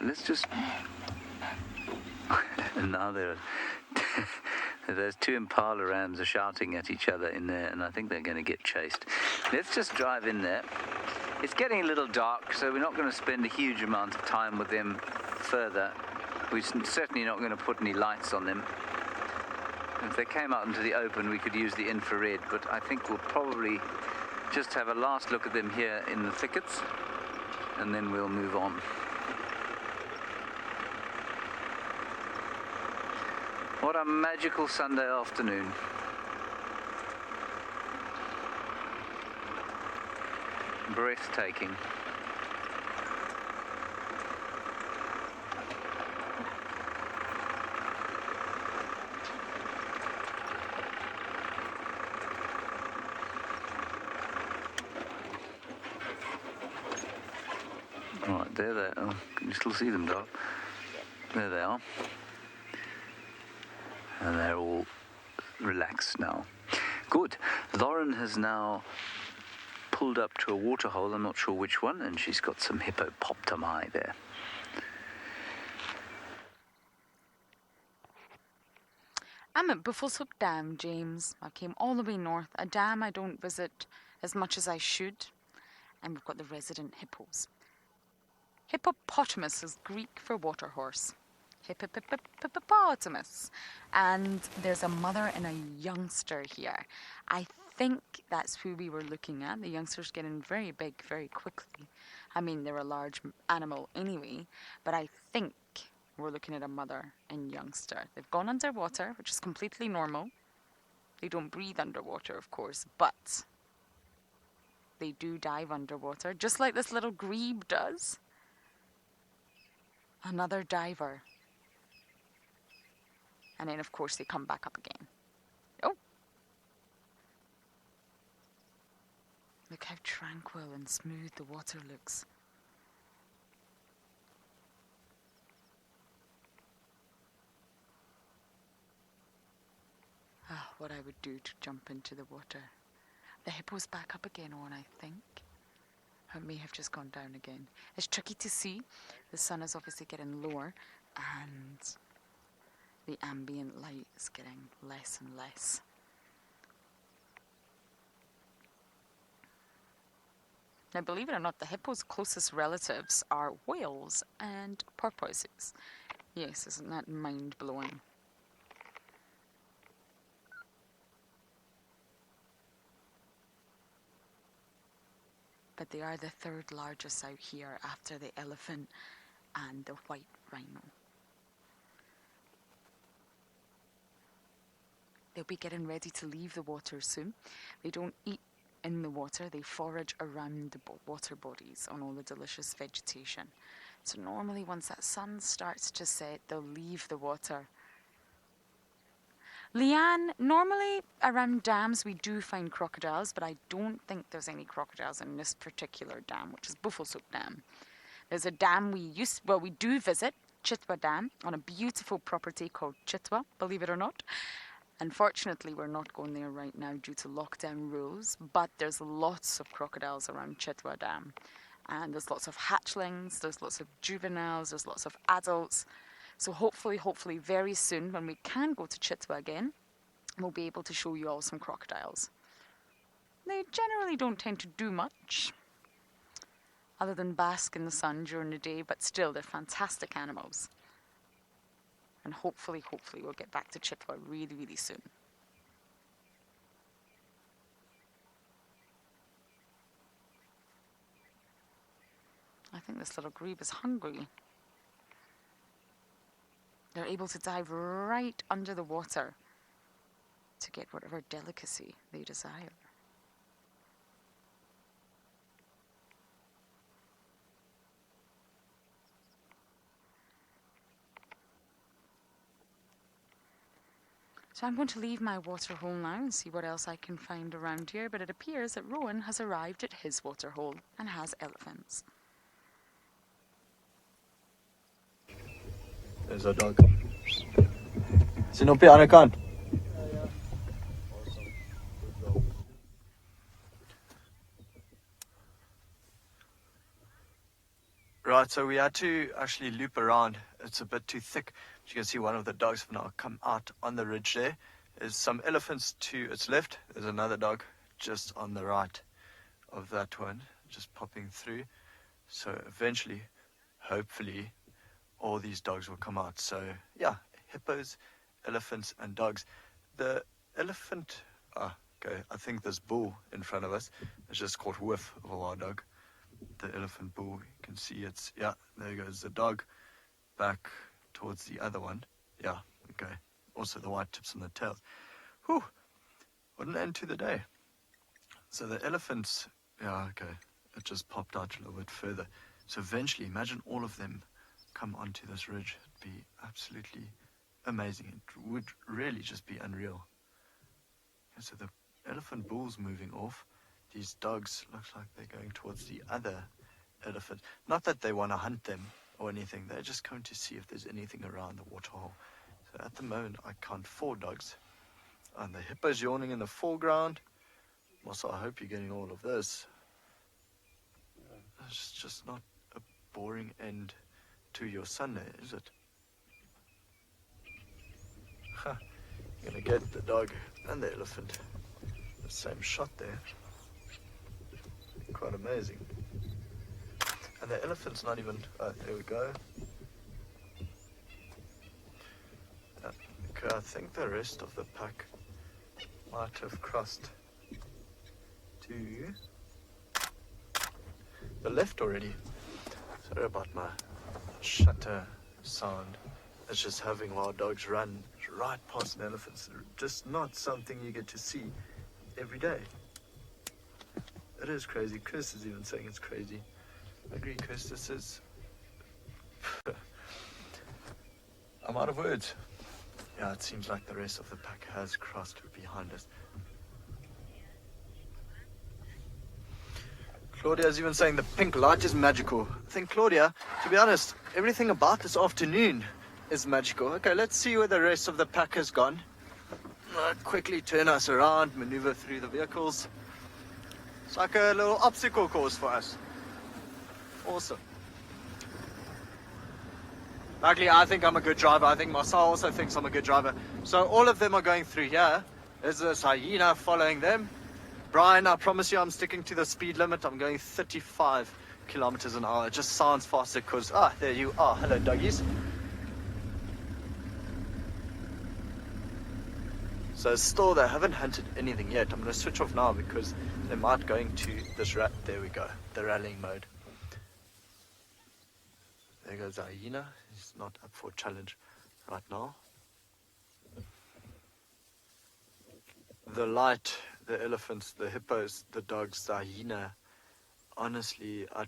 let's just... And now those two Impala rams are shouting at each other in there, and I think they're going to get chased. Let's just drive in there. It's getting a little dark, so we're not going to spend a huge amount of time with them further. We're certainly not going to put any lights on them. If they came out into the open, we could use the infrared, but I think we'll probably just have a last look at them here in the thickets, and then we'll move on. What a magical Sunday afternoon. Breathtaking. Right, there they are. Can you still see them, dog? There they are. And they're all relaxed now. Good. Lauren has now pulled up to a waterhole, I'm not sure which one, and she's got some hippopotami there. I'm at Buffelshoek Dam, James. I came all the way north, a dam I don't visit as much as I should, and we've got the resident hippos. Hippopotamus is Greek for water horse. Hippopotamus. And there's a mother and a youngster here. I think that's who we were looking at. The youngster's getting very big very quickly. I mean, they're a large animal anyway, but I think we're looking at a mother and youngster. They've gone underwater, which is completely normal. They don't breathe underwater, of course, but they do dive underwater, just like this little grebe does. Another diver. And then, of course, they come back up again. Oh! Look how tranquil and smooth the water looks. Ah, what I would do to jump into the water. The hippo's back up again, Owen, I think. It may have just gone down again. It's tricky to see. The sun is obviously getting lower, and the ambient light is getting less and less. Now, believe it or not, the hippo's closest relatives are whales and porpoises. Yes, isn't that mind-blowing? But they are the third largest out here after the elephant and the white rhino. They'll be getting ready to leave the water soon. They don't eat in the water, they forage around the water bodies on all the delicious vegetation. So normally once that sun starts to set, they'll leave the water. Leanne, normally around dams we do find crocodiles, but I don't think there's any crocodiles in this particular dam, which is Buffelshoek Dam. There's a dam we do visit, Chitwa Dam, on a beautiful property called Chitwa, believe it or not. Unfortunately, we're not going there right now due to lockdown rules, but there's lots of crocodiles around Chitwa Dam. And there's lots of hatchlings, there's lots of juveniles, there's lots of adults. So hopefully, very soon, when we can go to Chitwa again, we'll be able to show you all some crocodiles. They generally don't tend to do much, other than bask in the sun during the day, but still, they're fantastic animals. And hopefully, we'll get back to Chitwa really, really soon. I think this little grebe is hungry. They're able to dive right under the water to get whatever delicacy they desire. So I'm going to leave my water hole now and see what else I can find around here, but it appears that Rowan has arrived at his water hole and has elephants. There's our dog. Sien op die ander kant. Right, so we had to actually loop around. It's a bit too thick. As you can see, one of the dogs have now come out on the ridge there. There's some elephants to its left. There's another dog just on the right of that one, just popping through. So eventually, hopefully, all these dogs will come out. So yeah, hippos, elephants, and dogs. The elephant, okay, I think this bull in front of us is just caught whiff of a wild dog. The elephant bull, you can see it's, yeah, there goes the dog back towards the other one. Yeah, okay. Also the white tips on the tails. Whew, what an end to the day. So the elephants, yeah, okay, it just popped out a little bit further. So eventually, imagine all of them come onto this ridge. It'd be absolutely amazing. It would really just be unreal. Okay, so the elephant bull's moving off. These dogs looks like they're going towards the other elephant. Not that they want to hunt them or anything. They're just going to see if there's anything around the waterhole. So at the moment, I count 4 dogs. And the hippo's yawning in the foreground. Also, I hope you're getting all of this. It's just not a boring end to your Sunday, is it? You're going to get the dog and the elephant. The same shot there. Quite amazing. And the elephant's not even... there we go. Okay, I think the rest of the pack might have crossed to the left already. Sorry about my shutter sound. It's just having wild dogs run right past an elephant. It's just not something you get to see every day. It is crazy. Chris is even saying it's crazy. I agree, Chris. This is... I'm out of words. Yeah, it seems like the rest of the pack has crossed behind us. Claudia's even saying the pink light is magical. I think, Claudia, to be honest, everything about this afternoon is magical. Okay, let's see where the rest of the pack has gone. Quickly turn us around, maneuver through the vehicles. It's like a little obstacle course for us. Awesome. Luckily, I think I'm a good driver. I think Marcel also thinks I'm a good driver. So all of them are going through here. There's this hyena following them. Brian, I promise you I'm sticking to the speed limit. I'm going 35 kilometers an hour. It just sounds faster because, there you are. Hello, doggies. So still, they haven't hunted anything yet. I'm going to switch off now because they might go into this rat. There we go, the rallying mode. There goes the hyena. He's not up for a challenge right now. The light, the elephants, the hippos, the dogs, the hyena. Honestly, I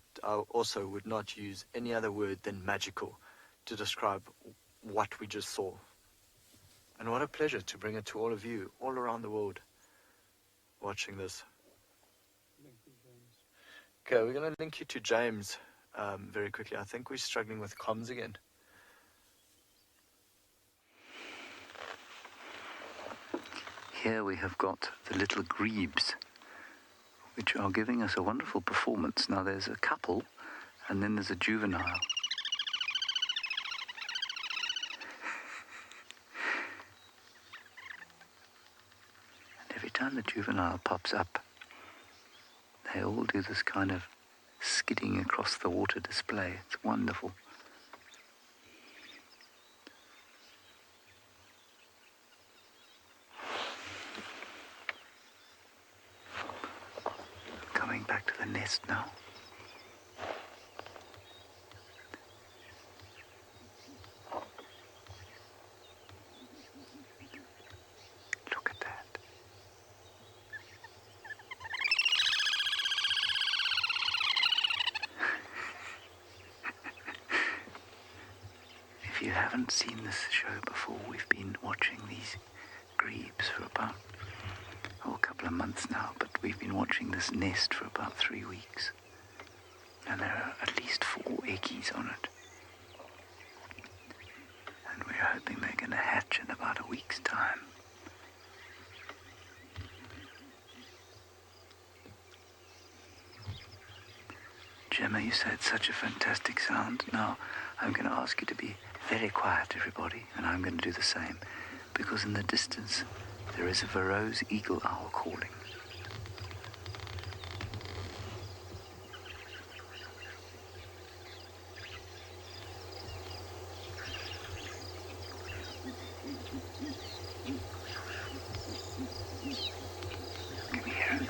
also would not use any other word than magical to describe what we just saw. And what a pleasure to bring it to all of you, all around the world, watching this. Okay, we're going to link you to James very quickly. I think we're struggling with comms again. Here we have got the little grebes, which are giving us a wonderful performance. Now there's a couple, and then there's a juvenile. Every time the juvenile pops up, they all do this kind of skidding across the water display. It's wonderful. Coming back to the nest now. Look at that. If you haven't seen this show before, we've been watching these grebes for about a couple of months now, but we've been watching this nest for about 3 weeks. And there are at least 4 eggies on it. And we're hoping they're going to hatch in about a week's time. Jim Djuma, you said such a fantastic sound. Now, I'm going to ask you to be very quiet, everybody, and I'm going to do the same, because in the distance, there is a Varro's eagle owl calling. Can we hear it?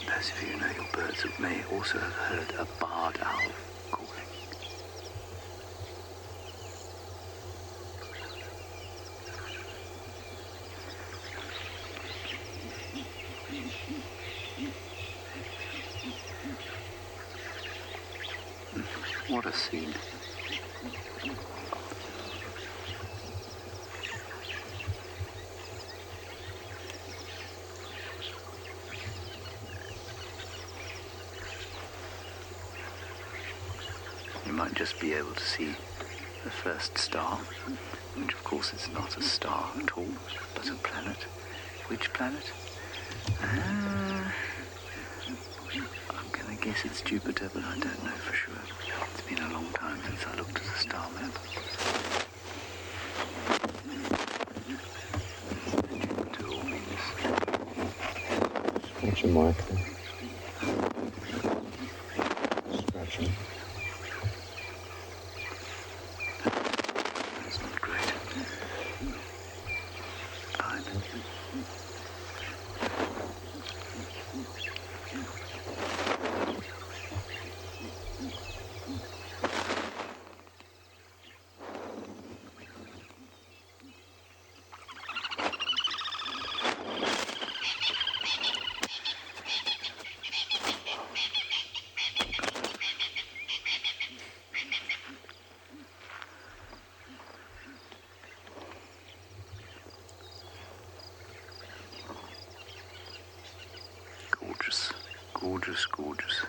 Those of you who know your birds may also have heard a barred owl calling. What a scene. You might just be able to see the first star, which of course is not a star at all, but a planet. Which planet? I'm gonna guess it's Jupiter, but I don't know for sure. It's been a long time since I looked at a star map. Jupiter or Venus. Watch your mic there. Scratching. That's not great. Fine. Gorgeous, gorgeous, gorgeous.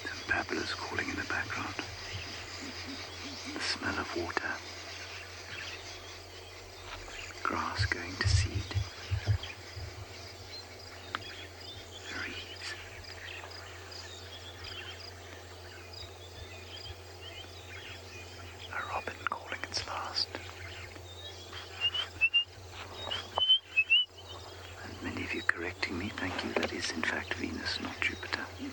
Some babblers calling in the background. The smell of water. Grass going to seed. Reeds. A robin calling its last. And many of you correcting me, thank you. That is in fact Venus, not Jupiter. You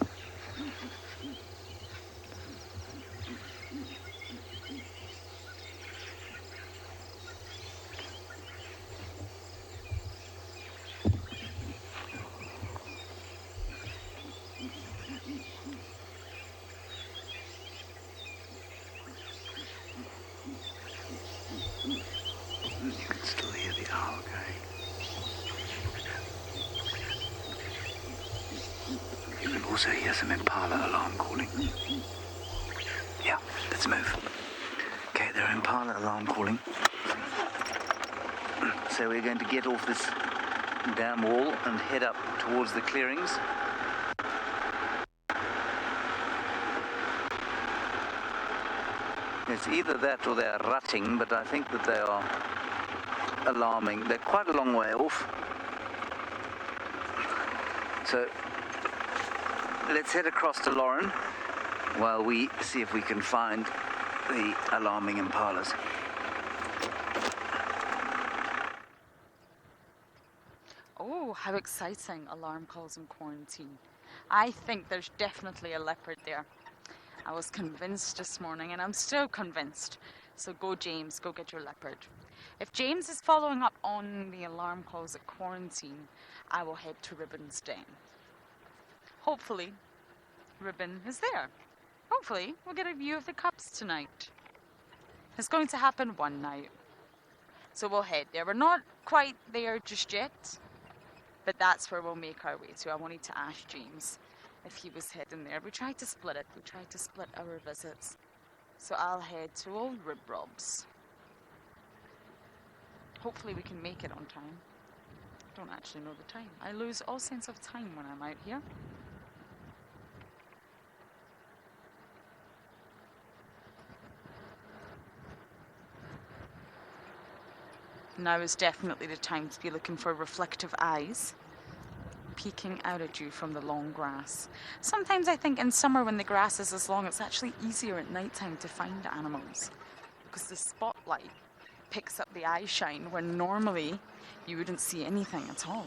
can still hear the owl going. You can also hear some Impala alarm calling. Yeah, let's move. Okay, there are Impala alarm calling. So we're going to get off this damn wall and head up towards the clearings. It's either that or they're rutting, but I think that they are alarming. They're quite a long way off. So let's head across to Lauren while we see if we can find the alarming impalas. Oh, how exciting. Alarm calls in quarantine. I think there's definitely a leopard there. I was convinced this morning and I'm still convinced. So go James, go get your leopard. If James is following up on the alarm calls at quarantine, I will head to Ribbon's den. Hopefully, Ribbon is there. Hopefully, we'll get a view of the cubs tonight. It's going to happen one night. So we'll head there. We're not quite there just yet, but that's where we'll make our way to. I wanted to ask James if he was heading there. We tried to split it. We tried to split our visits. So I'll head to old Rib Rob's. Hopefully we can make it on time. I don't actually know the time. I lose all sense of time when I'm out here. Now is definitely the time to be looking for reflective eyes peeking out at you from the long grass. Sometimes I think in summer when the grass is as long, it's actually easier at night time to find animals because the spotlight picks up the eye shine when normally you wouldn't see anything at all.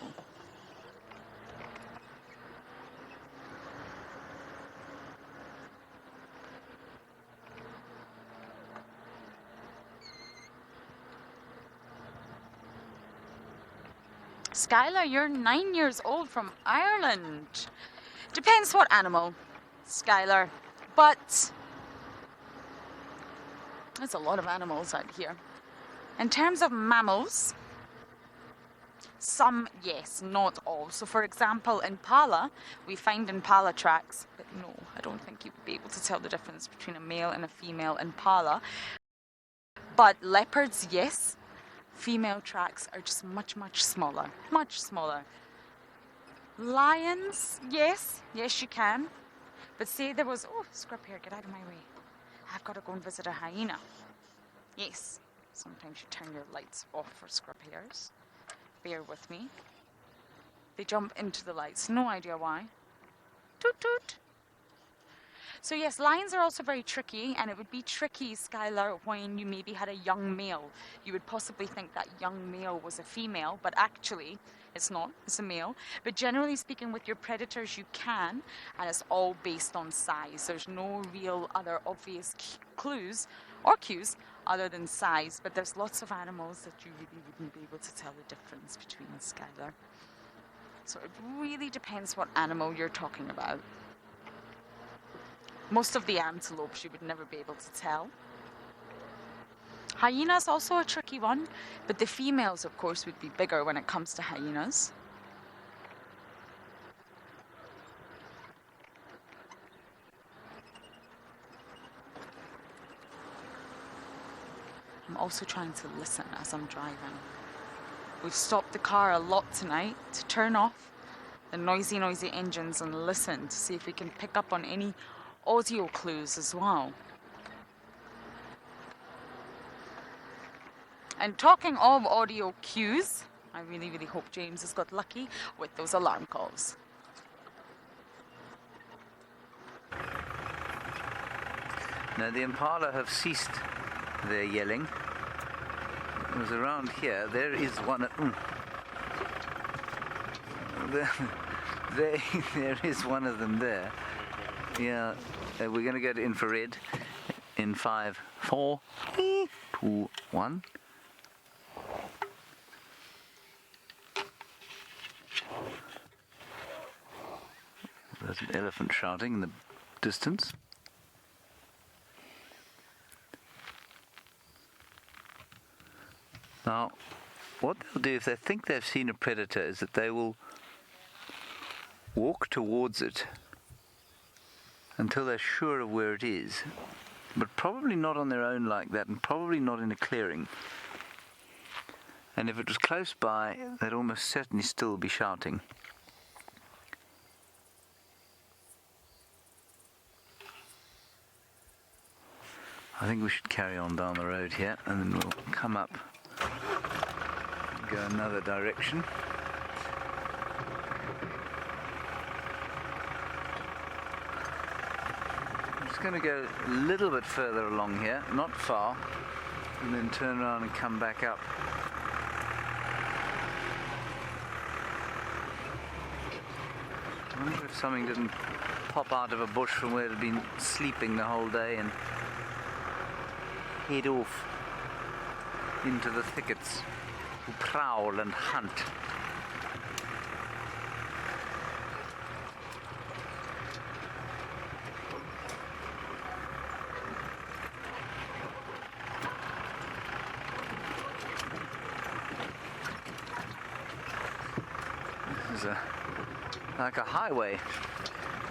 Skylar, you're 9 years old from Ireland. Depends what animal, Skylar, but there's a lot of animals out here. In terms of mammals, some yes, not all. So for example, Impala, we find Impala tracks, but no, I don't think you would be able to tell the difference between a male and a female Impala. But leopards, yes. Female tracks are just much, much smaller. Much smaller. Lions, yes. Yes, you can. But say there was... Oh, scrub here, get out of my way. I've got to go and visit a hyena. Yes. Sometimes you turn your lights off for scrub hairs. Bear with me. They jump into the lights. No idea why. Toot toot. So yes, lions are also very tricky, and it would be tricky, Skylar, when you maybe had a young male. You would possibly think that young male was a female, but actually it's not, it's a male. But generally speaking, with your predators you can, and it's all based on size. There's no real other obvious clues or cues other than size, but there's lots of animals that you really wouldn't be able to tell the difference between, Skylar. So it really depends what animal you're talking about. Most of the antelopes you would never be able to tell. Hyena's also a tricky one, but the females, of course, would be bigger when it comes to hyenas. I'm also trying to listen as I'm driving. We've stopped the car a lot tonight to turn off the noisy engines and listen to see if we can pick up on any audio clues as well. And talking of audio cues, I really hope James has got lucky with those alarm calls. Now the Impala have ceased their yelling. It was around here. There is one. There is one of them there. Yeah, we're going to go to infrared in 5, 4, 2, 1. There's an elephant shouting in the distance. Now, what they'll do if they think they've seen a predator is that they will walk towards it until they're sure of where it is, but probably not on their own like that, and probably not in a clearing. And if it was close by, they'd almost certainly still be shouting. I think we should carry on down the road here, and then we'll come up and go another direction. Going to go a little bit further along here, not far, and then turn around and come back up. I wonder if something didn't pop out of a bush from where it had been sleeping the whole day and head off into the thickets to prowl and hunt. Like a highway.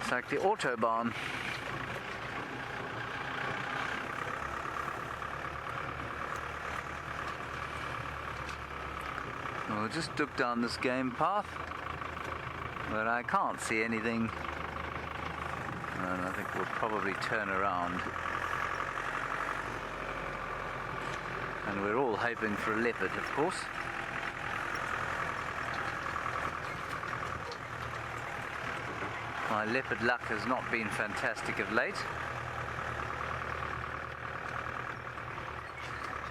It's like the Autobahn. We'll just look down this game path, but I can't see anything, and I think we'll probably turn around. And we're all hoping for a leopard, of course. My leopard luck has not been fantastic of late.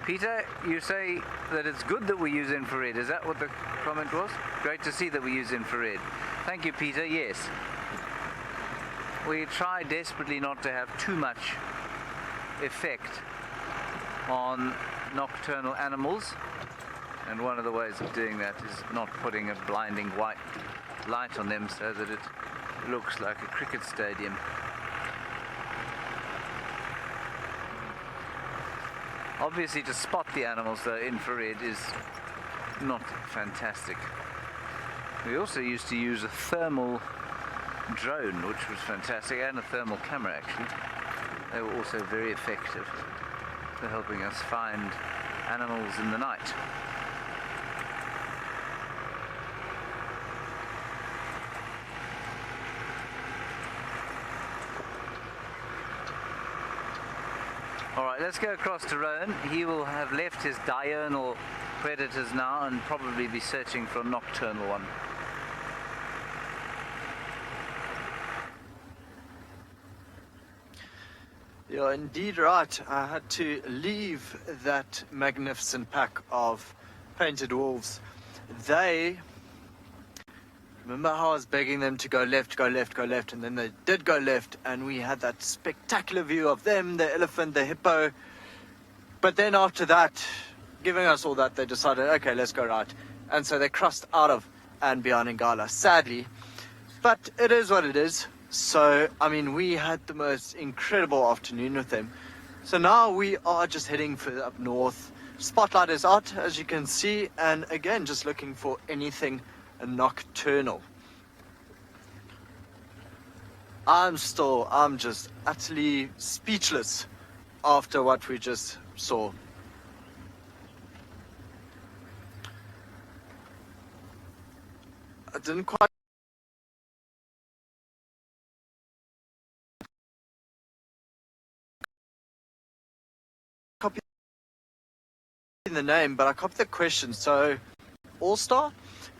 Peter, you say that it's good that we use infrared. Is that what the comment was? Great to see that we use infrared. Thank you, Peter. Yes. We try desperately not to have too much effect on nocturnal animals. And one of the ways of doing that is not putting a blinding white light on them so that it looks like a cricket stadium. Obviously, to spot the animals, though, infrared is not fantastic. We also used to use a thermal drone, which was fantastic, and a thermal camera, actually. They were also very effective for helping us find animals in the night. Alright, let's go across to Rowan. He will have left his diurnal predators now and probably be searching for a nocturnal one. You're indeed right. I had to leave that magnificent pack of painted wolves. They... Remember how I was begging them to go left, go left, go left, and then they did go left, and we had that spectacular view of them, the elephant, the hippo. But then after that, giving us all that, they decided, okay, let's go right. And so they crossed out of andBeyond Ngala, sadly. But it is what it is. So, I mean, we had the most incredible afternoon with them. So now we are just heading further up north. Spotlight is out, as you can see, and again, just looking for anything nocturnal. I'm just utterly speechless after what we just saw. I didn't quite copy the name, but I copied the question. So, All-Star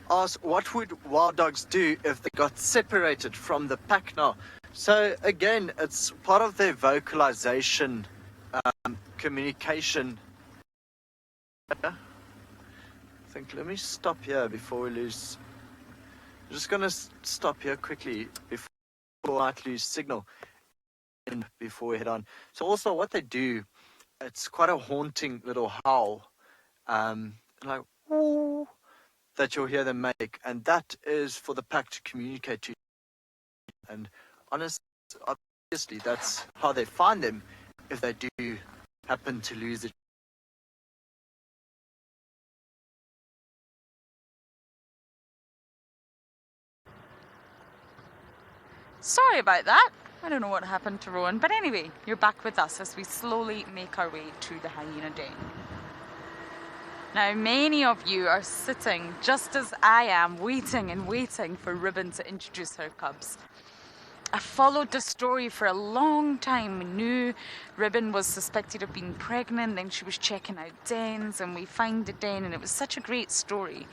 asked, what would wild dogs do if they got separated from the pack now? So again, it's part of their vocalization, communication. I think, let me stop here before we lose. I'm just going to stop here quickly before we might lose signal and before we head on. So also what they do, it's quite a haunting little howl, like, ooh, that you'll hear them make, and that is for the pack to communicate to you. And obviously, that's how they find them if they do happen to lose it. Sorry about that. I don't know what happened to Rowan, but anyway, you're back with us as we slowly make our way to the hyena den. Now, many of you are sitting, just as I am, waiting and waiting for Ribbon to introduce her cubs. I followed the story for a long time. We knew Ribbon was suspected of being pregnant, then she was checking out dens, and we found the den, and it was such a great story.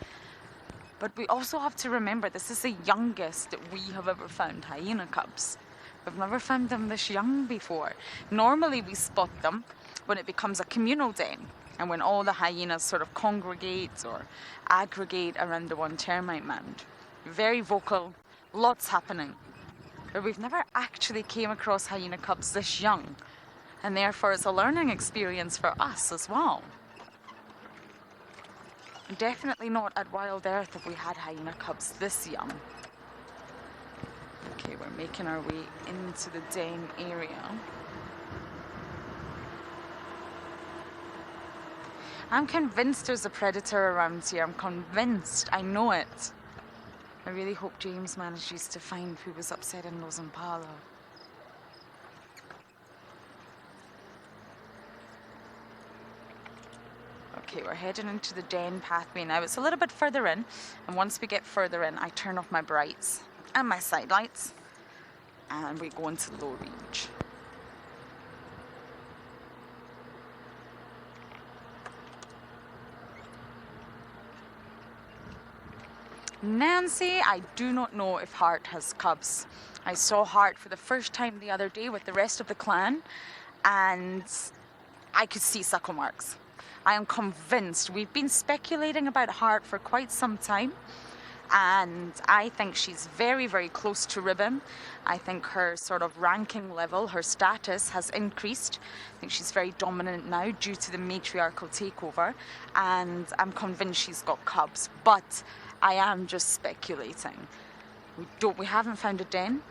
But we also have to remember, this is the youngest that we have ever found hyena cubs. We've never found them this young before. Normally we spot them when it becomes a communal den, and when all the hyenas sort of congregate or aggregate around the one termite mound. Very vocal, lots happening. But we've never actually came across hyena cubs this young, and therefore it's a learning experience for us as well. Definitely not at WildEarth have we had hyena cubs this young. Okay, we're making our way into the den area. I'm convinced there's a predator around here. I'm convinced. I know it. I really hope James manages to find who was upsetting those Impala. Okay, we're heading into the den pathway now. It's a little bit further in, and once we get further in, I turn off my brights and my side lights, and we go into low range. Nancy, I do not know if Hart has cubs. I saw Hart for the first time the other day with the rest of the clan, and I could see suckle marks. I am convinced. We've been speculating about Hart for quite some time, and I think she's very, very close to Ribbon. I think her sort of ranking level, her status has increased. I think she's very dominant now due to the matriarchal takeover, and I'm convinced she's got cubs, but I am just speculating. We haven't found a den,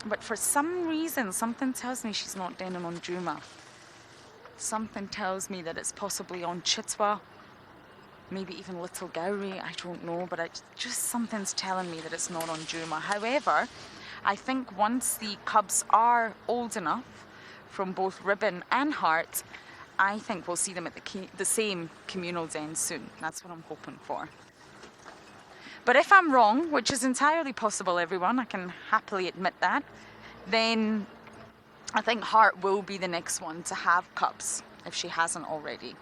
but for some reason, something tells me she's not denning on Djuma. Something tells me that it's possibly on Chitwa, maybe even Little Gowrie, I don't know, but just something's telling me that it's not on Djuma. However, I think once the cubs are old enough, from both Ribbon and Hart, I think we'll see them at the same communal den soon. That's what I'm hoping for. But if I'm wrong, which is entirely possible, everyone, I can happily admit that, then I think Hart will be the next one to have cubs, if she hasn't already.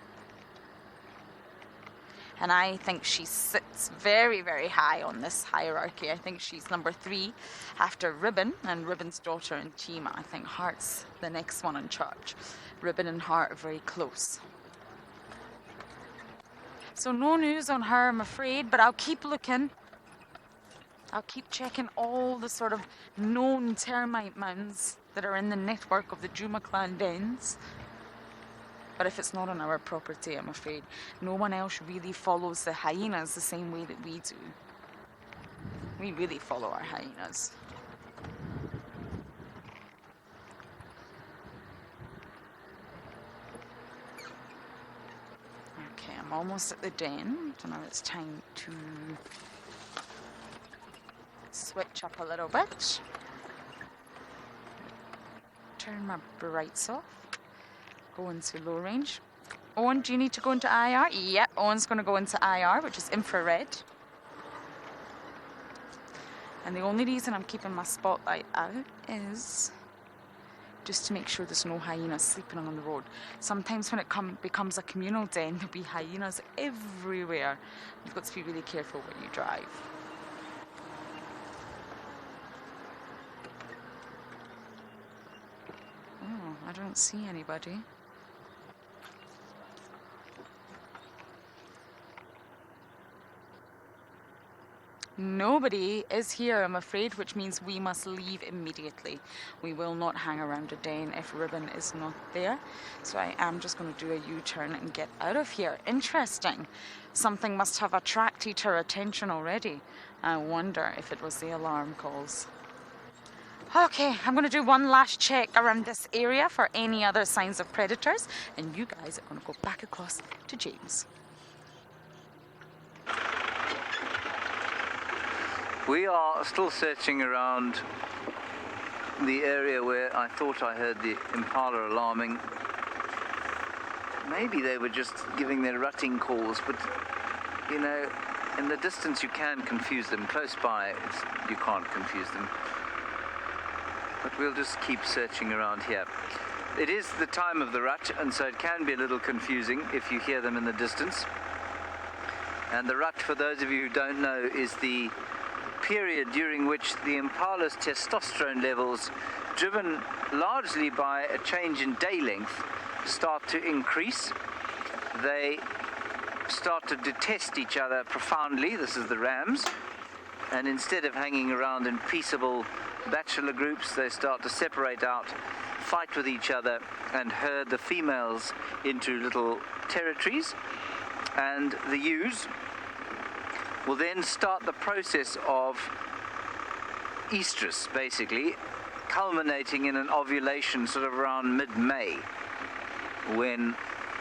And I think she sits very, very high on this hierarchy. I think she's number 3 after Ribbon and Ribbon's daughter and Djuma. I think Hart's the next one in charge. Ribbon and Hart are very close. So no news on her, I'm afraid, but I'll keep looking. I'll keep checking all the sort of known termite mounds that are in the network of the Djuma clan dens. But if it's not on our property, I'm afraid, no one else really follows the hyenas the same way that we do. We really follow our hyenas. Okay, I'm almost at the den, so now it's time to switch up a little bit. Turn my brights off. Go into low range. Owen, do you need to go into IR? Yep, Owen's going to go into IR, which is infrared. And the only reason I'm keeping my spotlight out is just to make sure there's no hyenas sleeping on the road. Sometimes when it becomes a communal den, there'll be hyenas everywhere. You've got to be really careful when you drive. Oh, I don't see anybody. Nobody is here, I'm afraid, which means we must leave immediately. We will not hang around a den if Ribbon is not there. So I am just going to do a U-turn and get out of here. Interesting. Something must have attracted her attention already. I wonder if it was the alarm calls. Okay, I'm going to do one last check around this area for any other signs of predators. And you guys are going to go back across to James. We are still searching around the area where I thought I heard the Impala alarming. Maybe they were just giving their rutting calls, but, you know, in the distance you can confuse them. Close by, you can't confuse them. But we'll just keep searching around here. It is the time of the rut, and so it can be a little confusing if you hear them in the distance. And the rut, for those of you who don't know, is the period during which the Impala's testosterone levels, driven largely by a change in day length, start to increase. They start to detest each other profoundly. This is the rams. And instead of hanging around in peaceable bachelor groups, they start to separate out, fight with each other, and herd the females into little territories. And the ewes will then start the process of estrus, basically, culminating in an ovulation sort of around mid-May, when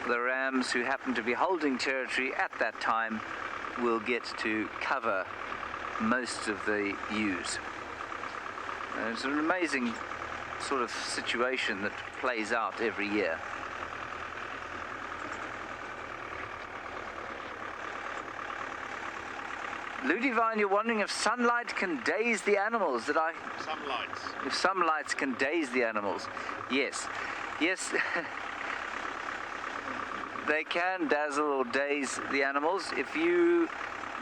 the rams who happen to be holding territory at that time will get to cover most of the ewes. It's an amazing sort of situation that plays out every year. Ludivine, you're wondering if sunlight can daze the animals. If some lights can daze the animals. Yes. They can dazzle or daze the animals. If you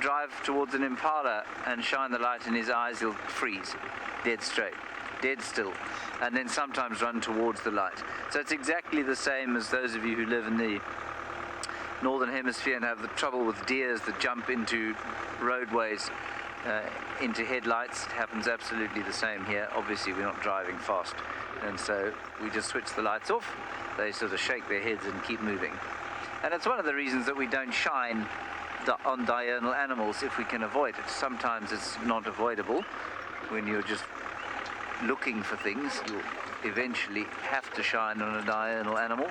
drive towards an Impala and shine the light in his eyes, he'll freeze, dead straight, dead still, and then sometimes run towards the light. So it's exactly the same as those of you who live in the Northern Hemisphere and have the trouble with deers that jump into roadways, into headlights. It happens absolutely the same here. Obviously we're not driving fast, and so we just switch the lights off. They sort of shake their heads and keep moving. And it's one of the reasons that we don't shine on diurnal animals if we can avoid it. Sometimes it's not avoidable. When you're just looking for things, you'll eventually have to shine on a diurnal animal,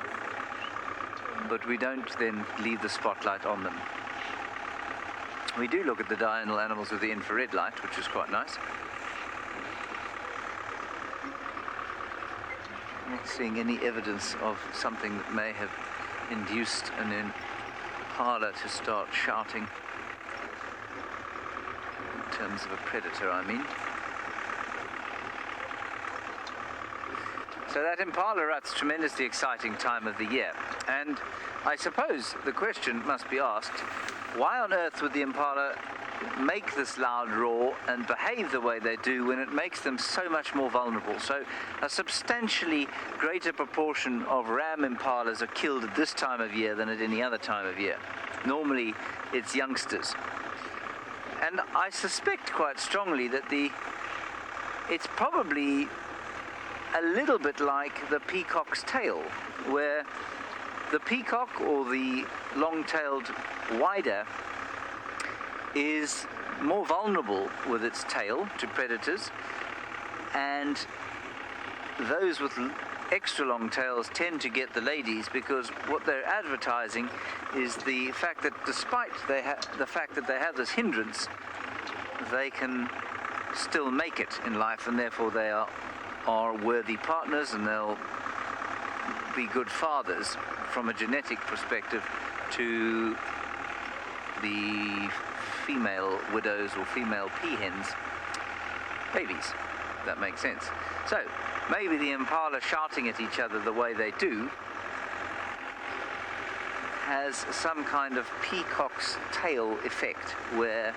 but we don't then leave the spotlight on them. We do look at the diurnal animals with the infrared light, which is quite nice. I'm not seeing any evidence of something that may have induced an Impala to start shouting. In terms of a predator, I mean. So that Impala rut's tremendously exciting time of the year. And I suppose the question must be asked, why on earth would the Impala make this loud roar and behave the way they do when it makes them so much more vulnerable? So a substantially greater proportion of ram Impalas are killed at this time of year than at any other time of year. Normally it's youngsters. And I suspect quite strongly that it's probably a little bit like the peacock's tail, where the peacock, or the long-tailed wider, is more vulnerable with its tail to predators, and those with extra long tails tend to get the ladies, because what they're advertising is the fact that despite the fact that they have this hindrance, they can still make it in life, and therefore they are worthy partners, and they'll be good fathers from a genetic perspective to the female widows or female peahens babies. That makes sense. So maybe the Impala shouting at each other the way they do has some kind of peacock's tail effect, where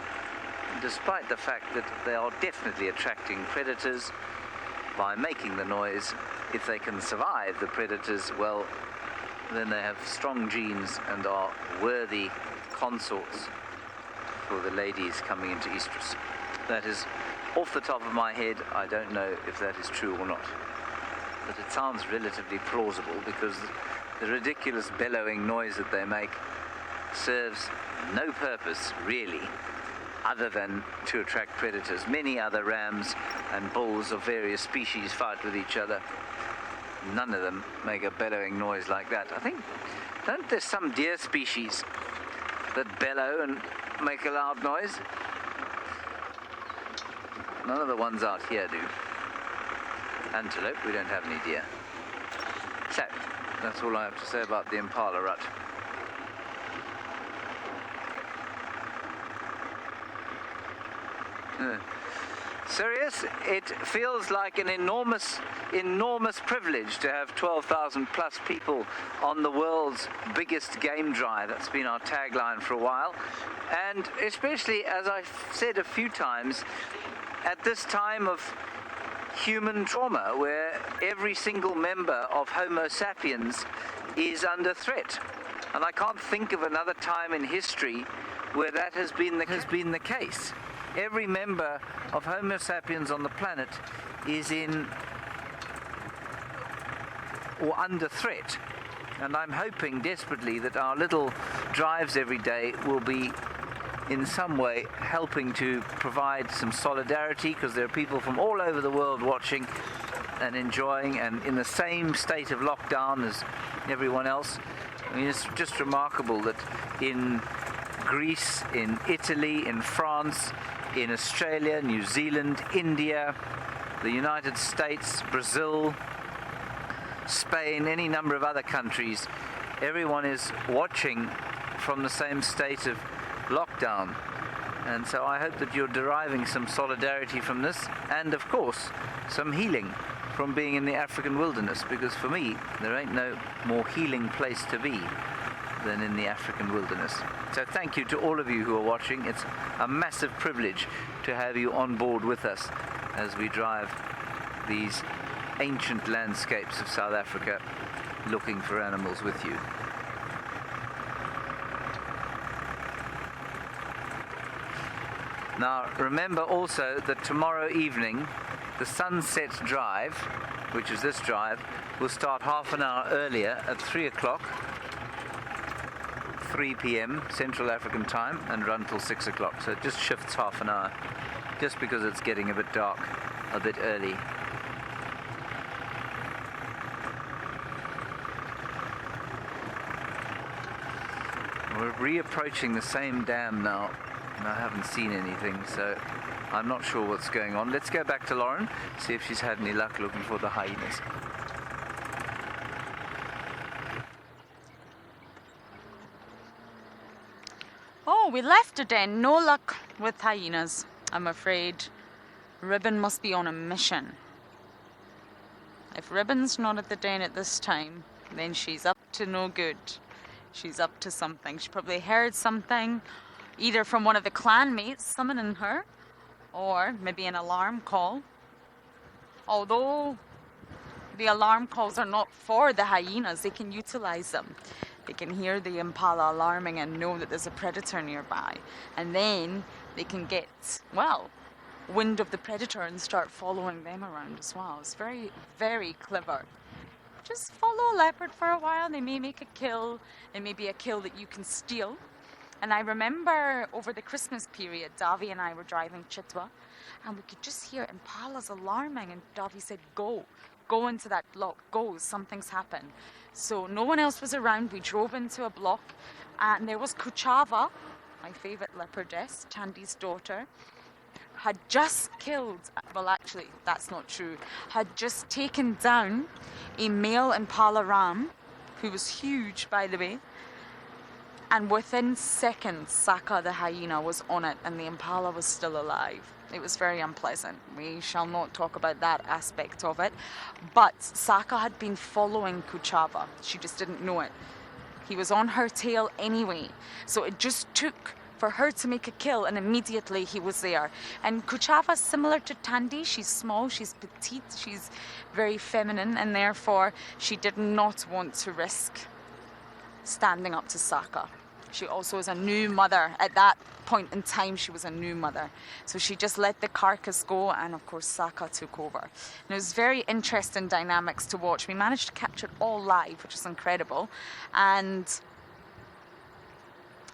despite the fact that they are definitely attracting predators by making the noise, if they can survive the predators, well, then they have strong genes and are worthy consorts for the ladies coming into estrus. That is off the top of my head. I don't know if that is true or not, but it sounds relatively plausible, because the ridiculous bellowing noise that they make serves no purpose really, other than to attract predators. Many other rams and bulls of various species fight with each other. None of them make a bellowing noise like that. I think, don't there some deer species that bellow and make a loud noise? None of the ones out here do. Antelope, we don't have any deer. So, that's all I have to say about the Impala rut. Serious, it feels like an enormous privilege to have 12,000 plus people on the world's biggest game drive. That's been our tagline for a while, and especially, as I've said a few times, at this time of human trauma, where every single member of Homo sapiens is under threat. And I can't think of another time in history where that has been the case. Every member of Homo sapiens on the planet is in or under threat. And I'm hoping desperately that our little drives every day will be in some way helping to provide some solidarity, because there are people from all over the world watching and enjoying and in the same state of lockdown as everyone else. I mean, it's just remarkable that in Greece, in Italy, in France, in Australia, New Zealand, India, the United States, Brazil, Spain, any number of other countries, everyone is watching from the same state of lockdown. And so I hope that you're deriving some solidarity from this, and of course, some healing from being in the African wilderness, because for me, there ain't no more healing place to be than in the African wilderness. So thank you to all of you who are watching. It's a massive privilege to have you on board with us as we drive these ancient landscapes of South Africa looking for animals with you. Now remember also that tomorrow evening the sunset drive, which is this drive, will start half an hour earlier at 3 o'clock, 3 p.m. Central African time, and run till 6 o'clock. So it just shifts half an hour just because it's getting a bit dark a bit early. We're reapproaching the same dam now, and I haven't seen anything, so I'm not sure what's going on. Let's go back to Lauren, see if she's had any luck looking for the hyenas. Oh, we left it then. No luck with hyenas, I'm afraid. Ribbon must be on a mission. If Ribbon's not at the den at this time, then she's up to no good. She's up to something. She probably heard something, either from one of the clanmates summoning her, or maybe an alarm call. Although the alarm calls are not for the hyenas, they can utilize them. They can hear the impala alarming and know that there's a predator nearby. And then they can get, well, wind of the predator and start following them around as well. It's very, very clever. Just follow a leopard for a while. They may make a kill. It may be a kill that you can steal. And I remember over the Christmas period, Davi and I were driving Chitwa, and we could just hear impalas alarming, and Davi said, go into that block, go, something's happened. So no one else was around. We drove into a block, and there was Kuchava, my favourite leopardess, Tandi's daughter, had just killed, well actually that's not true, had just taken down a male impala ram, who was huge by the way, and within seconds Saka the hyena was on it and the impala was still alive. It was very unpleasant. We shall not talk about that aspect of it, but Saka had been following Kuchava. She just didn't know it. He was on her tail anyway, so it just took for her to make a kill, and immediately he was there. And Kuchava's similar to Tandi. She's small, she's petite, she's very feminine, and therefore she did not want to risk standing up to Saka. She also is a new mother. At that point in time, she was a new mother. So she just let the carcass go, and of course Saka took over. And it was very interesting dynamics to watch. We managed to capture it all live, which is incredible. And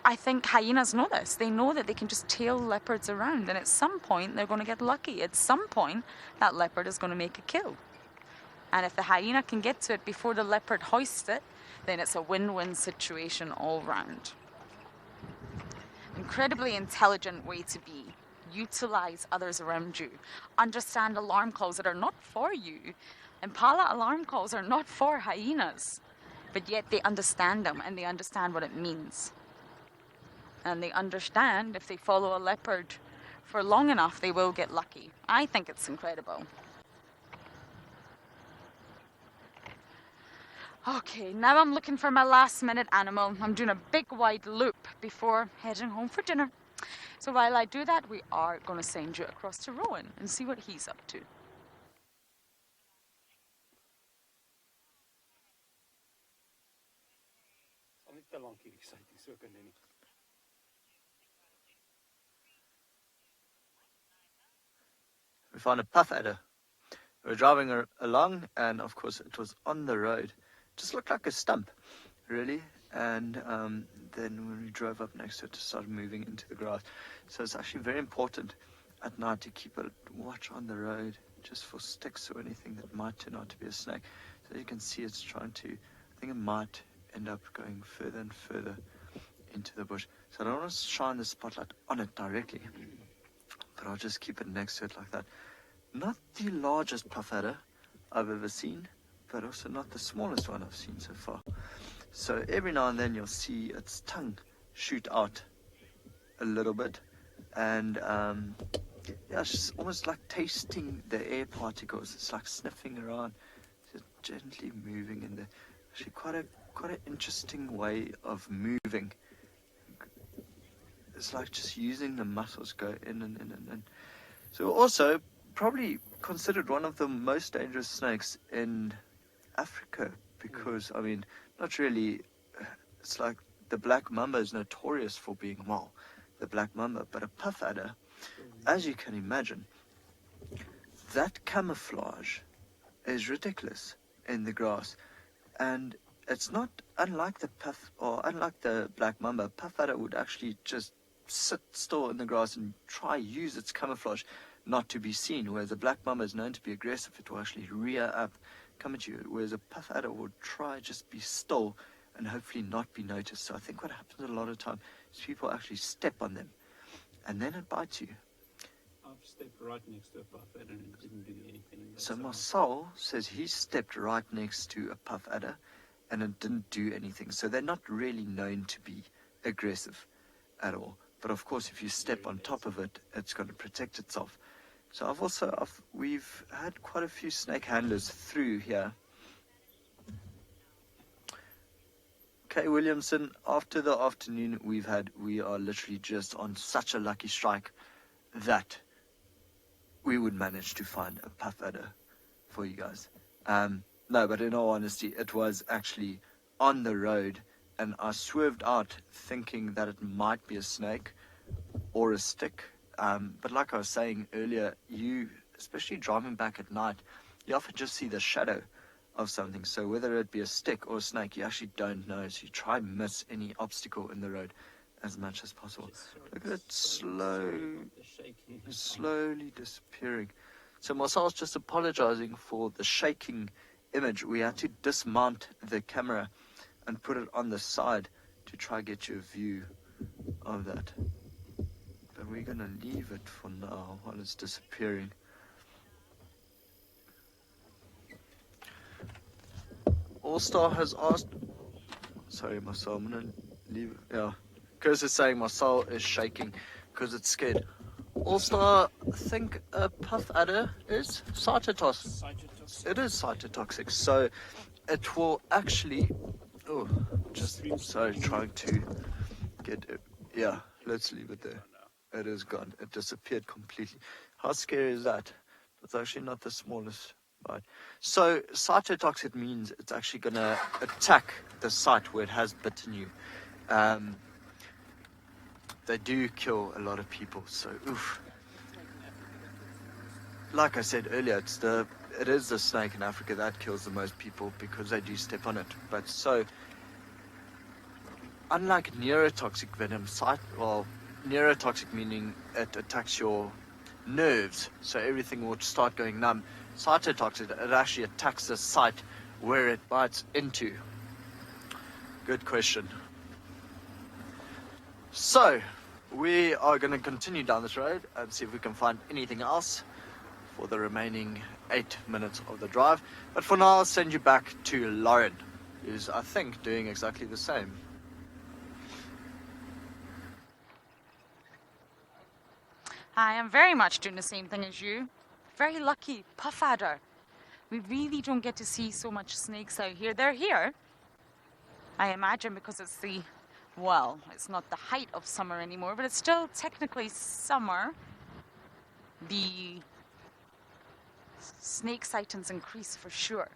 I think hyenas know this. They know that they can just tail leopards around, and at some point they're going to get lucky. At some point that leopard is going to make a kill. And if the hyena can get to it before the leopard hoists it, then it's a win-win situation all round. Incredibly intelligent way to be. Utilize others around you. Understand alarm calls that are not for you. Impala alarm calls are not for hyenas, but yet they understand them, and they understand what it means. And they understand if they follow a leopard for long enough, they will get lucky. I think it's incredible. Okay, now I'm looking for my last minute animal. I'm doing a big wide loop before heading home for dinner. So while I do that, we are going to send you across to Rowan and see what he's up to. We found a puff adder. We were driving along, and of course it was on the road. It just looked like a stump, really. And then when we drove up next to it, it started moving into the grass. So it's actually very important at night to keep a watch on the road, just for sticks or anything that might turn out to be a snake. So you can see it's trying to, I think it might end up going further and further into the bush. So I don't want to shine the spotlight on it directly, but I'll just keep it next to it like that. Not the largest puff adder I've ever seen, but also not the smallest one I've seen so far. So every now and then you'll see its tongue shoot out a little bit, and yeah, it's just almost like tasting the air particles. It's like sniffing around, just gently moving in there. Actually, quite an interesting way of moving. It's like just using the muscles, go in and in and in. So also probably considered one of the most dangerous snakes in Africa, because I mean, not really. It's like the black mamba is notorious for being, well, the black mamba, but a puff adder, as you can imagine, that camouflage is ridiculous in the grass. And it's not unlike the puff, or unlike the black mamba. Puff adder would actually just sit still in the grass and try use its camouflage not to be seen, whereas a black mamba is known to be aggressive. It will actually rear up, come at you, whereas a puff adder would try just be still and hopefully not be noticed. So I think what happens a lot of time is people actually step on them and then it bites you. I've stepped right next to a puff adder and it didn't do anything. So Marcel says he stepped right next to a puff adder and it didn't do anything. So they're not really known to be aggressive at all. But of course, if you step on top of it, it's going to protect itself. So we've had quite a few snake handlers through here. Okay, Williamson, after the afternoon we are literally just on such a lucky strike that we would manage to find a puff adder for you guys. No, but in all honesty, it was actually on the road, and I swerved out thinking that it might be a snake or a stick. But like I was saying earlier, especially driving back at night, you often just see the shadow of something. So whether it be a stick or a snake, you actually don't know. So you try and miss any obstacle in the road as much as possible. Look at it slowly disappearing. So Marcel's just apologizing for the shaking image. We had to dismount the camera and put it on the side to try get you a view of that. But we're gonna leave it for now while it's disappearing. All-Star has asked... Sorry, Marcel, I'm gonna leave... Yeah. Chris is saying Marcel is shaking because it's scared. All-Star, I think a puff adder is cytotoxic. It is cytotoxic, so it will actually... Oh, just sorry, trying to get it. Yeah, let's leave it there. It is gone. It disappeared completely. How scary is that? It's actually not the smallest. Right. So cytotoxic means it's actually going to attack the site where it has bitten you. They do kill a lot of people. So, oof. Like I said earlier, it is the snake in Africa that kills the most people because they do step on it. But so, unlike neurotoxic venom, neurotoxic meaning it attacks your nerves, so everything will start going numb. Cytotoxic, it actually attacks the site where it bites into. Good question. So, we are going to continue down this road and see if we can find anything else for the remaining 8 minutes of the drive. But for now, I'll send you back to Lauren, who's, I think, doing exactly the same. I am very much doing the same thing as you. Very lucky, puff adder. We really don't get to see so much snakes out here. They're here, I imagine, because it's it's not the height of summer anymore, but it's still technically summer. The snake sightings increase for sure.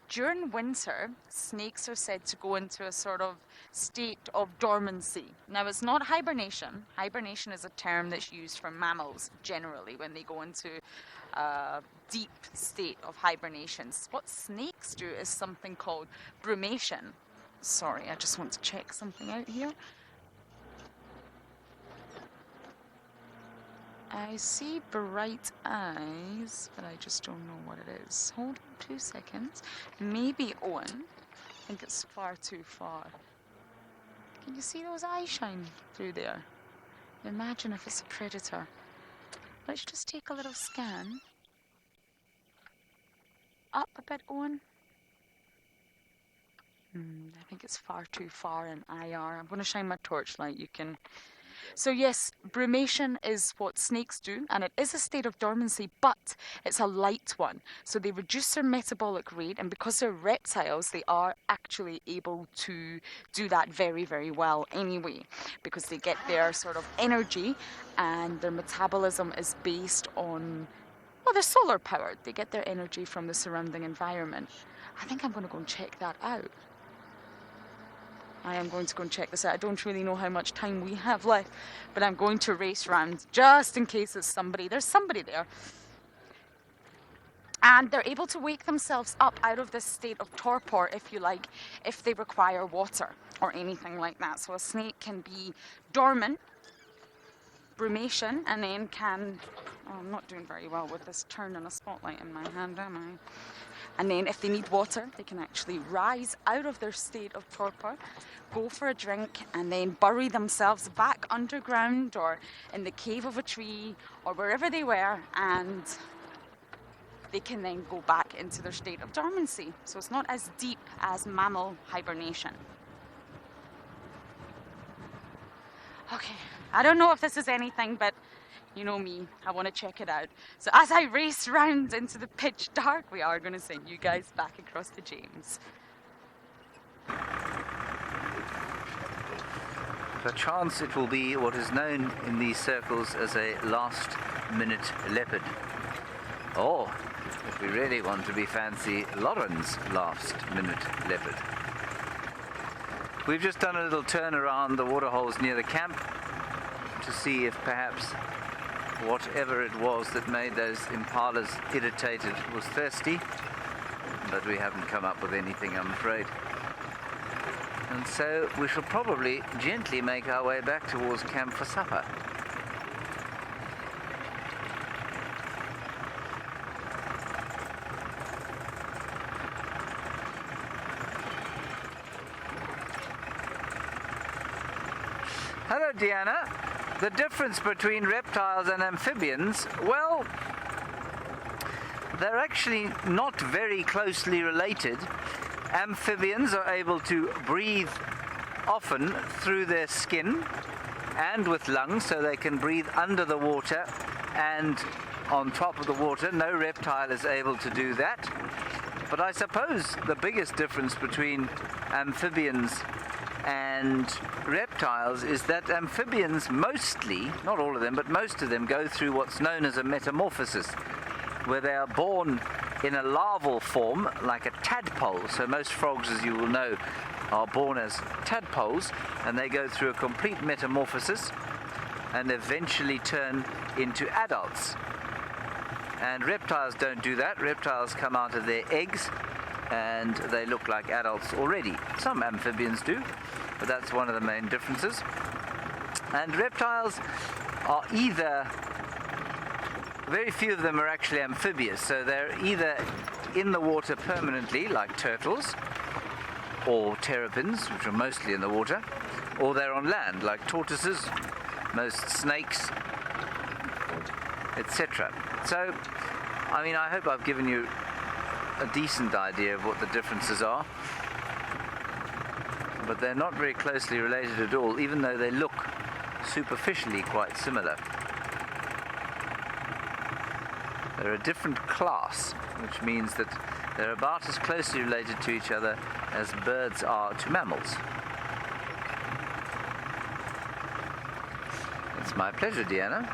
During winter, snakes are said to go into a sort of state of dormancy. Now, it's not hibernation. Hibernation is a term that's used for mammals generally when they go into a deep state of hibernation. What snakes do is something called brumation. Sorry, I just want to check something out here. I see bright eyes, but I just don't know what it is. Hold on 2 seconds. Maybe Owen. I think it's far too far. Can you see those eyes shine through there? Imagine if it's a predator. Let's just take a little scan. Up a bit, Owen. I think it's far too far in IR. I'm going to shine my torchlight. You can So yes, brumation is what snakes do, and it is a state of dormancy, but it's a light one. So they reduce their metabolic rate, and because they're reptiles, they are actually able to do that very, very well anyway, because they get their sort of energy, and their metabolism is based on, well, they're solar powered. They get their energy from the surrounding environment. I think I'm going to go and check that out. I am going to go and check this out. I don't really know how much time we have left, but I'm going to race round just in case there's somebody there. And they're able to wake themselves up out of this state of torpor, if you like, if they require water or anything like that. So a snake can be dormant, brumation, and then can... Oh, I'm not doing very well with this turn and a spotlight in my hand, am I? And then if they need water, they can actually rise out of their state of torpor, go for a drink, and then bury themselves back underground or in the cave of a tree or wherever they were, and they can then go back into their state of dormancy. So it's not as deep as mammal hibernation. Okay, I don't know if this is anything, but you know me, I want to check it out. So as I race round into the pitch dark, we are going to send you guys back across the James. Perchance it will be what is known in these circles as a last-minute leopard. Or, if we really want to be fancy, Lauren's last-minute leopard. We've just done a little turn around the waterholes near the camp to see if perhaps whatever it was that made those impalas irritated was thirsty, but we haven't come up with anything, I'm afraid. And so we shall probably gently make our way back towards camp for supper. Hello, Deanna. The difference between reptiles and amphibians, well, they're actually not very closely related. Amphibians are able to breathe often through their skin and with lungs, so they can breathe under the water and on top of the water. No reptile is able to do that. But I suppose the biggest difference between amphibians and reptiles is that amphibians mostly, not all of them, but most of them go through what's known as a metamorphosis, where they are born in a larval form like a tadpole. So most frogs, as you will know, are born as tadpoles, and they go through a complete metamorphosis and eventually turn into adults. And reptiles don't do that. Reptiles come out of their eggs and they look like adults already. Some amphibians do, but that's one of the main differences. And reptiles are either, very few of them are actually amphibious, so they're either in the water permanently, like turtles, or terrapins, which are mostly in the water, or they're on land, like tortoises, most snakes, etc. So, I mean, I hope I've given you a decent idea of what the differences are, but they're not very closely related at all, even though they look superficially quite similar. They're a different class, which means that they're about as closely related to each other as birds are to mammals. It's my pleasure, Deanna.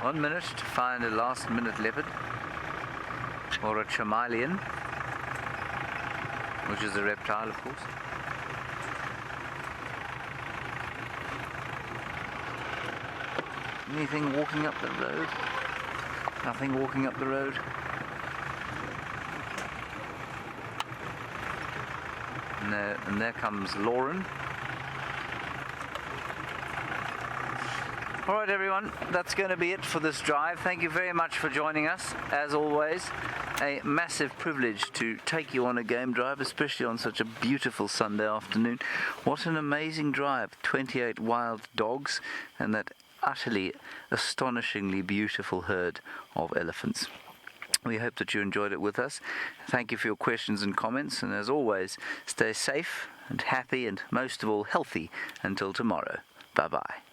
1 minute to find a last-minute leopard, or a chameleon, which is a reptile, of course. Anything walking up the road? Nothing walking up the road. And there comes Lauren. All right, everyone, that's going to be it for this drive. Thank you very much for joining us. As always, a massive privilege to take you on a game drive, especially on such a beautiful Sunday afternoon. What an amazing drive. 28 wild dogs and that utterly astonishingly beautiful herd of elephants. We hope that you enjoyed it with us. Thank you for your questions and comments, and as always, stay safe and happy and most of all healthy until tomorrow. Bye-bye.